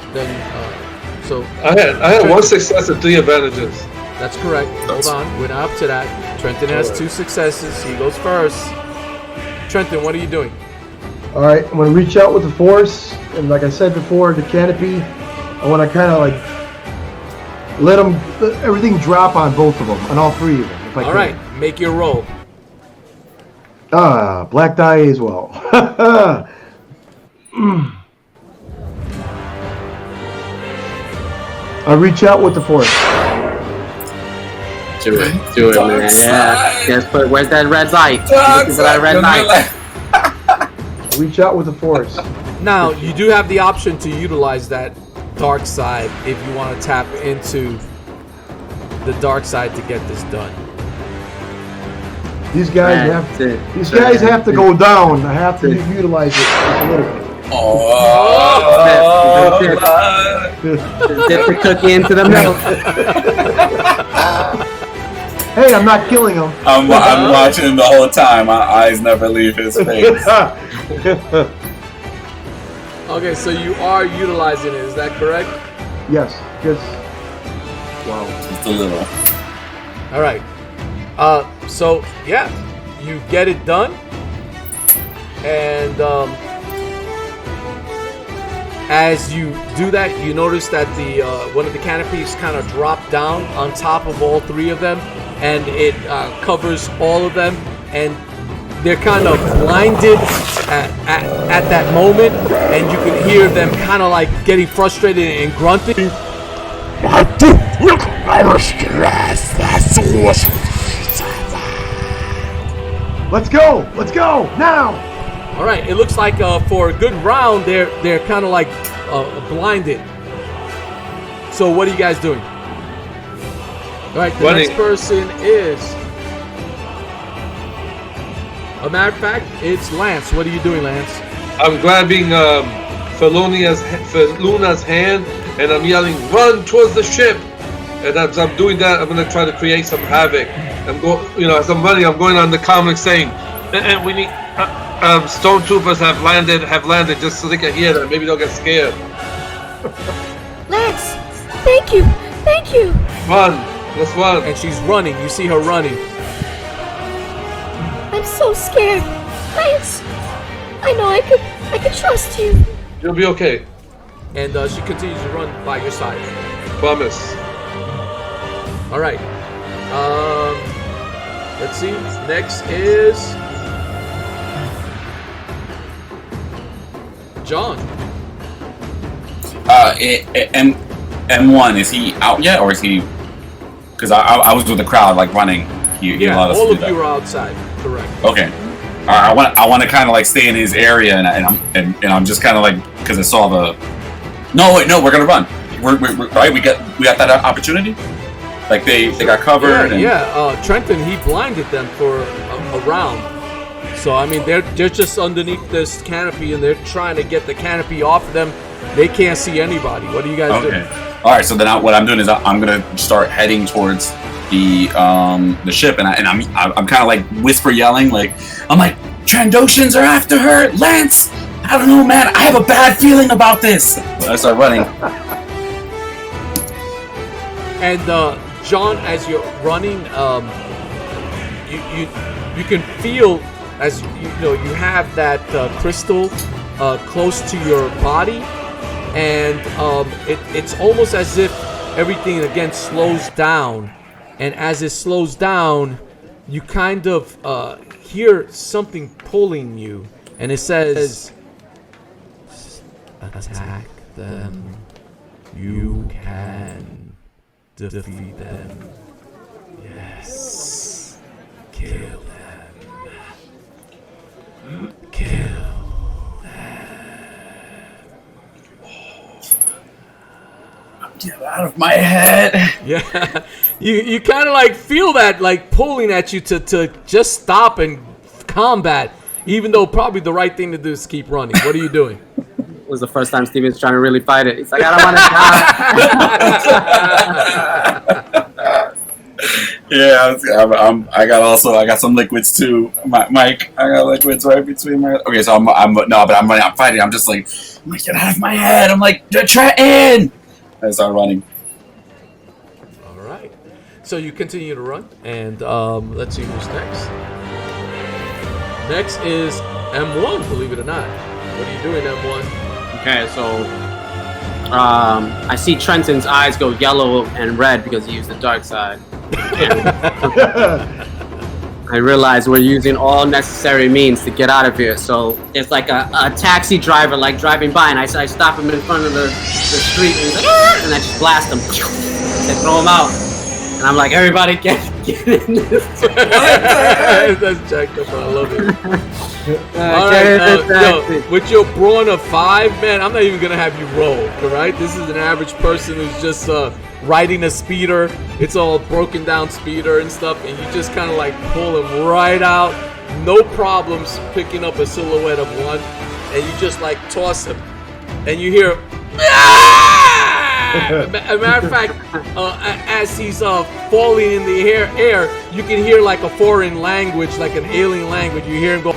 So I had 1 success and 3 advantages. that's correct. Hold on, we're not up to that. Trenton has 2 successes. He goes first. Trenton, what are you doing? All right, I'm going to reach out with the force, and like I said before, the canopy, I want to kind of like let everything drop on both of them, on all 3 of them, if I can. All right, make your roll. Black die as well. I reach out with the force. Do it, man. Yeah. Just put. Where's that red light? Looking for that red light. Reach out with the force. Now, you do have the option to utilize that dark side if you want to tap into the dark side to get this done. These guys have to go down. I have to utilize it a little bit. Dip the cookie into the milk. Hey, I'm not killing him. I'm watching the whole time. My eyes never leave his face. Okay, so you are utilizing it, is that correct? Yes, just wow. Just a little. All right. So yeah, you get it done, and as you do that, you notice that the one of the canopies kind of dropped down on top of all three of them, and it covers all of them, and they're kind of blinded at that moment, and you can hear them kind of like getting frustrated and grunting. Let's go now. All right, it looks like for a good round, they're kind of like blinded. So what are you guys doing? All right, the next person is. A matter of fact, it's Lance. What are you doing, Lance? I'm grabbing Luna's hand, and I'm yelling, "Run towards the ship!" And as I'm doing that, I'm gonna try to create some havoc. As I'm running, I'm going on the comic saying, "And we need stormtroopers have landed, just so they can hear that. Maybe they'll get scared." Lance, thank you. Run, let's run. And she's running. You see her running. I'm so scared. Lance, I know I could trust you. You'll be okay. And she continues to run by your side. Promise. All right. Let's see. Next is John. M1, is he out yet, or is he? Because I was with the crowd, like running. He allowed us all to of do that. you are outside. Correct. Okay. I want to kind of like stay in his area, and I'm just kind of like, because I saw the. No, we're gonna run. We're right. We got that opportunity. Like they got covered. Trenton, he blinded them for a round. So I mean, they're just underneath this canopy, and they're trying to get the canopy off of them. They can't see anybody. What are you guys doing? All right. So then what I'm doing is I'm gonna start heading towards the ship, and I'm kind of like whisper yelling, I'm like, Trandoshans are after her, Lance. I don't know, man. I have a bad feeling about this. I start running. And John, as you're running, you can feel as you have that crystal close to your body, and it's almost as if everything again slows down. And as it slows down, you kind of hear something pulling you, and it says, "Attack them. You can defeat them. Yes. Kill them. Kill Get out of my head." Yeah, you kind of like feel that like pulling at you to just stop and combat, even though probably the right thing to do is keep running. What are you doing? It was the first time Steven's trying to really fight it. He's like, I don't want to die. Yeah, I got some liquids too, Mike. I got liquids right between my. Okay, so I'm running. I'm fighting. I'm just like, get out of my head. I'm like, Trenton. I start running. All right. So you continue to run, and let's see who's next. Next is M1, believe it or not. What are you doing, M1? Okay, so I see Trenton's eyes go yellow and red because he used the dark side. I realize we're using all necessary means to get out of here. So it's like a taxi driver, like driving by, and I stop him in front of the street, and he's like, and I just blast him. They throw him out, and I'm like, everybody get in this. That's jacked up. I love it. All right, with your brawn of 5, man, I'm not even gonna have you roll. All right, this is an average person who's just riding a speeder. It's all broken down speeder and stuff, and you just kind of like pull him right out, no problems, picking up a silhouette of one, and you just like toss him, and you hear. As a matter of fact, as he's falling in the air, you can hear like a foreign language, like an alien language. You hear him go,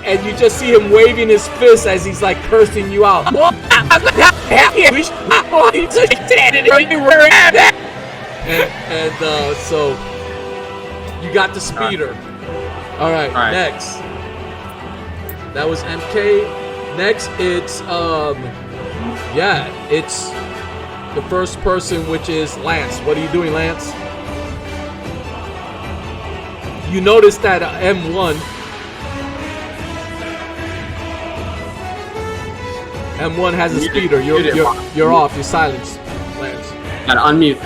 and you just see him waving his fist as he's like cursing you out. So you got the speeder. All right. Next. That was MK. Next, it's it's the first person, which is Lance. What are you doing, Lance? You notice that M1 has a speeder. You're off. You're silenced, Lance. Gotta unmute.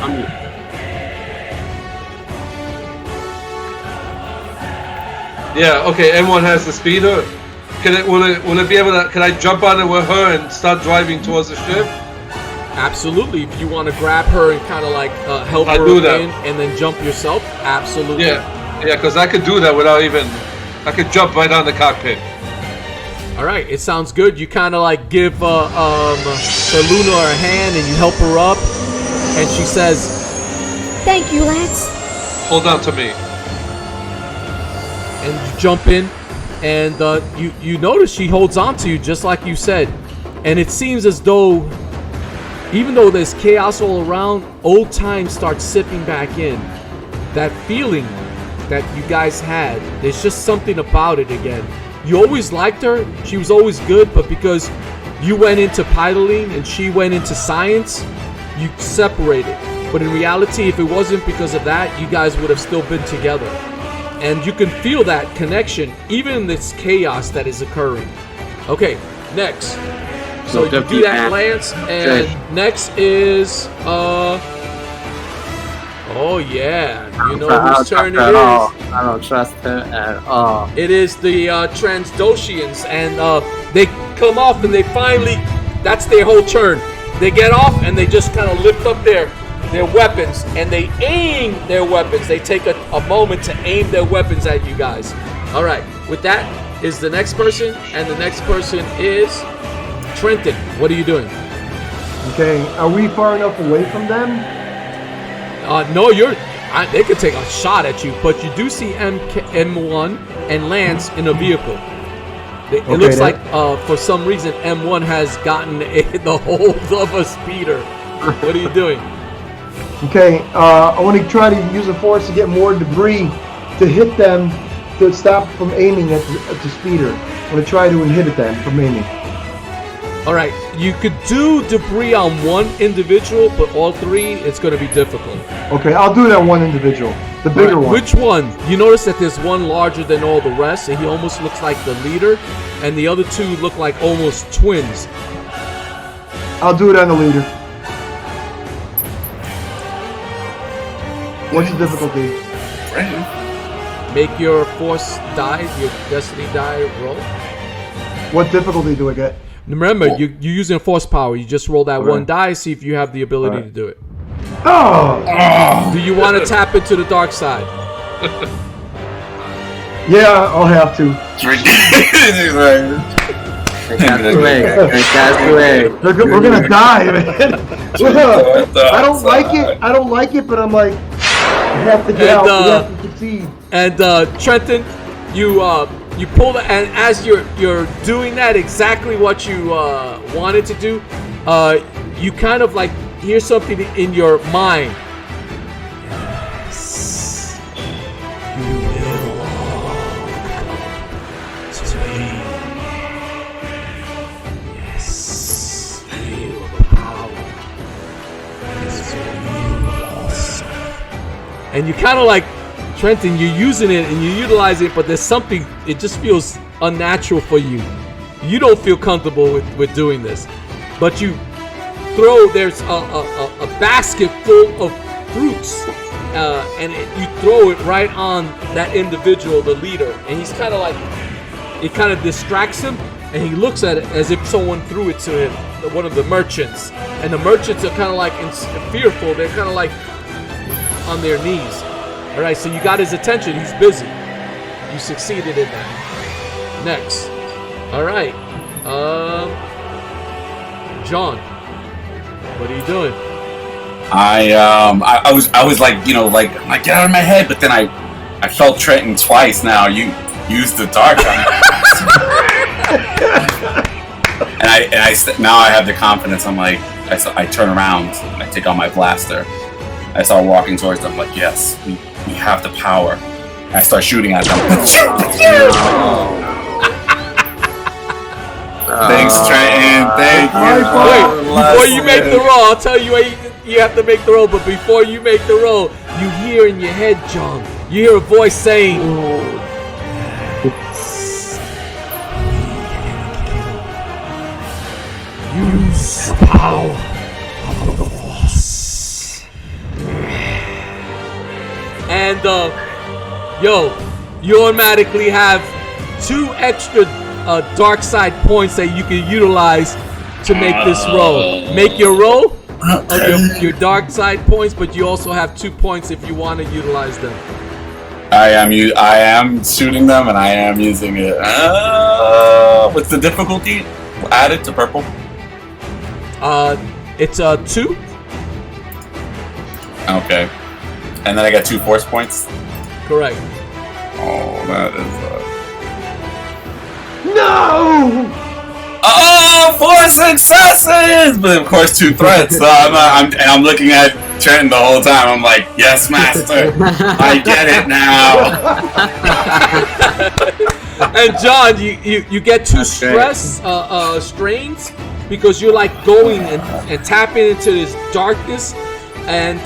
Yeah, okay, M1 has the speeder. Will it be able to, can I jump on it with her and start driving towards the ship? Absolutely. If you want to grab her and kind of like help her in and then jump yourself, absolutely. Yeah, because I could do that without even, I could jump right on the cockpit. All right, it sounds good. You kind of like give Luna a hand and you help her up, and she says, "Thank you, Lance." Hold on to me. And you jump in, and you notice she holds on to you just like you said, and it seems as though, even though there's chaos all around, old times start sipping back in. That feeling that you guys had, there's just something about it again. You always liked her, she was always good, but because you went into piloting and she went into science, you separated. But in reality, if it wasn't because of that, you guys would have still been together. And you can feel that connection, even in this chaos that is occurring. Okay, next. So you do that, Lance, and next is, oh yeah, you know whose turn it is. I don't trust her at all. It is the Transdoshians, and they come off and they finally, that's their whole turn. They get off and they just kind of lift up their weapons and they aim their weapons. They take a moment to aim their weapons at you guys. All right, with that is the next person, and the next person is Trenton. What are you doing? Okay, are we far enough away from them? No, they could take a shot at you, but you do see M1 and Lance in a vehicle. It looks like for some reason M1 has gotten the hold of a speeder. What are you doing? Okay, I want to try to use the force to get more debris to hit them to stop from aiming at the speeder. I'm going to try to inhibit them from aiming. All right, you could do debris on one individual, but all three, it's going to be difficult. Okay, I'll do it on one individual, the bigger one. Which one? You notice that there's one larger than all the rest, and he almost looks like the leader, and the other two look like almost twins. I'll do it on the leader. What's the difficulty? Make your force die, your destiny die roll. What difficulty do I get? Remember, you're using force power. You just roll that one die, see if you have the ability to do it. Oh! Do you want to tap into the dark side? Yeah, I'll have to. We're gonna die, man. I don't like it. I don't like it, but I'm like, I have to get out. We have to succeed. And Trenton, you pull the, and as you're doing that, exactly what you wanted to do, you kind of like hear something in your mind. Yes, you will all come to me. Yes. and you kind of like Trenton, you're using it and you utilize it, but there's something, it just feels unnatural for you. You don't feel comfortable with doing this, but you throw, there's a basket full of fruits, and you throw it right on that individual, the leader, and he's kind of like, it kind of distracts him, and he looks at it as if someone threw it to him, one of the merchants, and the merchants are kind of like fearful, they're kind of like on their knees. All right, so you got his attention, he's busy. You succeeded in that. Next. All right. John, what are you doing? I was like, you know, like get out of my head, but then I felt Trenton twice now. You used the dark on me. and now I have the confidence. I'm like, I turn around, I take out my blaster. I start walking towards them like, yes, we have the power. I start shooting at them. Thanks, Trenton. Thank you. Wait, before you make the roll, I'll tell you why you have to make the roll. But before you make the roll, you hear in your head, John, you hear a voice saying, use the power of the Force. And, you automatically have 2 extra dark side points that you can utilize to make this roll. Make your roll of your dark side points, but you also have 2 points if you want to utilize them. I am shooting them, and I am using it. What's the difficulty added to purple? It's 2. Okay, and then I got 2 force points. Correct. Oh, that is. No! Oh, 4 successes! But of course, 2 threats. So I'm looking at Trenton the whole time. I'm like, yes, master. I get it now. And John, you get 2 stress strains because you're like going and tapping into this darkness. And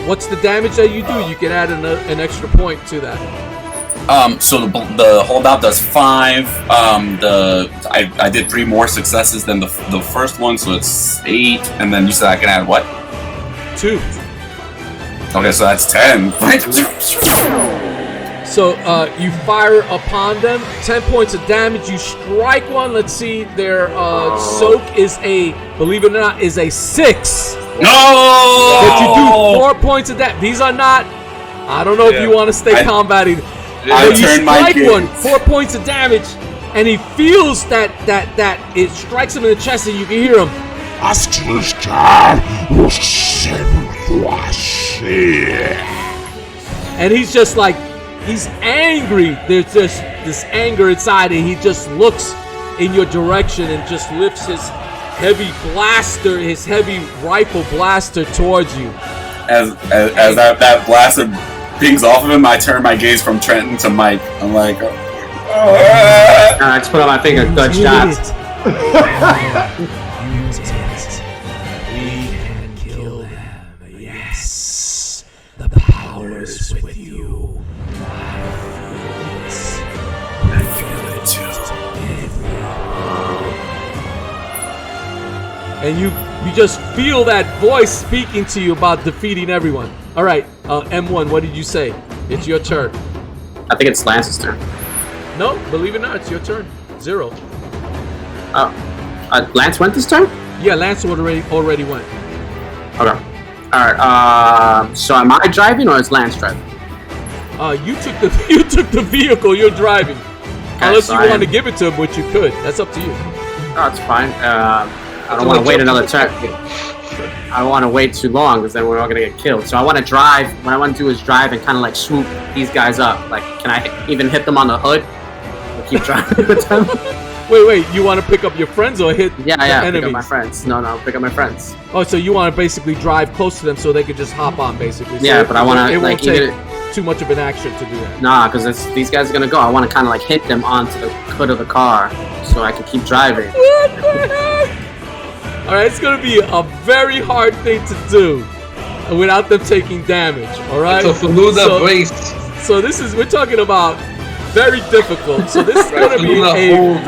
what's the damage that you do? You can add an extra point to that. So the holdout does 5. I did 3 more successes than the first one, so it's 8. And then you said I can add what? 2. Okay, so that's 10. So you fire upon them, 10 points of damage. You strike one. Let's see, their soak is believe it or not, is a 6. No! But you do 4 points of damage. These are not. I don't know if you want to stay combating. I you turn my strike one, 4 points of damage, and he feels that it strikes him in the chest, and you can hear him. And he's just like, he's angry. There's just this anger inside, and he just looks in your direction and just lifts his heavy blaster, his heavy rifle blaster towards you. As that blaster pings off of him, I turn my gaze from Trenton to Mike. I'm like, I just put on my finger, good shot. Use it. We can kill them. Yes. The power is with you. I feel it too. And you just feel that voice speaking to you about defeating everyone. All right, M1, what did you say? It's your turn. I think it's Lance's turn. No, believe it or not, it's your turn. 0. Lance went this turn? Yeah, Lance already went. Okay. Alright, so am I driving or is Lance driving? You took the vehicle, you're driving. Okay, Unless so you want to give it to him, which you could. That's up to you. Oh, it's fine. I don't want to wait another turn. I don't want to wait too long because then we're all going to get killed. So I want to drive. What I want to do is drive and kind of like swoop these guys up. Like, can I even hit them on the hood? Or keep driving with them? Wait, you want to pick up your friends or hit the enemies? Pick up my friends. No, pick up my friends. Oh, so you want to basically drive close to them so they could just hop on, basically. So yeah, but I want to, it like, won't take too much of an action to do that. Nah, because these guys are going to go. I want to kind of like hit them onto the hood of the car so I can keep driving. What the heck? Alright, it's going to be a very hard thing to do. without them taking damage. All right. So Faluna brace. So we're talking about very difficult. So this is gonna be Faluna, a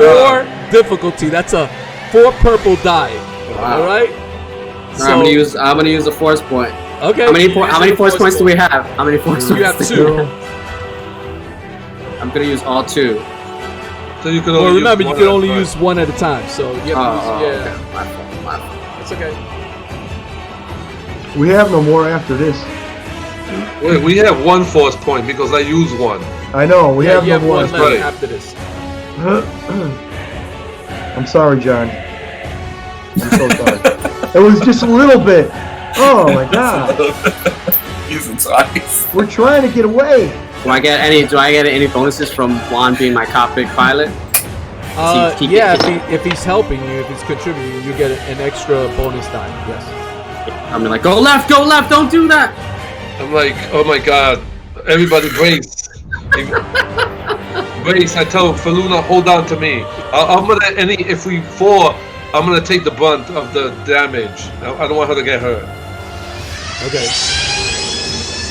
4 difficulty. That's a 4 purple die. Wow. All right. So I'm gonna use a force point. Okay. How many force points do we have? How many force points? You have 2. I'm gonna use all 2. So you can Well, only remember, you use can one only at a use time. 1 at a time. So you have to use, yeah. Okay. My fault. It's okay. We have no more after this. Wait, we have 1 force point because I use 1. I know, we have You no have more. 1 left Right. after this. I'm sorry, John. I'm so sorry. It was just a little bit. Oh my god. Using twice. We're trying to get away. Do I get any bonuses from Juan being my cockpit pilot? If he's helping you, if he's contributing, you get an extra bonus die. Yes. I'm like, go left, don't do that. I'm like, oh my god, everybody brace. Brace, I tell Faluna, hold on to me. I'm gonna, if we fall, I'm gonna take the brunt of the damage. I don't want her to get hurt. Okay.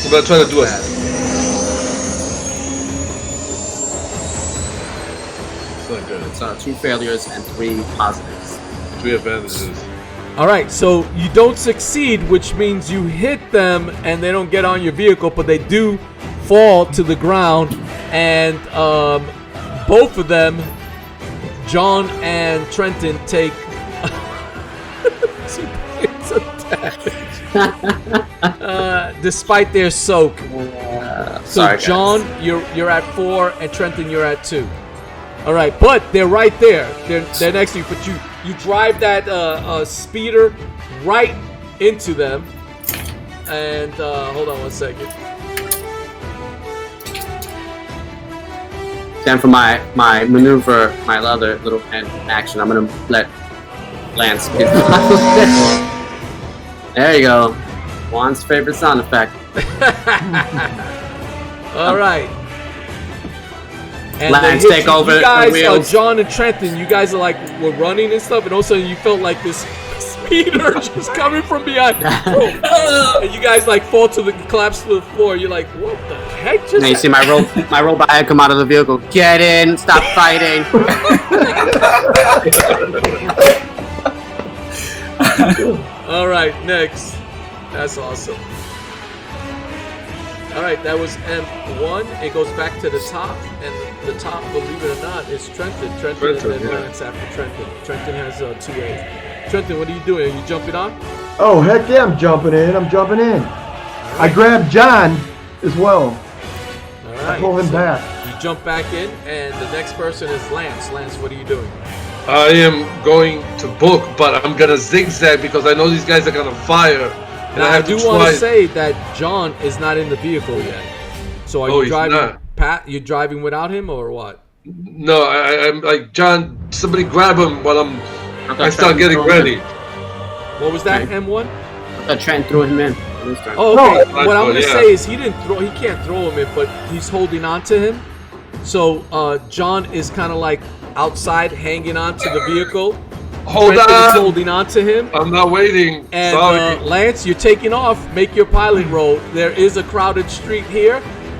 I'm gonna try to do it. It's not good. It's 2 failures and 3 positives. 3 advantages. All right. So you don't succeed, which means you hit them and they don't get on your vehicle, but they do fall to the ground, and both of them, John and Trenton, take 2 points of damage, despite their soak. So Sorry, John, you're at 4, and Trenton, you're at 2. All right, but they're right there. They're next to you, but you drive that speeder right into them. And hold on 1 second. Then for my maneuver, my other little action, I'm gonna let Lance get There you go. Juan's favorite sound effect. All right. And Lance, they hit take you. over You guys, the wheels. John and Trenton, you guys are were running and stuff, and all of a sudden you felt like this speeder just coming from behind. And you guys fall to collapse to the floor. You're like, what the heck just And you see my robot head come out of the vehicle. Get in! Stop fighting! All right, next. That's awesome. All right, that was M1. It goes back to the top, and the top, believe it or not, is Trenton. Trenton and then Lance after Trenton. Trenton has 2A. Trenton, what are you doing? Are you jumping on? Oh, heck yeah, I'm jumping in. Right. I grabbed John as well. All right. I pull him back. You jump back in, and the next person is Lance. Lance, what are you doing? I am going to book, but I'm gonna zigzag because I know these guys are gonna fire. And Now, I I have do to want try. to say that John is not in the vehicle yet. So are you he's driving? not. Pat, you driving without him or what? No, I'm like, John, somebody grab him while I start getting ready. What was that, Okay. M1? I thought Trent threw him in. Oh, okay. No. What I'm gonna Yeah. say is he can't throw him in, but he's holding on to him. So John is kind of outside, hanging on to the vehicle. Hold Trenton is on! holding on to him. I'm not waiting. And Sorry. Lance, you're taking off. Make your pilot roll. There is a crowded street here.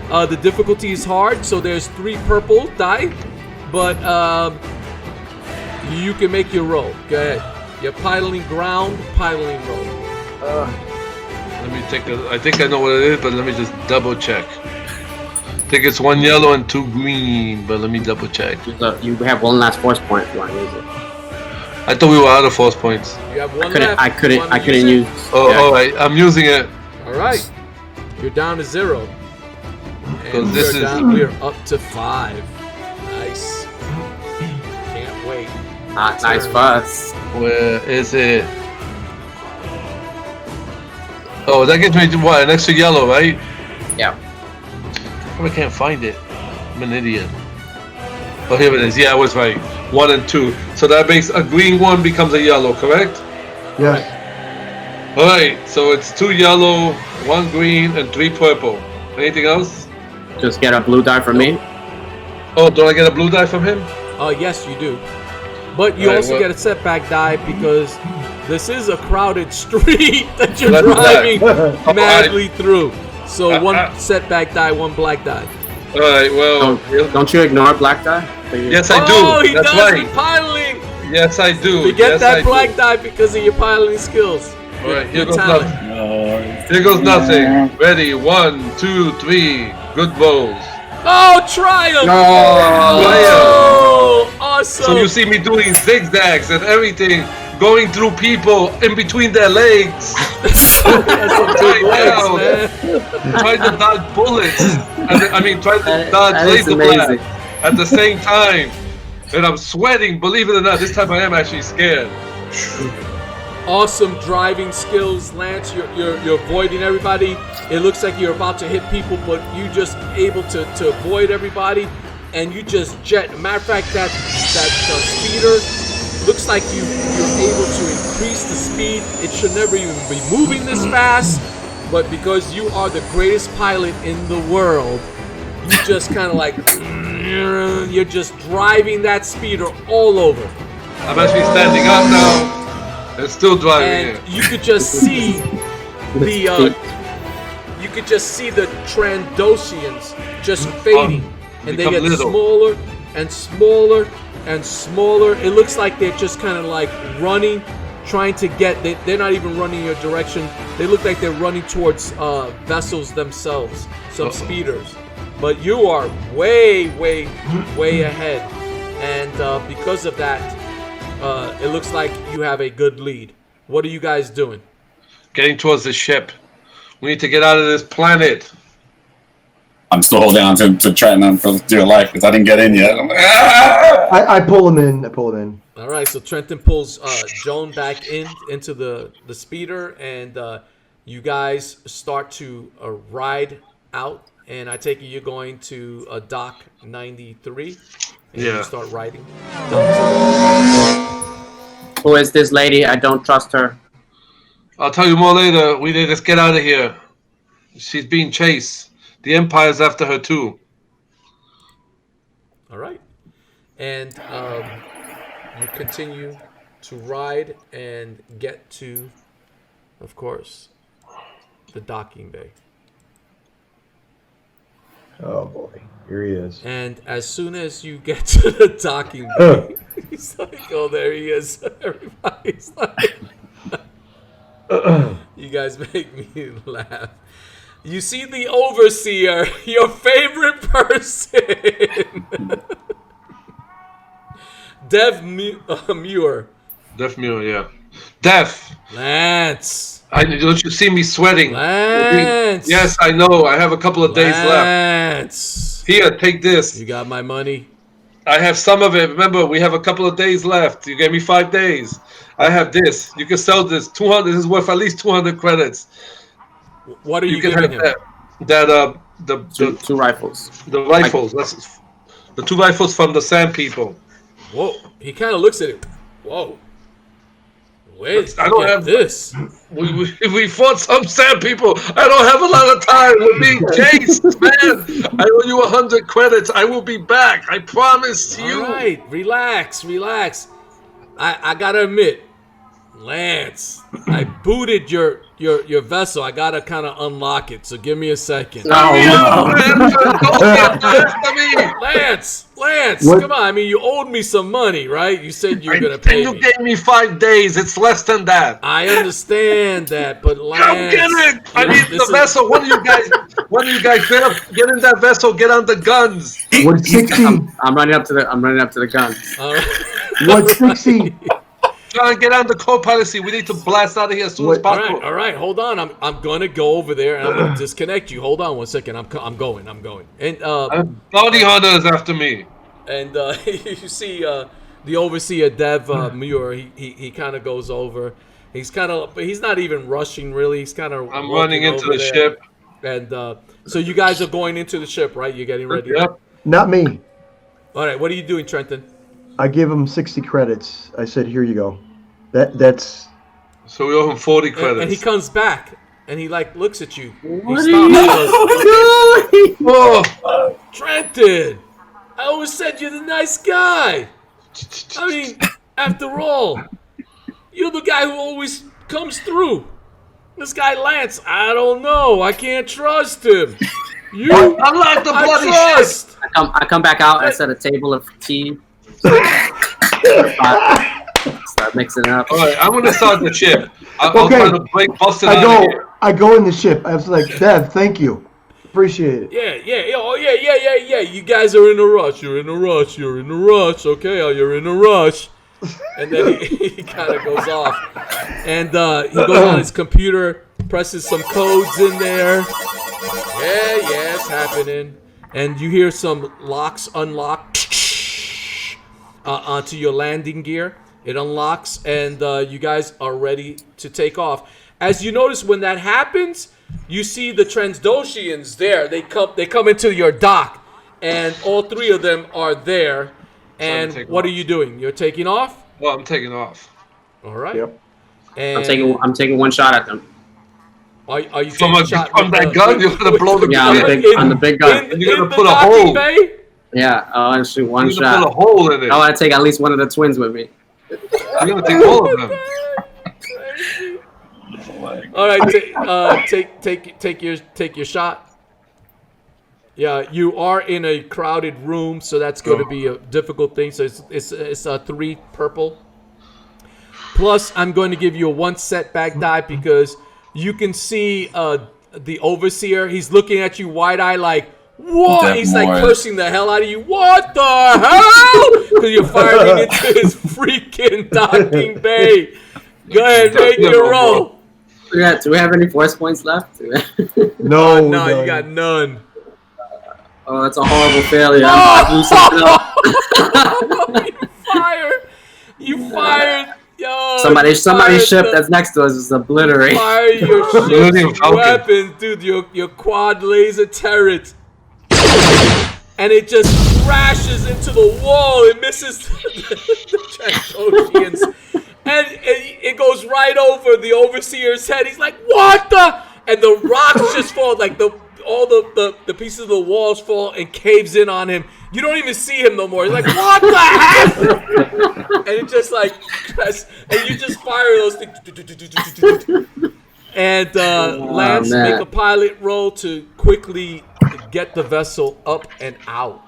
The difficulty is hard, so there's 3 purple die, but you can make your roll. Go ahead. You're piloting ground, piloting roll. Let me take a. I think I know what it is, but let me just double check. I think it's 1 yellow and 2 green, but let me double check. You have 1 last force point if you want to use it. I thought we were out of force points. You have 1 I left. couldn't You wanna use. Oh, yeah. alright, I'm using it. All right. You're down to 0. And this we're up to 5. Nice. Can't wait. Nice bus. Where is it? Oh, that gives me what? An extra yellow, right? Yeah. I can't find it. I'm an idiot. Oh, here it is. Yeah, I was right. 1 and 2. So that makes a green one becomes a yellow, correct? Yes. Alright, so it's 2 yellow, 1 green, and 3 purple. Anything else? Just get a blue die from me. Oh, do I get a blue die from him? Yes, you do. But you Alright, also well- get a setback die because This is a crowded street that you're Let's driving black. madly through. So one setback die, one black die. All right. Well, Don't you ignore black die? yes, I do. Oh, he That's does right. the piloting. Yes, I do. You get yes, that I black do. die because of your piloting skills. All right. Here Your goes talent. nothing. Here goes nothing. Ready? 1, 2, 3. Good rolls. Oh, triumph! Oh, awesome! So you see me doing zigzags and everything, going through people in between their legs. That's some big legs, man. Trying to dodge bullets. Trying to dodge that is laser amazing. blasts at the same time. And I'm sweating, believe it or not. This time I am actually scared. Awesome driving skills, Lance. You're avoiding everybody. It looks like you're about to hit people, but you just able to avoid everybody, and you just jet. Matter of fact, that speeder looks like you're able to increase the speed. It should never even be moving this fast, but because you are the greatest pilot in the world, you just kind of like you're just driving that speeder all over. I'm actually standing up now. And still driving And you could just see the Trandoshians just fading, and they become get little. smaller and smaller and smaller. It looks like they're just kind of like running, trying to get. They're not even running your direction. They look like they're running towards vessels themselves, some speeders. But you are way ahead, and because of that. It looks like you have a good lead. What are you guys doing? Getting towards the ship. We need to get out of this planet. I'm still holding on to Trenton for dear life because I didn't get in yet. I'm like, I pull him in. All right, so Trenton pulls Joan back into the speeder, and you guys start to ride out. And I take it you're going to dock 93. And Yeah. you start riding. Who is this lady? I don't trust her. I'll tell you more later. We need to get out of here. She's being chased. The Empire's after her too. All right. And you continue to ride and get to, of course, the docking bay. Oh boy, here he is. And as soon as you get to the docking bay, he's like, oh, there he is. Everybody's like, you guys make me laugh. You see the overseer, your favorite person. Dev Muir. Deaf Muir, yeah. Deaf. Lance. Don't you see me sweating? Lance. Yes, I know. I have a couple of days left. Lance. Here, take this. You got my money? I have some of it. Remember, we have a couple of days left. You gave me 5 days. I have this. You can sell this. 200. This is worth at least 200 credits. What are you can giving have him? Two rifles. The rifles. That's the 2 rifles from the Sand People. Whoa. He kind of looks at it. Whoa. Wait, I don't have this. We fought some Sand People. I don't have a lot of time. We're being chased, man. I owe you 100 credits. I will be back. I promise you. All right, relax. I gotta admit, Lance, I booted your vessel. I gotta kind of unlock it. So give me a second. Lance, What? come on. I mean, you owed me some money, right? You said you were gonna pay You me. gave me 5 days. It's less than that. I understand that, but Lance, Come get it! I need the vessel. One of you guys get in that vessel. Get on the guns. What's 60? I'm running up to the gun. All right. What's 60? John, get on the co-pilocy. We need to blast out of here as soon as What? possible. All right. Hold on. I'm gonna go over there and I'm gonna disconnect you. Hold on one second. I'm going. And Bounty hunter is after me. and you see the overseer Dev Muir. He kind of goes over. He's not even rushing really. He's kind of. I'm running into the ship. And so you guys are going into the ship, right? You're getting ready. Yep. Not me. All right. What are you doing, Trenton? I give him 60 credits. I said, here you go. That's. So we owe him 40 credits. And he comes back and he like looks at you. What He are stops and you goes, Oh, Trenton, I always said you're the nice guy. I mean, after all, You're the guy who always comes through. This guy Lance, I don't know. I can't trust him. You, unlock the bloody trust. ship. I come back out. I set a table of tea. Start mixing it up. All right, I'm gonna start the ship. I'll Okay. try to bust it out of here. I go in the ship. I was like, Dev, thank you. Appreciate it. Yeah. You guys are in a rush. You're in a rush. Okay, you're in a rush. And then he kind of goes off. And he goes on his computer, presses some codes in there. Yeah, it's happening. And you hear some locks unlock onto your landing gear. It unlocks, and you guys are ready to take off. As you notice, when that happens, you see the Transdoshians there. They come into your dock, and all three of them are there. And what are you doing? You're taking off? Well, I'm taking off. All right. Yep. And I'm taking one shot at them. Are you From taking a shot from with that gun, you're gonna blow the Yeah, gun. on the big gun. And you're gonna the put a docking hole. bay? Yeah, I'll shoot one You're gonna shot. put a hole in it. I want to take at least one of the twins with me. You're gonna take all of them. All right, take your shot. Yeah, you are in a crowded room, so that's going to be a difficult thing. So it's 3 purple. Plus, I'm going to give you a 1 setback die because you can see the overseer. He's looking at you wide-eyed like, what? He's like cursing the hell out of you. What the hell? Because you're firing into his freaking docking bay. Go ahead, make your roll. Do we have any force points left? No, No, you got none. Oh, that's a horrible failure. You fired. Yo, Somebody's ship that's next to us is obliterated. Fire your ship's weapons, dude. Your quad laser turret. And it just crashes into the wall. It misses the Trandoshians. And it goes right over the overseer's head. He's like, what the? And the rocks just fall. Like all the pieces of the walls fall and caves in on him. You don't even see him no more. He's like, what the heck? And it just like, and you just fire those things. And Lance, make a pilot roll to quickly get the vessel up and out.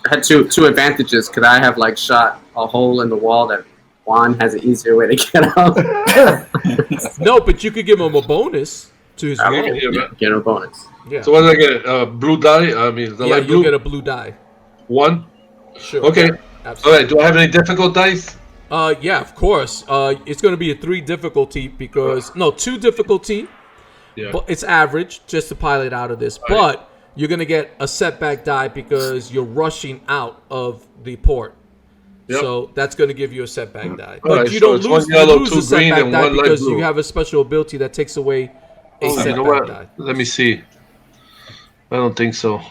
I had two advantages because I have like shot a hole in the wall that Juan has an easier way to get out. No, but you could give him a bonus to his roll. Get a bonus. Yeah. So what did I get? Blue die? I mean, the light blue? You'll get a blue die. 1? Sure. Okay. Absolutely. All right. Do I have any difficult dice? Yeah, of course. It's going to be a 3 difficulty because 2 difficulty. Yeah. But it's average just to pilot out of this. But you're going to get a setback die because you're rushing out of the port. Yep. So that's going to give you a setback die. But you don't lose a setback die because you have a special ability that takes away a setback die. Let me see. I don't think so.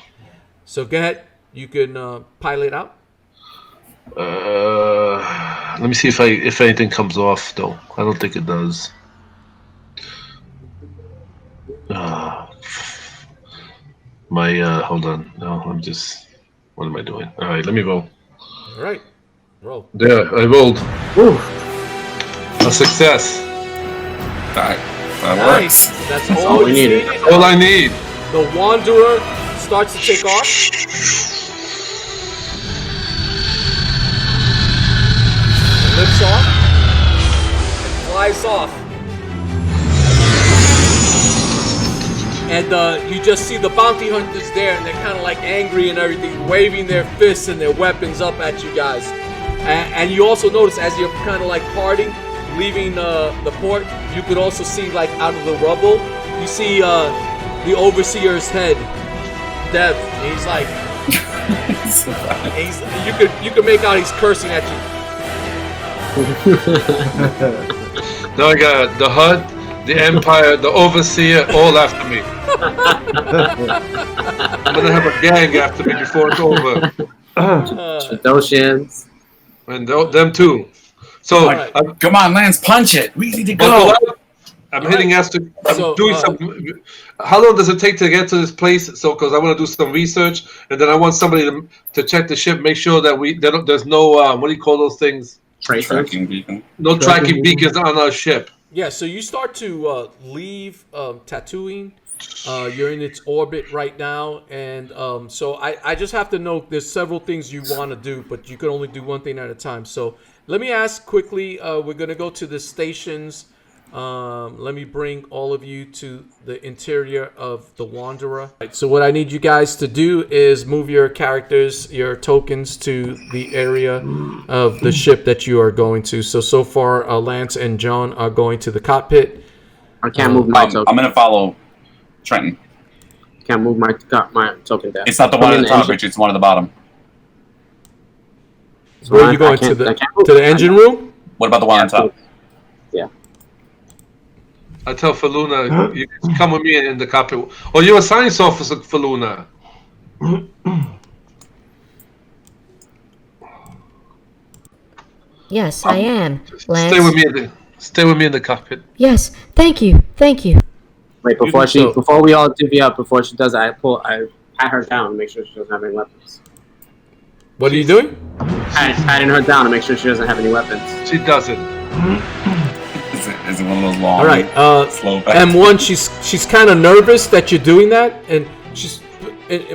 So go ahead. You can pilot out. Let me see if anything comes off though. I don't think it does. Hold on. No, what am I doing? All right, let me roll. All right, roll. There, I rolled. Ooh. A success. That Nice. works. That's all we needed. All I need. The Wanderer starts to take off. It lifts off and flies off. And you just see the bounty hunters there, and they're kind of like angry and everything, waving their fists and their weapons up at you guys. And you also notice as you're kind of like parting, leaving the port, you could also see like out of the rubble, you see the overseer's head, Dev. And he's like, you can make out he's cursing at you. Now I got the Hutt, the Empire, the Overseer, all after me. I'm gonna have a gang after me before it's over. Those And them too. So Come on, Lance, punch it. We need to go. I'm hitting after. I'm doing some. How long does it take to get to this place? So, because I want to do some research, and then I want somebody to check the ship, make sure that there's no what do you call those things? Tracking beacon. No tracking beacons on our ship. Yeah, so you start to leave Tatooine. You're in its orbit right now, and so I just have to note there's several things you want to do, but you can only do one thing at a time. So let me ask quickly. We're gonna go to the stations. Let me bring all of you to the interior of the Wanderer. Right, so what I need you guys to do is move your characters, your tokens, to the area of the ship that you are going to. So far, Lance and John are going to the cockpit. I can't move my token. I'm gonna follow Trenton. Can't move my token there. It's not the one at the top, Richie. It's one at the bottom. Where are you going, to the engine room? What about the one on top? Yeah. I tell Faluna, you can come with me in the cockpit. Oh, you're a science officer, Faluna. Yes, I am. Lance. Stay with me in the cockpit. Yes, thank you. Wait, before we all divvy up, before she does that, I pat her down and make sure she doesn't have any weapons. What are you doing? Patting her down to make sure she doesn't have any weapons. She doesn't. Is it one of those long? All right, slow back? M1. She's kind of nervous that you're doing that, and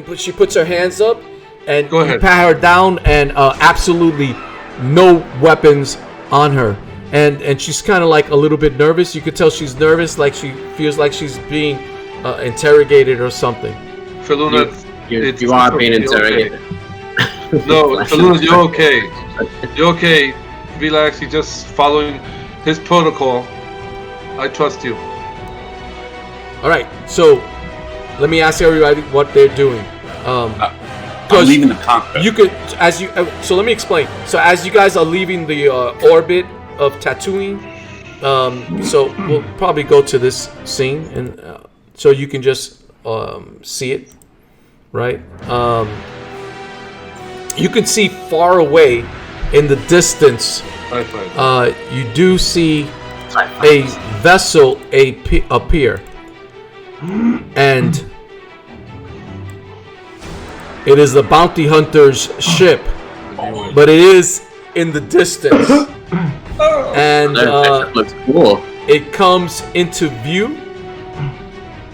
but she puts her hands up, and Go ahead. you pat her down, and absolutely no weapons on her, and she's kind of like a little bit nervous. You could tell she's nervous, like she feels like she's being interrogated or something. Faluna, you are being interrogated. Okay. No, Faluna, you're okay. You're okay. Relax. You're just following his protocol. I trust you. All right, so let me ask everybody what they're doing. I'm leaving the cockpit. You could, so let me explain. So as you guys are leaving the orbit of Tatooine, so we'll probably go to this scene, and so you can just see it, right? You can see far away in the distance. You do see a vessel appear, and it is the bounty hunter's ship, but it is in the distance, and looks cool. it comes into view,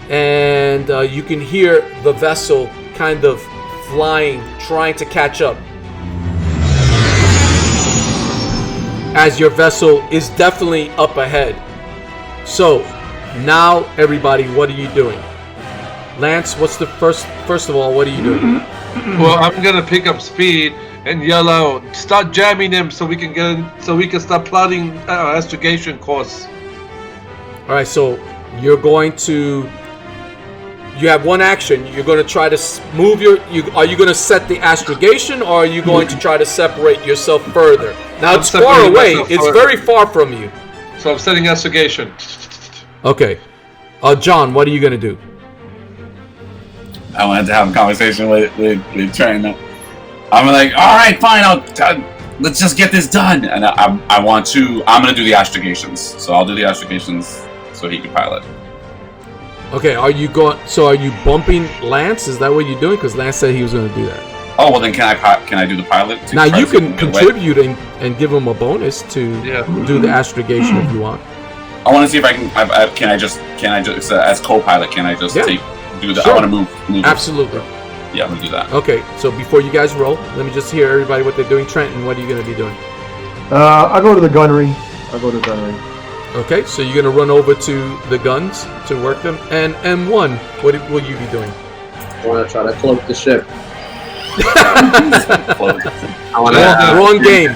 and you can hear the vessel kind of flying, trying to catch up, as your vessel is definitely up ahead. So now, everybody, what are you doing? Lance, what's the first of all, what are you doing? Well, I'm gonna pick up speed and yell out, "Start jamming him, so we can start plotting our astrogation course." All right, so you're going to. You have one action. You're going to try to move Are you going to set the astrogation, or are you going to try to separate yourself further? Now it's far away. It's very far from you. So I'm setting astrogation. Okay, John, what are you going to do? I wanted to have a conversation with Trenton. I'm like, all right, fine. Let's just get this done. And I'm going to do the astrogations. So I'll do the astrogations so he can pilot. Okay, are you bumping Lance? Is that what you're doing? Because Lance said he was going to do that. Oh, well then can I do the pilot? Now you can contribute and give him a bonus to do the astrogation if you want. I want to see if I can I just as co-pilot, can I just do that? Sure. I want to move. Absolutely. Yeah, I'm going to do that. Okay, so before you guys roll, let me just hear everybody what they're doing. Trenton, what are you going to be doing? I'll go to the gunnery. Okay, so you're going to run over to the guns to work them. And M1, what will you be doing? I want to try to cloak the ship.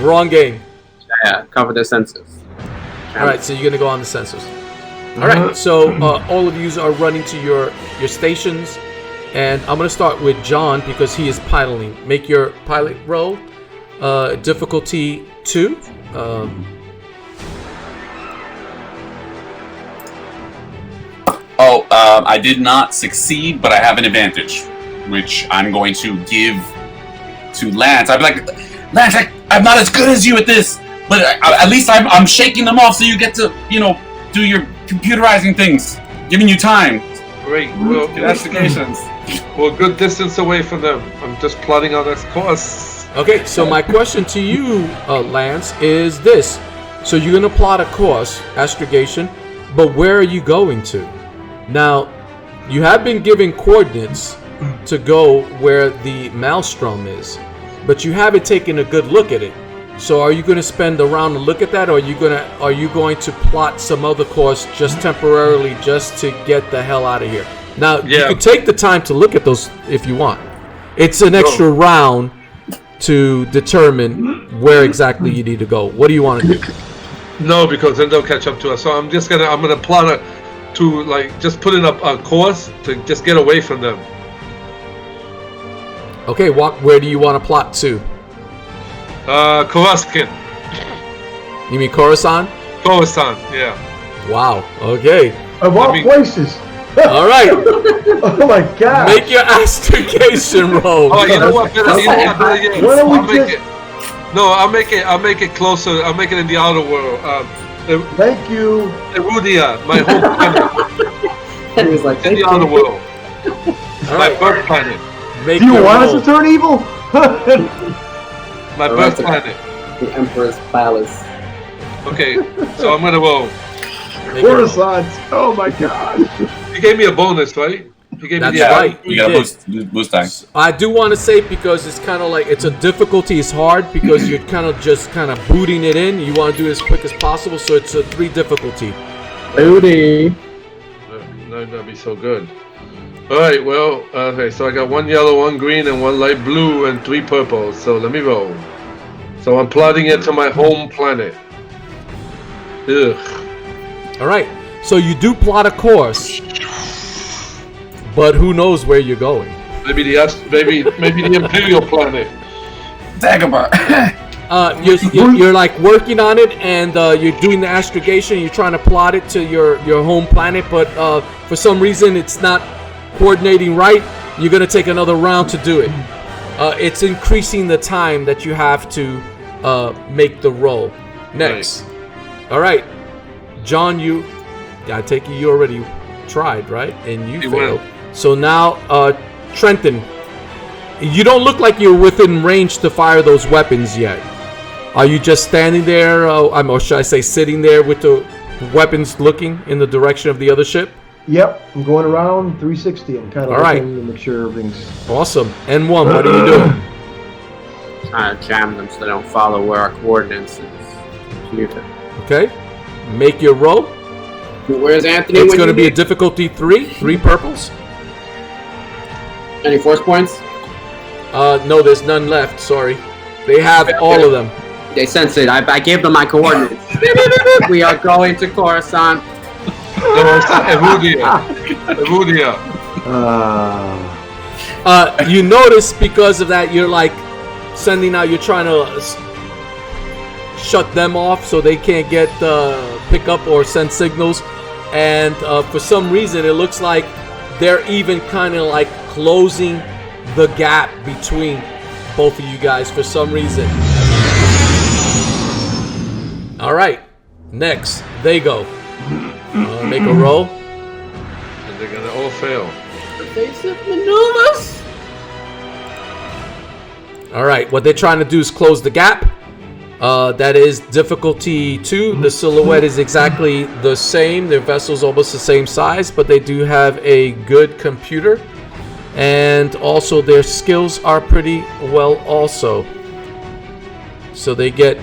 Wrong game. Yeah, cover the sensors. Alright, so you're going to go on the sensors. Alright, so all of you are running to your stations. And I'm going to start with John because he is piloting. Make your pilot roll. Difficulty 2. I did not succeed, but I have an advantage, which I'm going to give to Lance. I'd be like, Lance, I'm not as good as you at this, but at least I'm shaking them off so you get to, do your computerizing things, giving you time. Great. Well, investigations. We're a good distance away from them. I'm just plotting on this course. Okay, so my question to you, Lance, is this. So you're going to plot a course, astrogation, but where are you going to? Now, you have been given coordinates to go where the maelstrom is, but you haven't taken a good look at it. So are you going to spend a round to look at that, or are you going to plot some other course just temporarily just to get the hell out of here? Now, you can take the time to look at those if you want. It's an extra round to determine where exactly you need to go. What do you want to do? No, because then they'll catch up to us. So I'm gonna plot to like just put in a course to just get away from them. Okay, where do you want to plot to? Coruscant. You mean Coruscant? Coruscant, yeah. Wow. Okay. Of all places. All right. Oh my God. Make your astrogation roll. Oh, you know what? I'll make it closer. I'll make it in the outer world. Thank you. Erudia, my home planet. He was like, in the outer world. My birth planet. Do you want us to turn evil? My birth planet. The Emperor's Palace. Okay, so I'm gonna roll. Coruscant. Oh my God. He gave me a bonus, right? He gave That's me right. You got a boost dice. I do want to say, because it's kind of like it's a difficulty. It's hard because you're kind of booting it in. You want to do it as quick as possible, so it's a 3 difficulty. Booty. No, that'd be so good. All right, well, okay. So I got 1 yellow, 1 green, and 1 light blue, and 3 purple. So let me roll. So I'm plotting it to my home planet. Ugh. All right. So you do plot a course, but who knows where you're going? Maybe the Imperial planet. Dagobah. You're like working on it, and you're doing the astrogation. You're trying to plot it to your home planet, but for some reason it's not coordinating right. You're gonna take another round to do it. It's increasing the time that you have to make the roll. Next. All right, John, I take it you already tried, right? And you failed. So now, Trenton, you don't look like you're within range to fire those weapons yet. Are you just standing there, or should I say sitting there with the weapons looking in the direction of the other ship? Yep, I'm going around 360. I'm kind of looking to make sure everything's... Awesome. N1, what are you doing? Trying to jam them so they don't follow where our coordinates is. Okay. Make your roll. Where's Anthony? It's going to be a difficulty 3 purples. Any force points? No, there's none left. Sorry. They have all of them. They sense it. I gave them my coordinates. We are going to Coruscant. Erudia. You notice because of that, you're like sending out. You're trying to shut them off so they can't get pick up or send signals. And for some reason, it looks like they're even kind of like closing the gap between both of you guys for some reason. All right, next they go. Make a roll. And they're gonna all fail. Evasive maneuvers. All right, what they're trying to do is close the gap. That is difficulty 2. The silhouette is exactly the same. Their vessel's almost the same size, but they do have a good computer. And also their skills are pretty well also. So they get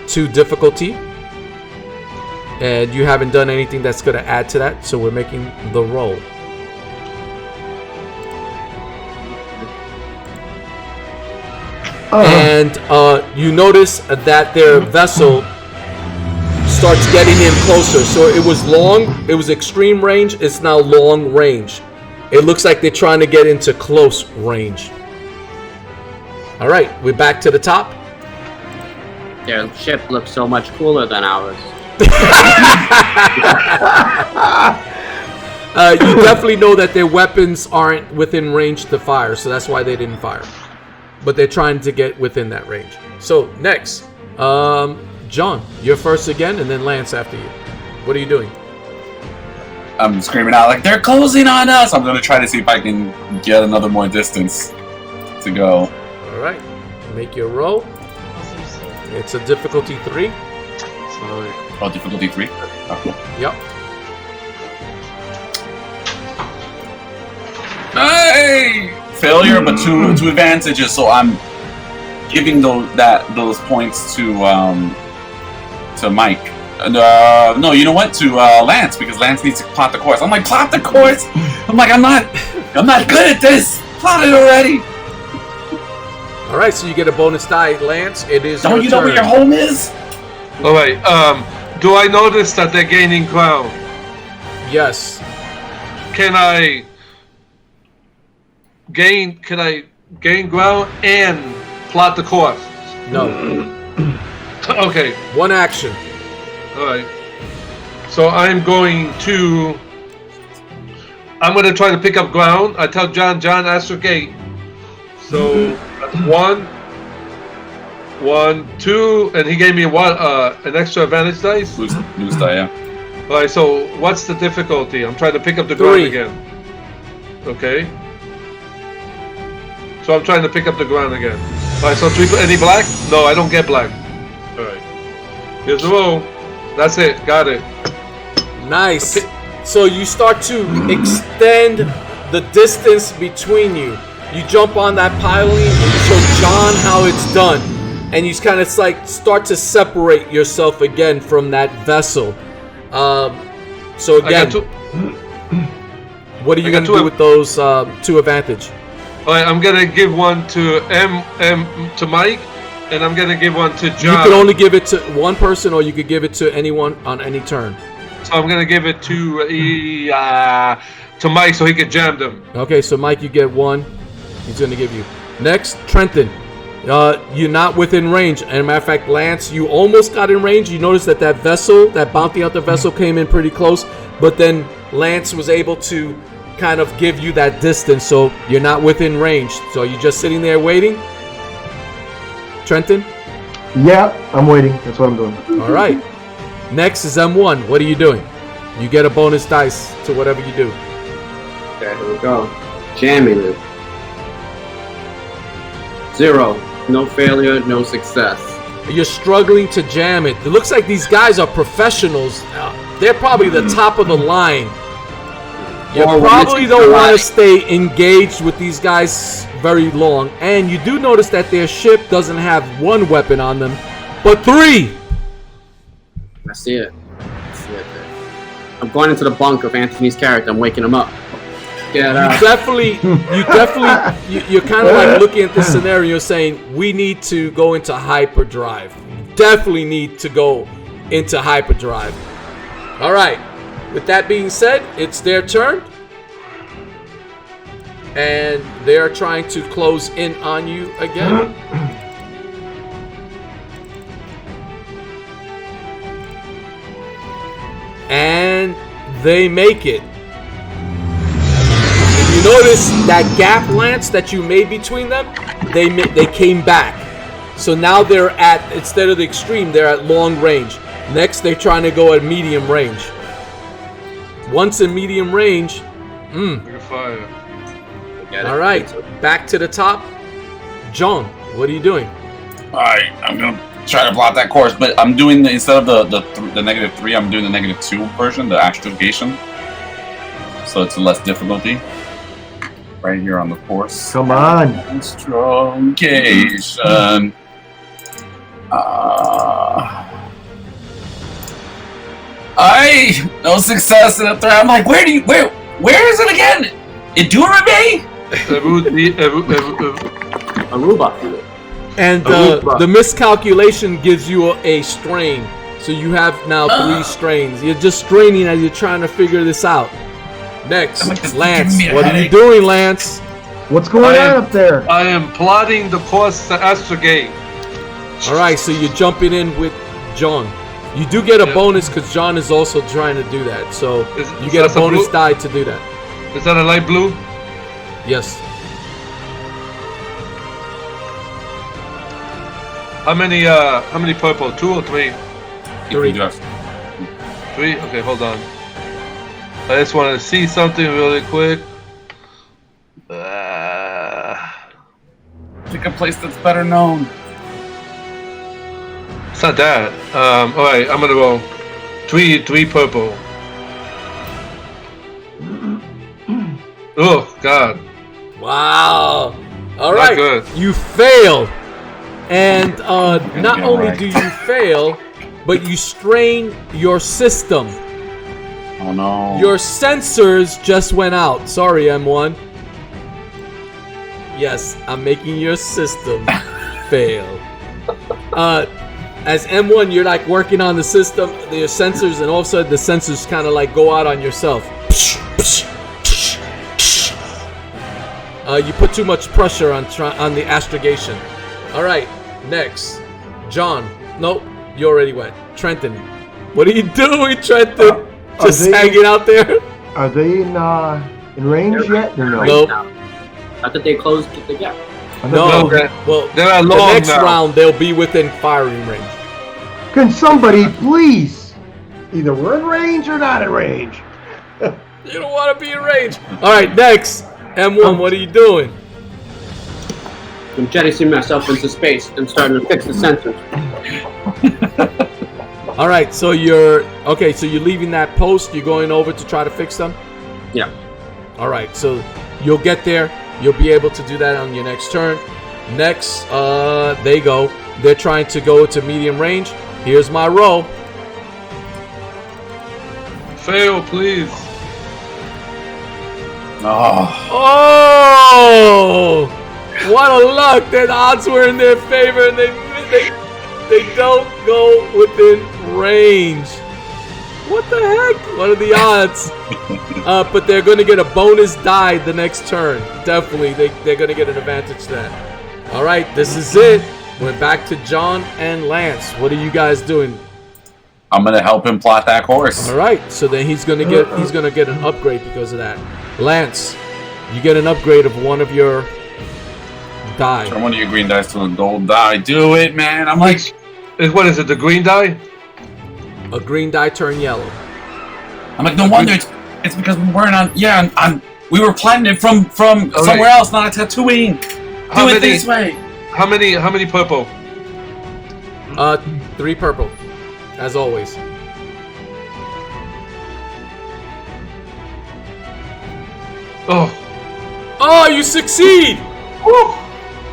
2 difficulty. And you haven't done anything that's going to add to that, so we're making the roll. And you notice that their vessel starts getting in closer. So it was extreme range, it's now long range. It looks like they're trying to get into close range. All right, we're back to the top. Their ship looks so much cooler than ours. You definitely know that their weapons aren't within range to fire, so that's why they didn't fire. But they're trying to get within that range. So next, John, you're first again, and then Lance after you. What are you doing? I'm screaming out like, they're closing on us! I'm going to try to see if I can get another more distance to go. All right. Make your roll. It's a difficulty 3. Sorry. Oh, difficulty 3? Oh, cool. Yep. Hey! Failure, but two advantages, so I'm giving those points to Mike. No, you know what? To Lance, because Lance needs to plot the course. I'm like, plot the course? I'm like, I'm not good at this. Plot it already. All right, so you get a bonus die, Lance. It is. Don't you know turn. where your home is? All right. Do I notice that they're gaining ground? Yes. Can I gain ground and plot the course? No. Okay. One action. All right. So I'm going to try to pick up ground. I tell John, astrogate. So that's 1, 2, and he gave me an extra advantage dice. Loose die, yeah. All right. So what's the difficulty? I'm trying to pick up the ground 3. again. Okay. So I'm trying to pick up the ground again. All right. So 3. Any black? No, I don't get black. All right. Here's the roll. That's it. Got it. Nice. So you start to extend the distance between you. You jump on that piling and you show John how it's done. And you kind of like start to separate yourself again from that vessel. So again, what are you going to do with those 2 advantage? All right, I'm going to give one to to Mike, and I'm going to give one to John. You can only give it to one person, or you could give it to anyone on any turn. So I'm going to give it to Mike so he can jam them. Okay, so Mike, you get 1. He's going to give you. Next, Trenton. You're not within range. As a matter of fact, Lance, you almost got in range. You noticed that vessel, that bounty hunter vessel, came in pretty close. But then Lance was able to kind of give you that distance, so you're not within range. So you're just sitting there waiting. Trenton? Yeah, I'm waiting. That's what I'm doing. All right. Next is M1. What are you doing? You get a bonus dice to whatever you do. Okay, here we go. Jamming it. 0. No failure, no success. You're struggling to jam it. It looks like these guys are professionals. They're probably the top of the line. You probably don't want to stay engaged with these guys very long. And you do notice that their ship doesn't have 1 weapon on them, but 3. I see it. I'm going into the bunk of Anthony's character. I'm waking him up. Get out. You're kind of like looking at this scenario saying, we need to go into hyperdrive. Definitely need to go into hyperdrive. All right. With that being said, it's their turn. And they're trying to close in on you again. And they make it. You notice that gap, Lance, that you made between them? They came back. So now they're at, instead of the extreme, they're at long range. Next, they're trying to go at medium range. Once in medium range, Fire. all right, back to the top. John, what are you doing? All right, I'm gonna try to plot that course, but I'm doing instead of the -3, I'm doing the -2 version, the astrogation. So it's less difficulty. Right here on the course. Come on. Astrogation. No success in the threat. I'm like, where is it again? Idurame? Aruba. And the miscalculation gives you a strain. So you have now 3 strains. You're just straining as you're trying to figure this out. Next, Lance. What are you doing, Lance? What's going on up there? I am plotting the course to astrogate. All right, so you're jumping in with John. You do get a bonus because John is also trying to do that. So you get a bonus die to do that. Is that a light blue? Yes. How many purple? 2 or 3? 3. 3? Okay, hold on. I just want to see something really quick. Pick a place that's better known. It's not that. All right, I'm gonna roll. Three purple. Oh God. Wow. All Not right. good. You fail. And not only do you fail, but you strain your system. Oh no. Your sensors just went out. Sorry, M1. Yes, I'm making your system fail. As M1, you're like working on the system, your sensors, and all of a sudden the sensors kind of like go out on yourself. You put too much pressure on the astrogation. All right, next, John. Nope, you already went. Trenton, what are you doing, Trenton? Just hanging out there? Are they in range yet or no? Nope. Not that they closed the gap. No. they're- Well, they're the long next now. round they'll be within firing range. Can somebody please? Either we're in range or not in range. You don't want to be in range. All right, next, M1. What are you doing? I'm jettisoning myself into space and starting to fix the sensors. All right, so you're leaving that post. You're going over to try to fix them. Yeah. All right, so you'll get there. You'll be able to do that on your next turn. Next, they go. They're trying to go to medium range. Here's my roll. Fail, please. Oh. Oh, what a luck! The odds were in their favor, and they don't go within range. What the heck? What are the odds? But they're going to get a bonus die the next turn. Definitely, they're going to get an advantage to that. All right, this is it. We're back to John and Lance. What are you guys doing? I'm gonna help him plot that course. All right, so then he's gonna get an upgrade because of that. Lance, you get an upgrade of one of your die. Turn one of your green dice to a gold die. Do it, man. I'm like, What is it? The green die? A green die turn yellow. no wonder it's because we weren't on. Yeah, we were planning it from somewhere else, not a Tatooine. Do it this way. How many purple? 3 purple, as always. Oh, you succeed! Woo!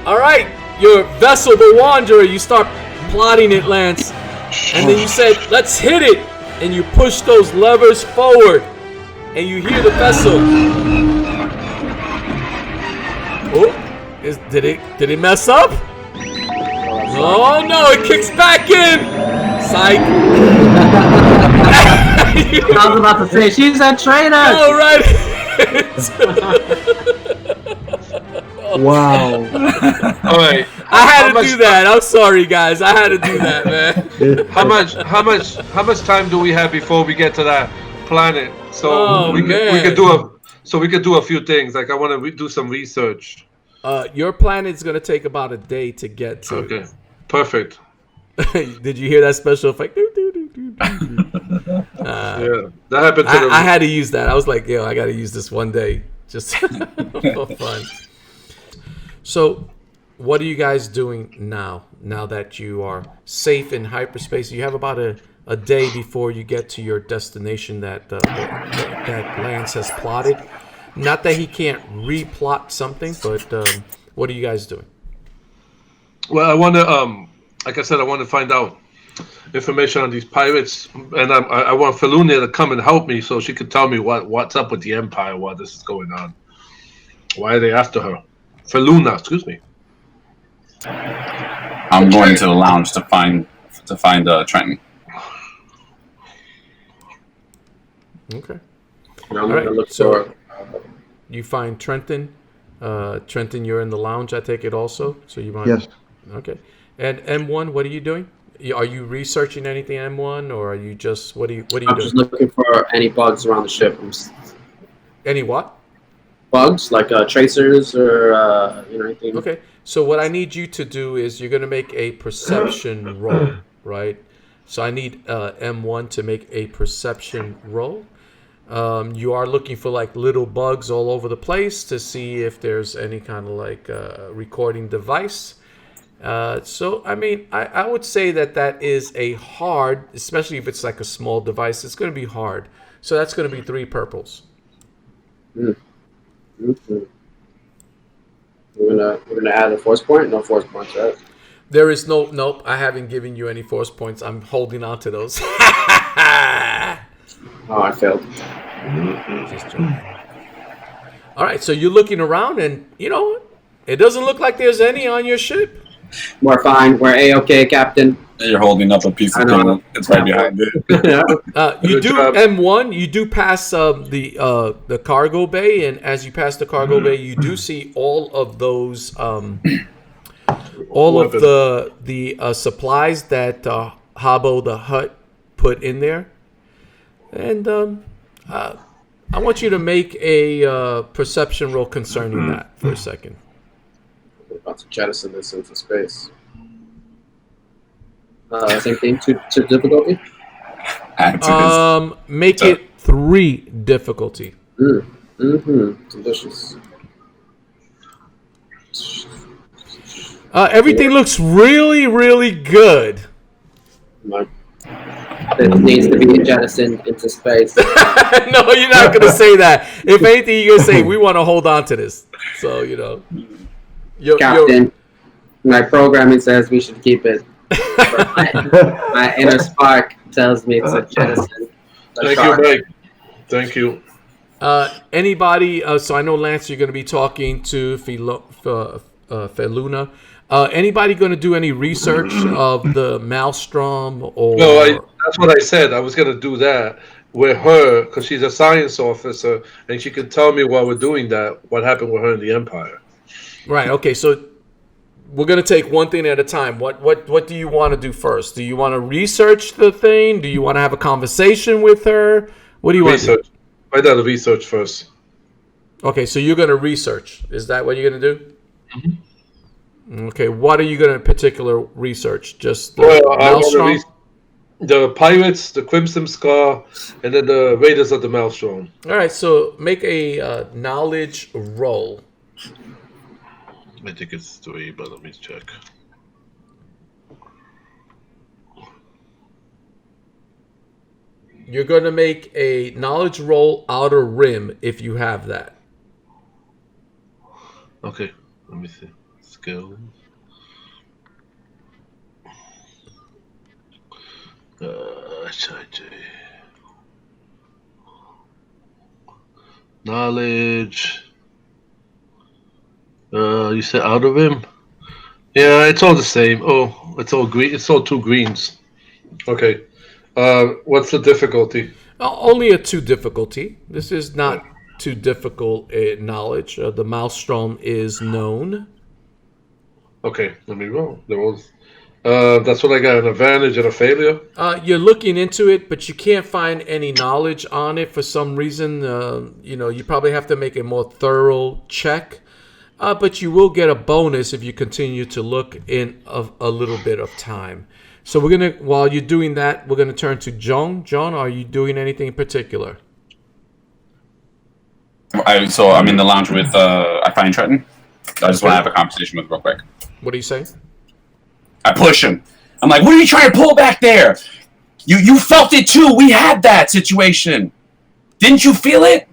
All right, your vessel, the Wanderer, you start plotting it, Lance. And then you said, let's hit it! And you push those levers forward. And you hear the vessel. Oh, did it mess up? Oh no, it kicks back in! Psych. I was about to say, she's a traitor! All right. Wow. All right. I had to do that. I'm sorry, guys. I had to do that, man. How much time do we have before we get to that planet? So we could do a few things. Like I want to do some research. Your planet's gonna take about a day to get to. Okay. Perfect. Did you hear that special effect? Yeah, that happened to I had to use that. I was like, yo, I got to use this one day just for fun. So, what are you guys doing now? Now that you are safe in hyperspace, you have about a day before you get to your destination that Lance has plotted. Not that he can't replot something, but what are you guys doing? Well, I want to, like I said, I want to find out information on these pirates, and I want Feluna to come and help me so she could tell me what's up with the Empire, why this is going on. Why are they after her? Feluna, excuse me. I'm going to the lounge to find Trenton. Okay. I'm All gonna right. look So for. you find Trenton. Trenton, you're in the lounge, I take it also. So you might. Yes. Okay. And M1, what are you doing? Are you researching anything, M1, or are you just what are you I'm doing? just looking for any bugs around the ship. Any what? Bugs like tracers or anything. Okay. So what I need you to do is you're going to make a perception roll, right? So I need M1 to make a perception roll. You are looking for like little bugs all over the place to see if there's any kind of like recording device. So, I mean, I would say that is a hard, especially if it's like a small device, it's going to be hard. So that's going to be 3 purples. Mm-hmm. We're gonna add a force point? No force points, right? There is nope, I haven't given you any force points. I'm holding on to those. Oh, I failed. Just joking. All right, so you're looking around and, it doesn't look like there's any on your ship. We're fine. We're A-okay, Captain. You're holding up a piece of thing. It's right behind it. You do M1. You do pass the cargo bay, and as you pass the cargo bay, you do see all of those, all of the supplies that Habo the Hutt put in there, and I want you to make a perception roll concerning that for a second. We're about to jettison this into space. Same thing, two difficulty? Make it 3 difficulty. Delicious. Everything looks really, really good. It needs to be jettisoned into space. No, you're not going to say that. If anything, you're going to say, we want to hold on to this. So, Captain, my programming says we should keep it. My inner spark tells me to jettison. Thank you, Mike. Thank you. Anybody? So I know, Lance, you're going to be talking to Feluna. Anybody going to do any research of the Maelstrom? Or No, that's what I said. I was going to do that with her because she's a science officer and she could tell me while we're doing that what happened with her in the Empire. Right. Okay. So we're going to take one thing at a time. What do you want to do first? Do you want to research the thing? Do you want to have a conversation with her? What do you want to do? I got to research first. Okay, so you're going to research. Is that what you're going to do? Mm-hmm. Okay, what are you going to particular research? Just the Maelstrom? The pirates, the Crimson Scar, and then the Raiders of the Maelstrom. All right, so make a knowledge roll. I think it's 3, but let me check. You're going to make a knowledge roll outer rim if you have that. Okay, let me see. Skills. Knowledge. You said out of him? Yeah, it's all the same. Oh, it's all green. It's all 2 greens. Okay. What's the difficulty? Only a 2 difficulty. This is not too difficult knowledge. The Maelstrom is known. Okay, let me roll. That's what I got, an advantage and a failure? You're looking into it, but you can't find any knowledge on it for some reason. You probably have to make a more thorough check. But you will get a bonus if you continue to look in a little bit of time. So while you're doing that, we're gonna turn to John. John, are you doing anything in particular? So I'm in the lounge with I find Trenton. I just want to have a conversation with him real quick. What are you saying? I push him. I'm like, what are you trying to pull back there? You felt it too. We had that situation. Didn't you feel it?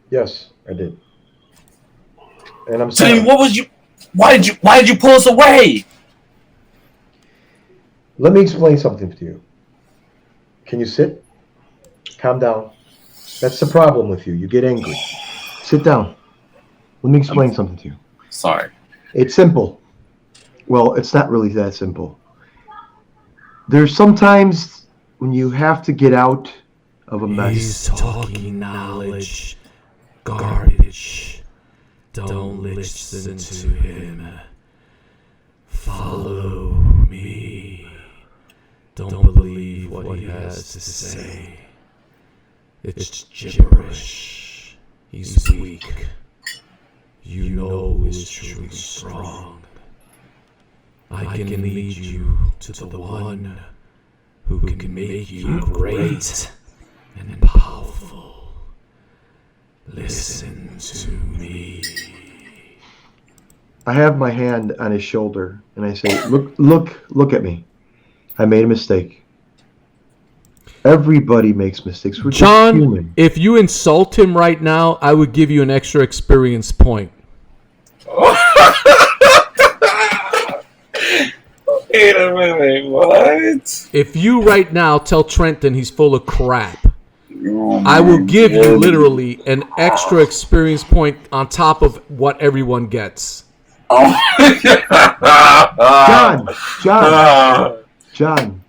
Yes, I did. And I'm So sorry. why did you pull us away? Let me explain something to you. Can you sit? Calm down. That's the problem with you. You get angry. Sit down. Let me explain something to you. Sorry. It's simple. Well, it's not really that simple. There's sometimes when you have to get out of a mess. He's talking knowledge. Garbage. Don't listen to him. Follow me. Don't believe what he has to say. It's gibberish. He's weak. You know he's truly strong. I can lead you to the one who can make you great and powerful. Listen to me. I have my hand on his shoulder, and I say, look at me. I made a mistake. Everybody makes mistakes. We're just human. John, if you insult him right now, I would give you an extra experience point. Wait a minute, what? If you right now tell Trenton he's full of crap, I will give you literally an extra experience point on top of what everyone gets. Oh. John.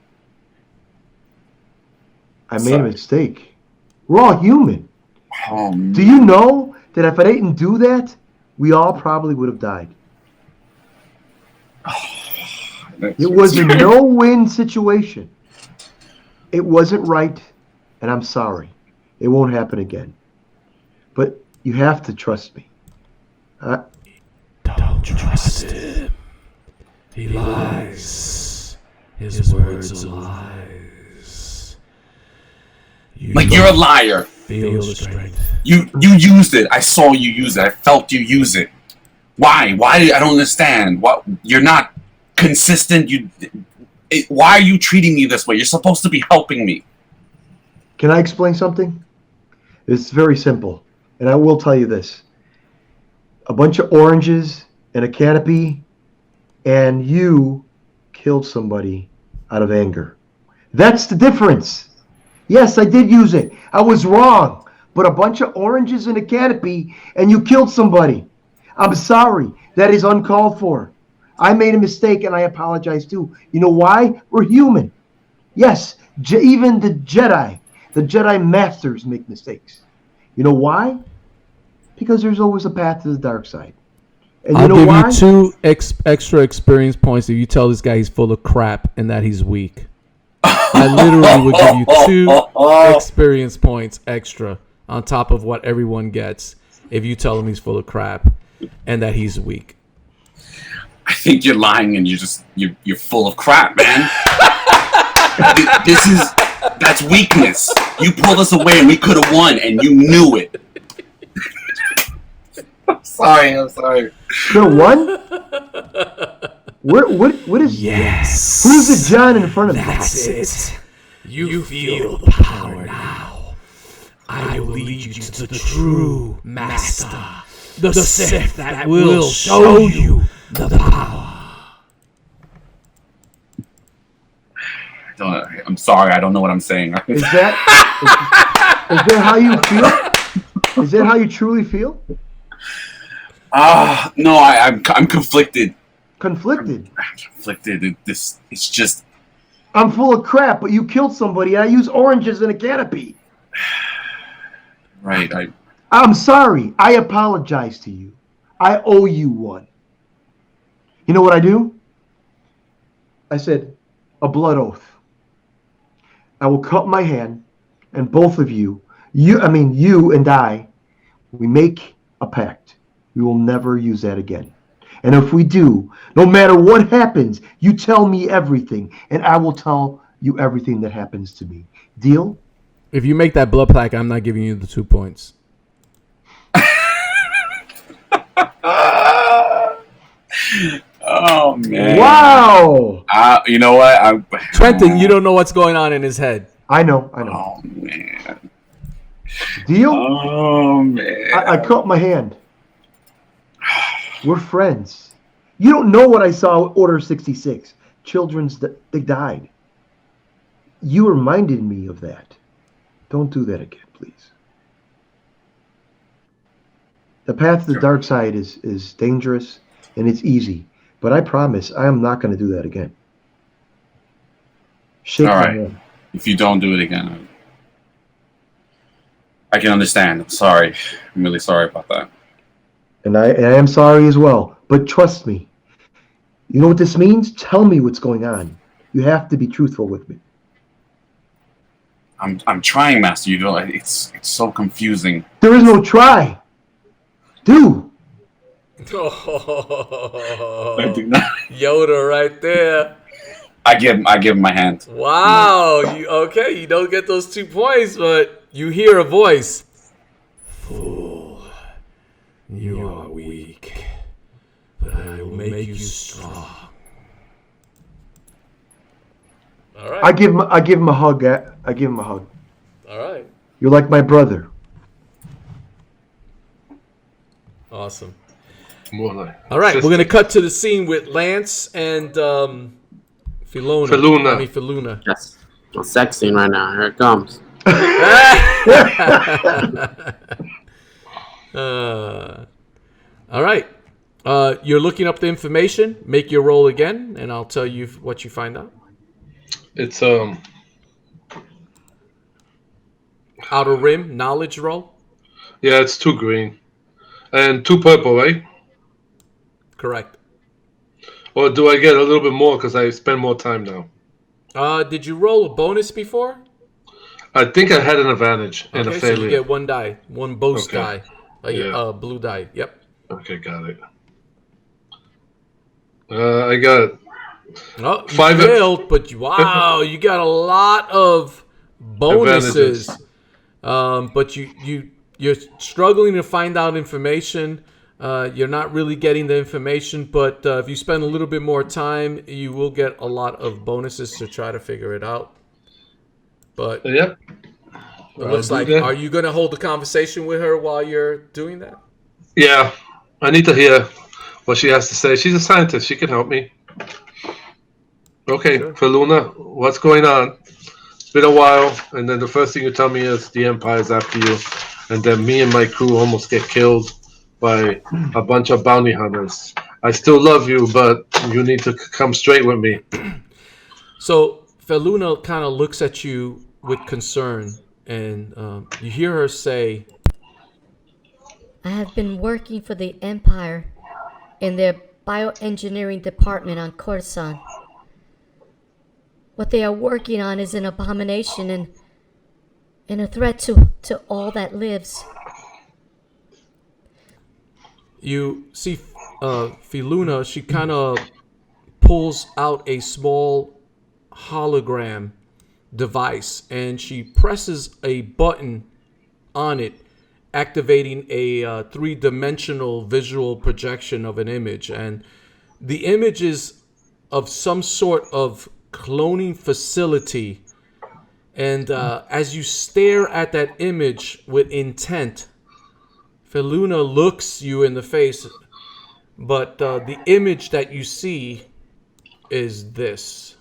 I made a mistake. We're all human. Do you know that if I didn't do that, we all probably would have died? It was a no-win situation. It wasn't right, and I'm sorry. It won't happen again. But you have to trust me. Don't trust him. He lies. His words are lies. You're a liar. Feel the strength. You used it. I saw you use it. I felt you use it. Why? I don't understand. What? You're not consistent. Why are you treating me this way? You're supposed to be helping me. Can I explain something? It's very simple, and I will tell you this. A bunch of oranges and a canopy, and you killed somebody out of anger. That's the difference. Yes, I did use it. I was wrong. But a bunch of oranges and a canopy, and you killed somebody. I'm sorry. That is uncalled for. I made a mistake, and I apologize too. You know why? We're human. Yes, even the Jedi Masters make mistakes. You know why? Because there's always a path to the dark side. And I'll give you 2 extra experience points if you tell this guy he's full of crap and that he's weak. I literally would give you 2 experience points extra on top of what everyone gets if you tell him he's full of crap and that he's weak. I think you're lying and you're full of crap, man. That's weakness. You pulled us away and we could have won and you knew it. I'm sorry. Could have won? What is... Yes. Who's the John in front of me? That's it. You feel the power now. I will lead you to the true master. The Sith that will show you the power. I'm sorry, I don't know what I'm saying. Is that how you feel? Is that how you truly feel? No, I'm conflicted. Conflicted? I'm conflicted. It's just... I'm full of crap, but you killed somebody. I use oranges in a canopy. Right, I'm sorry. I apologize to you. I owe you one. You know what I do? I said, a blood oath. I will cut my hand, and both of you and I, we make a pact. We will never use that again. And if we do, no matter what happens, you tell me everything, and I will tell you everything that happens to me. Deal? If you make that blood pact, I'm not giving you the 2 points. Oh, man. Wow! You know what? Trenton, you don't know what's going on in his head. I know. Oh, man. Deal? Oh, man. I cut my hand. We're friends. You don't know what I saw with Order 66. They died. You reminded me of that. Don't do that again, please. The path to the dark side is dangerous and it's easy. But I promise I am not going to do that again. Shake my hand. If you don't do it again, I can understand. I'm sorry. I'm really sorry about that. And I am sorry as well. But trust me. You know what this means? Tell me what's going on. You have to be truthful with me. I'm trying, Master. You know, it's so confusing. There is no try. Do. Oh, I do not. Yoda right there. I give him my hand. Wow. You don't get those 2 points, but you hear a voice. Fool. make you strong. All right. I give him a hug. I give him a hug. All right. You're like my brother. Awesome. More like. All right, we're gonna cut to the scene with Lance and Filona. Filuna. Yes. A sex scene right now. Here it comes. All right. You're looking up the information. Make your roll again, and I'll tell you what you find out. It's Outer Rim knowledge roll. Yeah, it's 2 green and 2 purple, right? Correct. Or do I get a little bit more because I spend more time now? Did you roll a bonus before? I think I had an advantage and a Okay, failure. so you get 1 die, 1 boast die, Yeah. blue die. Yep. Okay, got it. I got Oh, you 5 failed, but wow, you got a lot of bonuses. But you're struggling to find out information. You're not really getting the information, but if you spend a little bit more time, you will get a lot of bonuses to try to figure it out. But Yep. it looks like, are you going to hold the conversation with her while you're doing that? Yeah, I need to hear what she has to say. She's a scientist. She can help me. Okay, Sure. for Luna, what's going on? It's been a while, and then the first thing you tell me is the Empire's after you, and then me and my crew almost get killed by a bunch of bounty hunters. I still love you, but you need to come straight with me. So Feluna kind of looks at you with concern, and you hear her say, I have been working for the Empire in their bioengineering department on Coruscant. What they are working on is an abomination and a threat to all that lives. you see Filuna, she kind of pulls out a small hologram device and she presses a button on it, activating a three-dimensional visual projection of an image. And the image is of some sort of cloning facility. And as you stare at that image with intent, Feluna looks you in the face, but the image that you see is this.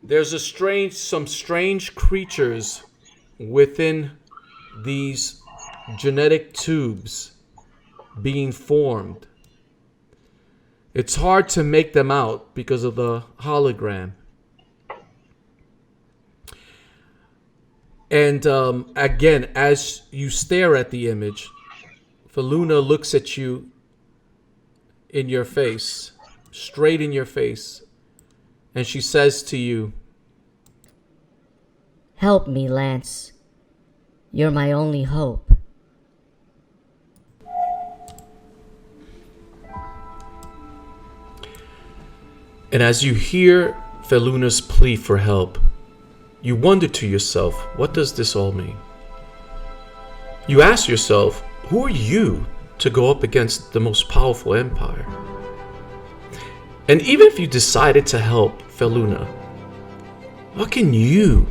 There's some strange creatures within these genetic tubes being formed. It's hard to make them out because of the hologram. And again, as you stare at the image, Feluna looks at you in your face, straight in your face, and she says to you, "Help me, Lance. You're my only hope." And as you hear Feluna's plea for help, you wonder to yourself, what does this all mean? You ask yourself, who are you to go up against the most powerful empire? And even if you decided to help Feluna, what can you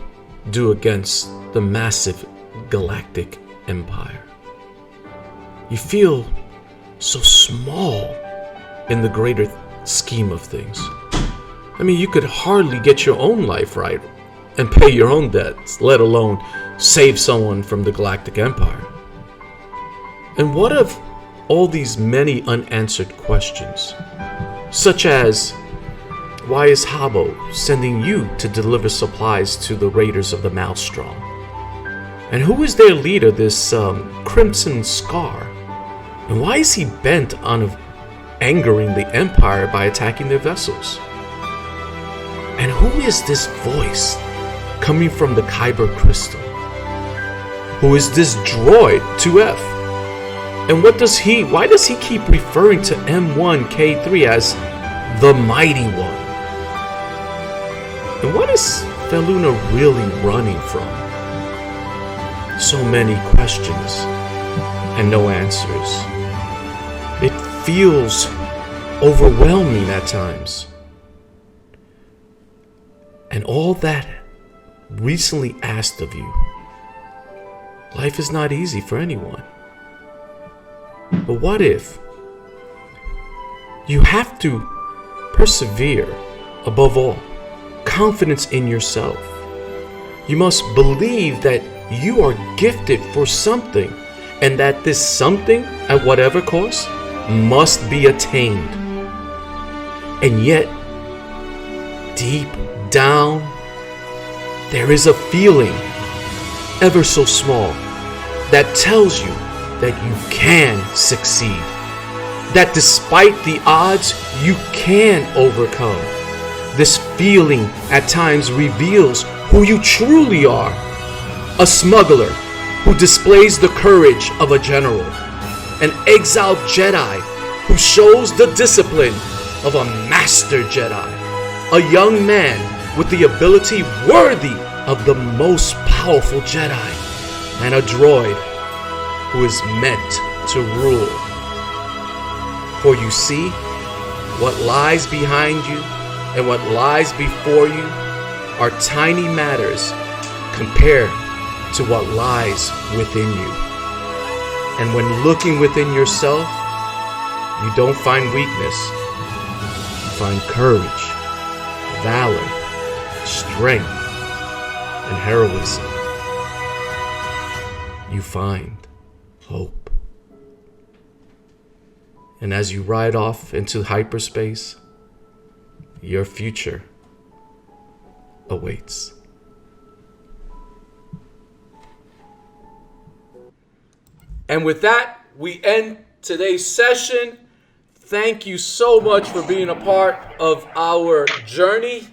do against the massive galactic empire? You feel so small in the greater scheme of things. I mean, you could hardly get your own life right and pay your own debts, let alone save someone from the galactic empire. And what of all these many unanswered questions? Such as, why is Habo sending you to deliver supplies to the raiders of the Maelstrom? And who is their leader, this Crimson Scar? And why is he bent on angering the Empire by attacking their vessels? And who is this voice coming from the Kyber Crystal? Who is this droid 2F? And why does he keep referring to M1K3 as the Mighty One? And what is Feluna really running from? So many questions and no answers. It feels overwhelming at times. And all that recently asked of you. Life is not easy for anyone. But what if you have to persevere above all? Confidence in yourself. You must believe that you are gifted for something and that this something, at whatever cost, must be attained. And yet, deep down, there is a feeling, ever so small, that tells you that you can succeed. That despite the odds, you can overcome. This feeling at times reveals who you truly are. A smuggler who displays the courage of a general. An exiled Jedi who shows the discipline of a master Jedi. A young man with the ability worthy of the most powerful Jedi. And a droid who is meant to rule. For you see, what lies behind you and what lies before you are tiny matters compared to what lies within you. And when looking within yourself, you don't find weakness. You find courage, valor, strength, and heroism. You find hope. And as you ride off into hyperspace, your future awaits. And with that, we end today's session. Thank you so much for being a part of our journey.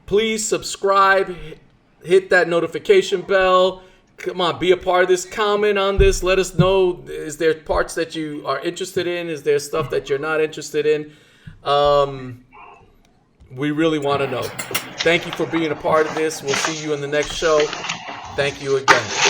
Please subscribe, hit that notification bell. Come on, be a part of this. Comment on this. Let us know, is there parts that you are interested in? Is there stuff that you're not interested in? We really want to know. Thank you for being a part of this. We'll see you in the next show. Thank you again.